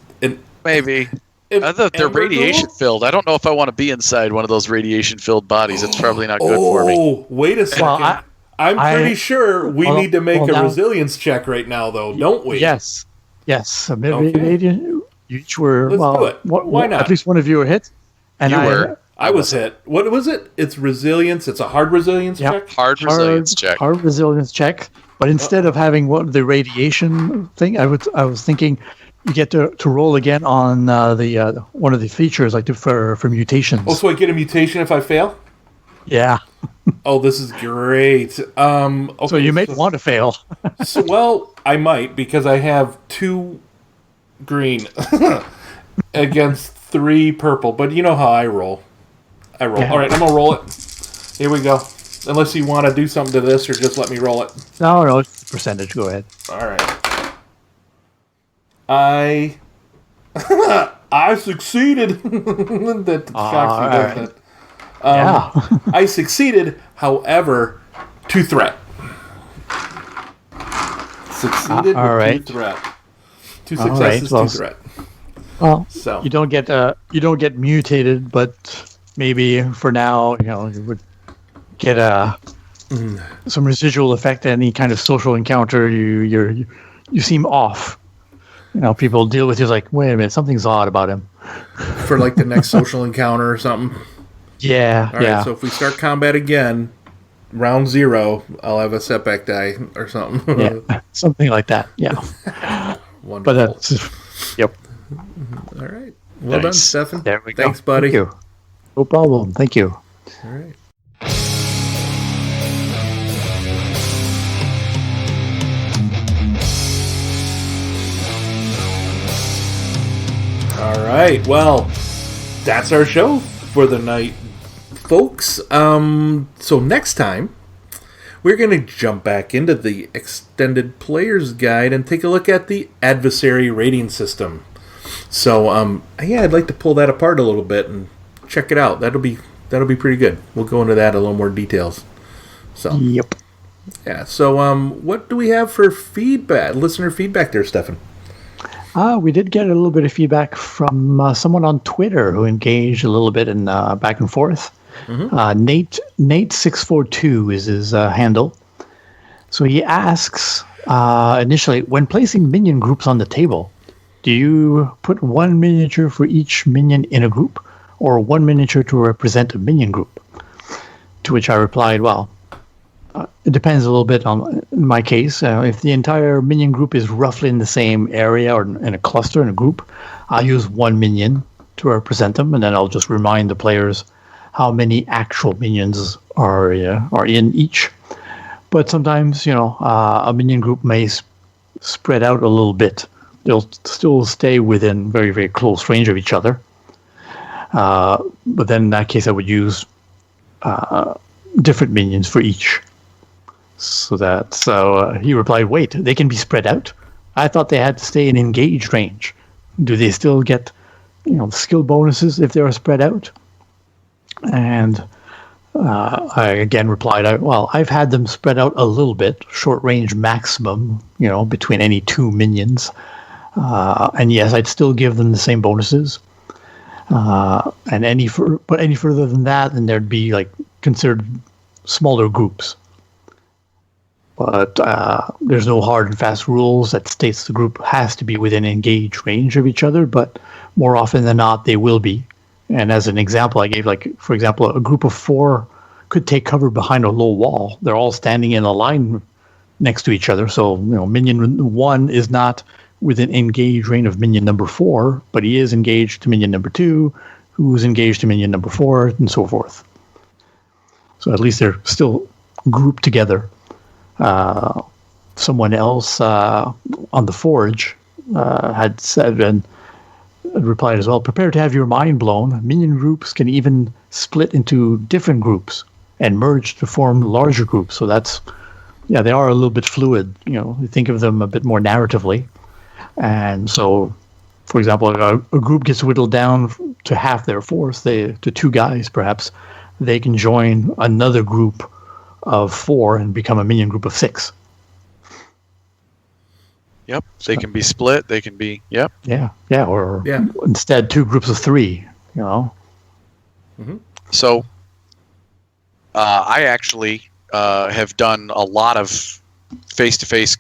Maybe. I thought they're radiation filled. I don't know if I want to be inside one of those radiation filled bodies. It's probably not good for me. Oh, wait a second. Well, I'm pretty sure we need to make a resilience check right now, though, don't we? Yes. Maybe Okay. you each were. Let's do it. Why not? At least one of you were hit. And You were. I was hit. What was it? It's resilience. It's a hard resilience check? Hard resilience check. Hard resilience check. But instead of having the radiation thing, I was thinking you get to roll again on the one of the features like for mutations. Oh, so I get a mutation if I fail? Yeah. Oh, this is great. Okay, So you may want to fail. well, I might, because I have 2 green against 3 purple. But you know how I roll. Yeah. All right, I'm going to roll it. Here we go. Unless you want to do something to this or just let me roll it. No, it's percentage. Go ahead. All right. I succeeded. That shocks you, doesn't it? Yeah. I succeeded, however, 2 threat. Succeeded all with right. 2 threat. 2 All successes, right, 2 threat. Well, So you don't get mutated, but maybe for now, you would get some residual effect. Any kind of social encounter, you seem off. People deal with you like, wait a minute, something's odd about him. for like the next social encounter or something. Yeah, All right, so if we start combat again, round 0, I'll have a setback die or something. yeah, something like that. Yeah, Wonderful. but that's yep. All right. Well done, Stefan. There we go. Thanks, buddy. Thank you. No problem. Thank you. All right. All right. Well, that's our show for the night, folks. So next time, we're going to jump back into the extended player's guide and take a look at the adversary rating system. So, I'd like to pull that apart a little bit and check it out. That'll be pretty good. We'll go into that in a little more details. So, Yep. yeah. So, what do we have for feedback, listener feedback there, Stefan? We did get a little bit of feedback from someone on Twitter who engaged a little bit in back and forth. Mm-hmm. Nate642 is his handle. So he asks, initially, when placing minion groups on the table, do you put 1 miniature for each minion in a group, or 1 miniature to represent a minion group? To which I replied, well, it depends a little bit on, in my case, if the entire minion group is roughly in the same area or in a cluster, in a group, I'll use 1 minion to represent them, and then I'll just remind the players how many actual minions are in each. But sometimes, a minion group may spread out a little bit. They'll still stay within very, very close range of each other. But then in that case, I would use different minions for each. So he replied, wait, they can be spread out? I thought they had to stay in engaged range. Do they still get, skill bonuses if they are spread out? And I again replied, I've had them spread out a little bit, short range maximum, between any 2 minions. And yes, I'd still give them the same bonuses. And any further than that, then there'd be like considered smaller groups. But there's no hard and fast rules that states the group has to be within engage range of each other, but more often than not, they will be. And as an example, I gave, like, for example, a group of 4 could take cover behind a low wall. They're all standing in a line next to each other. So, minion 1 is not within engage range of minion number 4, but he is engaged to minion number 2, who's engaged to minion number 4, and so forth. So at least they're still grouped together. Someone else on the Forge had said and replied as well, prepare to have your mind blown. Minion groups can even split into different groups and merge to form larger groups. So they are a little bit fluid. You think of them a bit more narratively. And so, for example, a group gets whittled down to half their force, to 2 guys perhaps. They can join another group of 4 and become a minion group of 6. Yep, they can be split. They can be, yep. Yeah, or instead 2 groups of 3, Mm-hmm. So, I actually have done a lot of face-to-face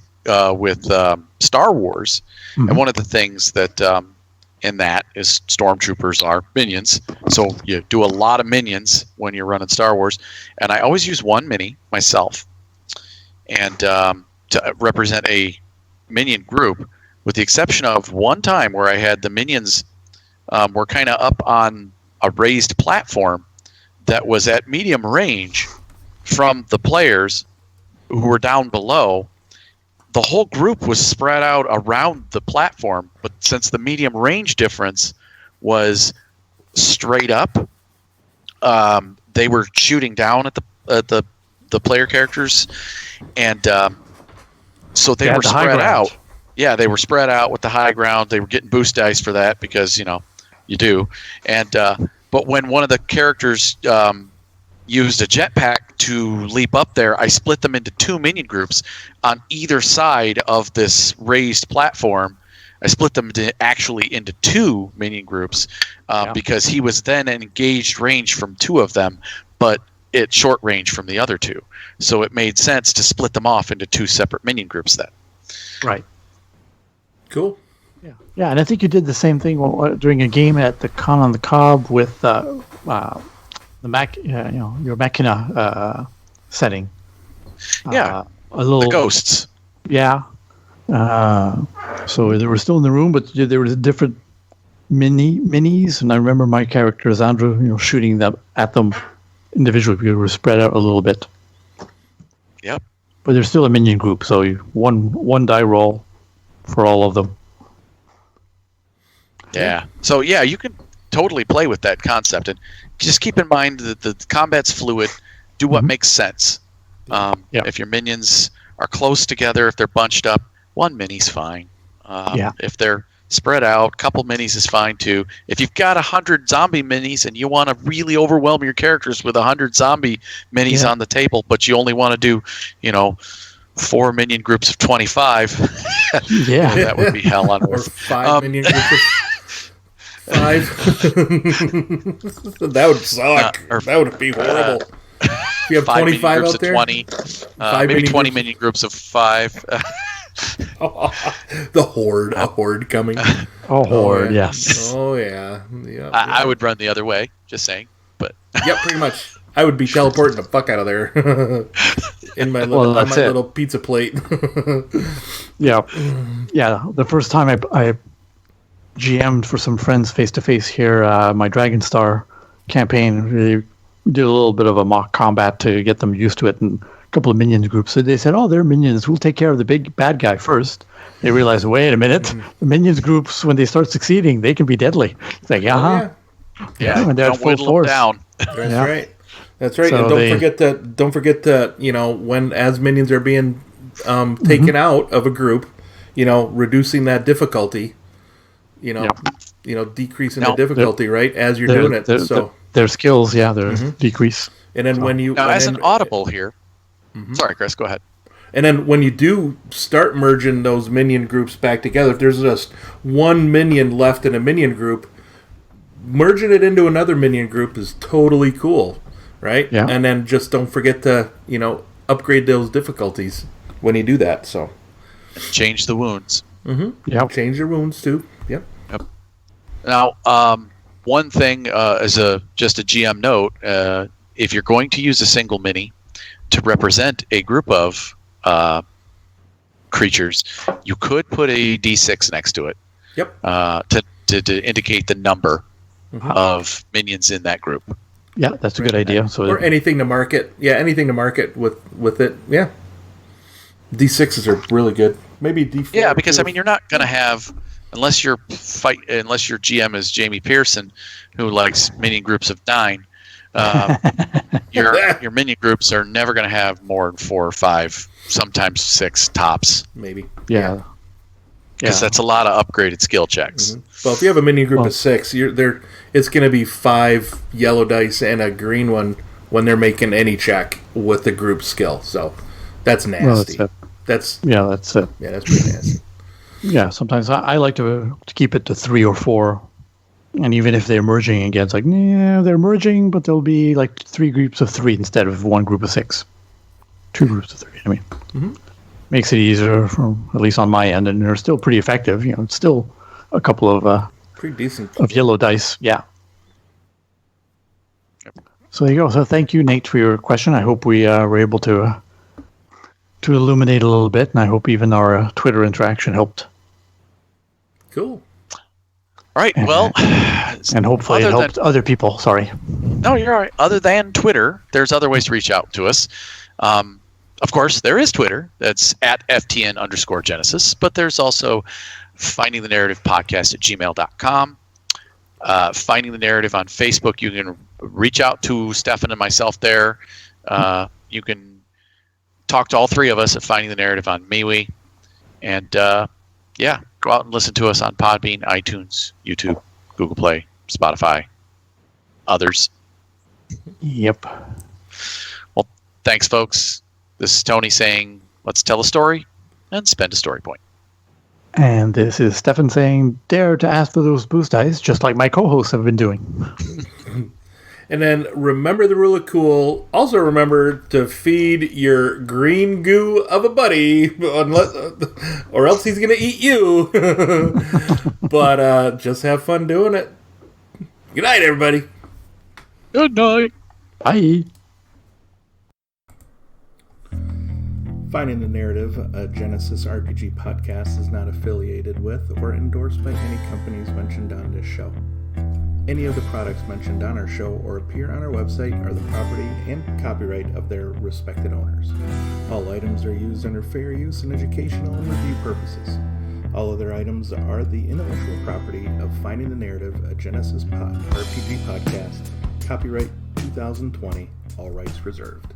with Star Wars, and one of the things that in that is stormtroopers are minions. So you do a lot of minions when you're running Star Wars, and I always use 1 mini myself, and to represent a minion group, with the exception of one time where I had the minions were kind of up on a raised platform that was at medium range from the players who were down below. The whole group was spread out around the platform, but since the medium range difference was straight up, they were shooting down at the player characters, and so they were spread out. Yeah, they were spread out with the high ground. They were getting boost dice for that because you do. And but when one of the characters used a jetpack to leap up there, I split them into 2 minion groups on either side of this raised platform. I split them into 2 minion groups because he was then an engaged range from 2 of them, but at short range from the other 2. So it made sense to split them off into 2 separate minion groups then. Right. Cool. Yeah, and I think you did the same thing during a game at the Con on the Cob with the your Machina setting. Yeah, a little the ghosts. Yeah. So they were still in the room, but there were different minis, and I remember my character Zszree, shooting them at them individually because we were spread out a little bit. Yep. But there's still a minion group, so one die roll for all of them. Yeah. So yeah, you can totally play with that concept, and just keep in mind that the combat's fluid. Do what makes sense. If your minions are close together, if they're bunched up, 1 mini's fine. If they're spread out, a couple minis is fine too. If you've got 100 zombie minis and you want to really overwhelm your characters with 100 zombie minis on the table, but you only want to do, 4 minion groups of 25, that would be hell on earth. Or 5 minion groups of 5. That would suck. That would be horrible. If you have 25 out there, 20, maybe 20 minion groups of 5. The horde, a horde coming. Horde, yes. Oh yeah. I would run the other way. Just saying, but pretty much. I would be teleporting the fuck out of there in my little pizza plate. Yeah. The first time I GM'd for some friends face to face here, my Dragonstar campaign. We did a little bit of a mock combat to get them used to it, and a couple of minions groups. So they said, they're minions. We'll take care of the big bad guy first. They realized, wait a minute, the minions groups, when they start succeeding, they can be deadly. It's like, yeah, when they're don't whittle them down. That's right. So and don't forget that when as minions are being taken out of a group, reducing that difficulty, decreasing the difficulty, right, as you're doing it. So their skills, their decrease. And then when you as an audible here, sorry, Chris, go ahead. And then when you do start merging those minion groups back together, if there's just 1 minion left in a minion group, merging it into another minion group is totally cool, right? Yeah. And then just don't forget to, upgrade those difficulties when you do that. So Change the wounds. Yep. change your wounds too. Yep. Now, one thing as just a GM note, if you're going to use a single mini to represent a group of creatures, you could put a D6 next to it. Yep. To indicate the number of minions in that group. Yeah, that's a good idea. So Or anything to market. Yeah, anything to market with it. Yeah. D6s are really good. Maybe D4. Yeah, because you're not going to have, unless your GM is Jamie Pearson, who likes minion groups of 9. Your minion groups are never going to have more than 4 or 5, sometimes 6 tops. Maybe. yeah. Because that's a lot of upgraded skill checks. Well, if you have a mini group of 6, it's going to be 5 yellow dice and a green one when they're making any check with the group skill. So that's nasty. Well, that's it. Yeah, that's pretty nasty. Yeah, sometimes I like to keep it to 3 or 4. And even if they're merging again, it's like, they're merging, but there'll be like 3 groups of 3 instead of 1 group of 6. 2 groups of 3, I mean. Makes it easier, at least on my end, and they're still pretty effective. It's still a couple of Pretty decent. of yellow dice. Yeah. So there you go. So thank you, Nate, for your question. I hope we were able to illuminate a little bit, and I hope even our Twitter interaction helped. Cool. All right, well... And hopefully it helped other people. Sorry. No, you're all right. Other than Twitter, there's other ways to reach out to us. Of course, there is Twitter. That's at @FTN_Genesis. But there's also findingthenarrativepodcast at gmail.com. Finding the Narrative on Facebook. You can reach out to Stefan and myself there. You can talk to all 3 of us at Finding the Narrative on MeWe. And, go out and listen to us on Podbean, iTunes, YouTube, Google Play, Spotify, others. Yep. Well, thanks, folks. This is Tony saying, let's tell a story and spend a story point. And this is Stefan saying, dare to ask for those boost dice, just like my co-hosts have been doing. And then remember the rule of cool. Also remember to feed your green goo of a buddy, or else he's going to eat you. But just have fun doing it. Good night, everybody. Good night. Bye. Finding the Narrative, a Genesys RPG podcast, is not affiliated with or endorsed by any companies mentioned on this show. Any of the products mentioned on our show or appear on our website are the property and copyright of their respected owners. All items are used under fair use and educational and review purposes. All other items are the intellectual property of Finding the Narrative, a Genesys RPG podcast. Copyright 2020, all rights reserved.